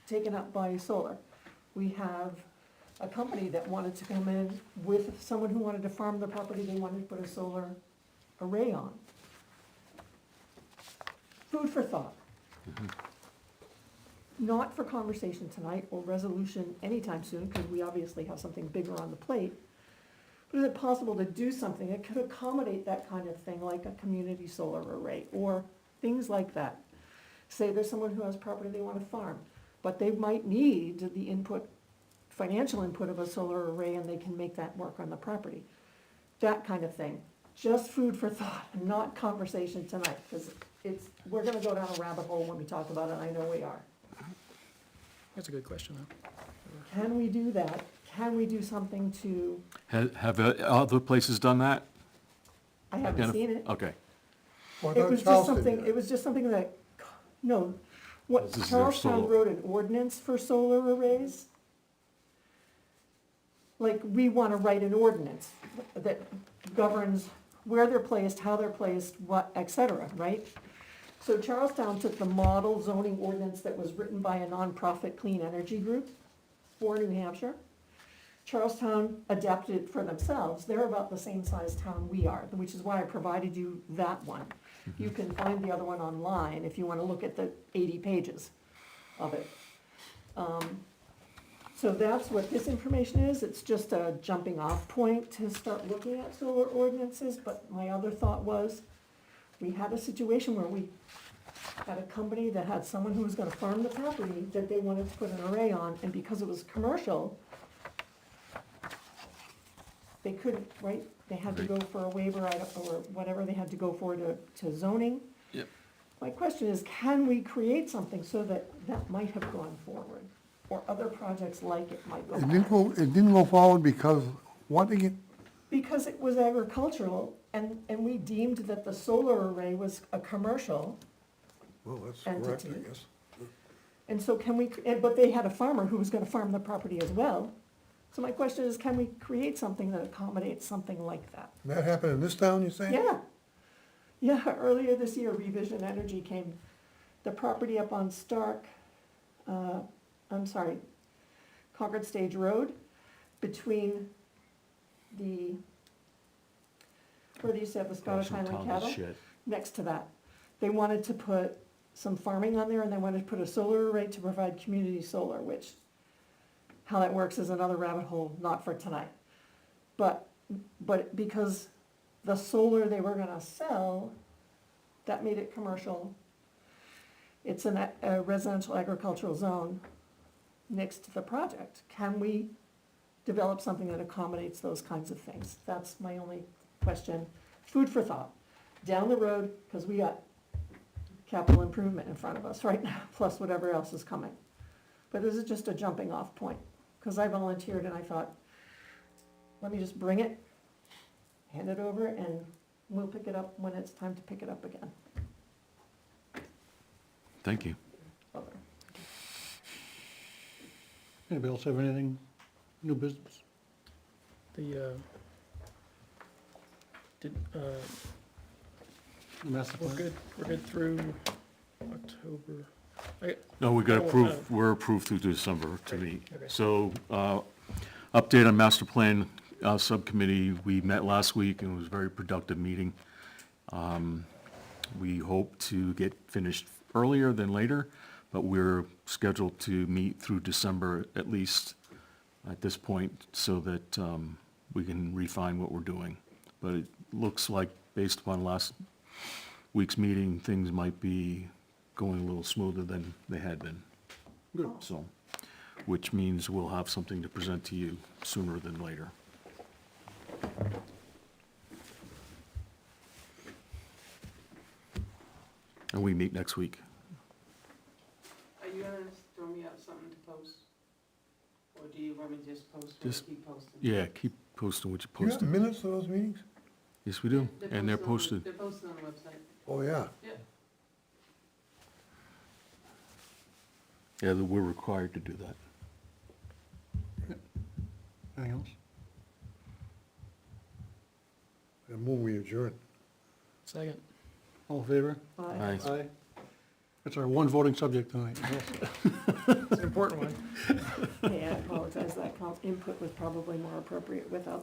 taken up by solar. We have a company that wanted to come in with someone who wanted to farm the property they wanted to put a solar array on. Food for thought. Not for conversation tonight or resolution anytime soon, because we obviously have something bigger on the plate. But is it possible to do something that could accommodate that kind of thing, like a community solar array, or things like that? Say there's someone who has property they want to farm, but they might need the input, financial input of a solar array, and they can make that work on the property. That kind of thing. Just food for thought, not conversation tonight, because we're gonna go down a rabbit hole when we talk about it, I know we are. That's a good question, though. Can we do that? Can we do something to, Have other places done that? I haven't seen it. Okay. Well, It was just Charleston something, did it was just something that, no, what, This is their Charlestown solar. wrote an ordinance for solar arrays? Like, we wanna write an ordinance that governs where they're placed, how they're placed, what, et cetera, right? So Charlestown took the model zoning ordinance that was written by a nonprofit clean energy group for New Hampshire. Charlestown adapted it for themselves. They're about the same size town we are, which is why I provided you that one. You can find the other one online if you wanna look at the 80 pages of it. So that's what this information is. It's just a jumping off point to start looking at solar ordinances, but my other thought was, we had a situation where we had a company that had someone who was gonna farm the property that they wanted to put an array on, and because it was commercial, they couldn't, right? They had to go for a waiver or whatever they had to go for to zoning. Yep. My question is, can we create something so that that might have gone forward? Or other projects like it might go forward? It didn't go forward because, what again? Because it was agricultural, and we deemed that the solar array was a commercial, Well, that's correct, I Entity. guess. and so can we, but they had a farmer who was gonna farm the property as well. So my question is, can we create something that accommodates something like that? That happened in this town, you saying? Yeah. Yeah, earlier this year, Revision Energy came, the property up on Concord Stage Road, between where they used to have the Scottish Highland cattle, next to that. They wanted to put some farming on there, and they wanted to put a solar array to provide community solar, which, how that works is another rabbit hole, not for tonight. But because the solar they were gonna sell, that made it commercial. It's a residential agricultural zone next to the project. Can we develop something that accommodates those kinds of things? That's my only question. Food for thought. Down the road, because we got capital improvement in front of us right now, plus whatever else is coming. But this is just a jumping off point, because I volunteered and I thought, let me just bring it, hand it over, and we'll pick it up when it's time to pick it up again. Thank you. Anybody else have anything, new business? The, The master we're plan? good through October. No, we got Oh, approved, we're approved through December to Great, meet. okay. So, update on master plan, subcommittee, we met last week and it was a very productive meeting. We hope to get finished earlier than later, but we're scheduled to meet through December at least at this point so that, we can refine what we're doing. But it looks like, based upon last week's meeting, things might be going a little smoother than they had been. Good. So, which means we'll have something to present to you sooner than later. And we meet next week. Are you gonna throw me out something to post? Or do you want me to just post or Just- keep posting? Yeah, keep posting what you You have posted. minutes of those meetings? Yes, we do, and they're posted. They're posted on the website. Oh, yeah. Yeah. Yeah, we're required to do that. Anything else? And move we adjourn. Second. All in favor? Aye. Aye. That's our one voting subject tonight. It's an important one. Yeah, I apologize, that input was probably more appropriate without that.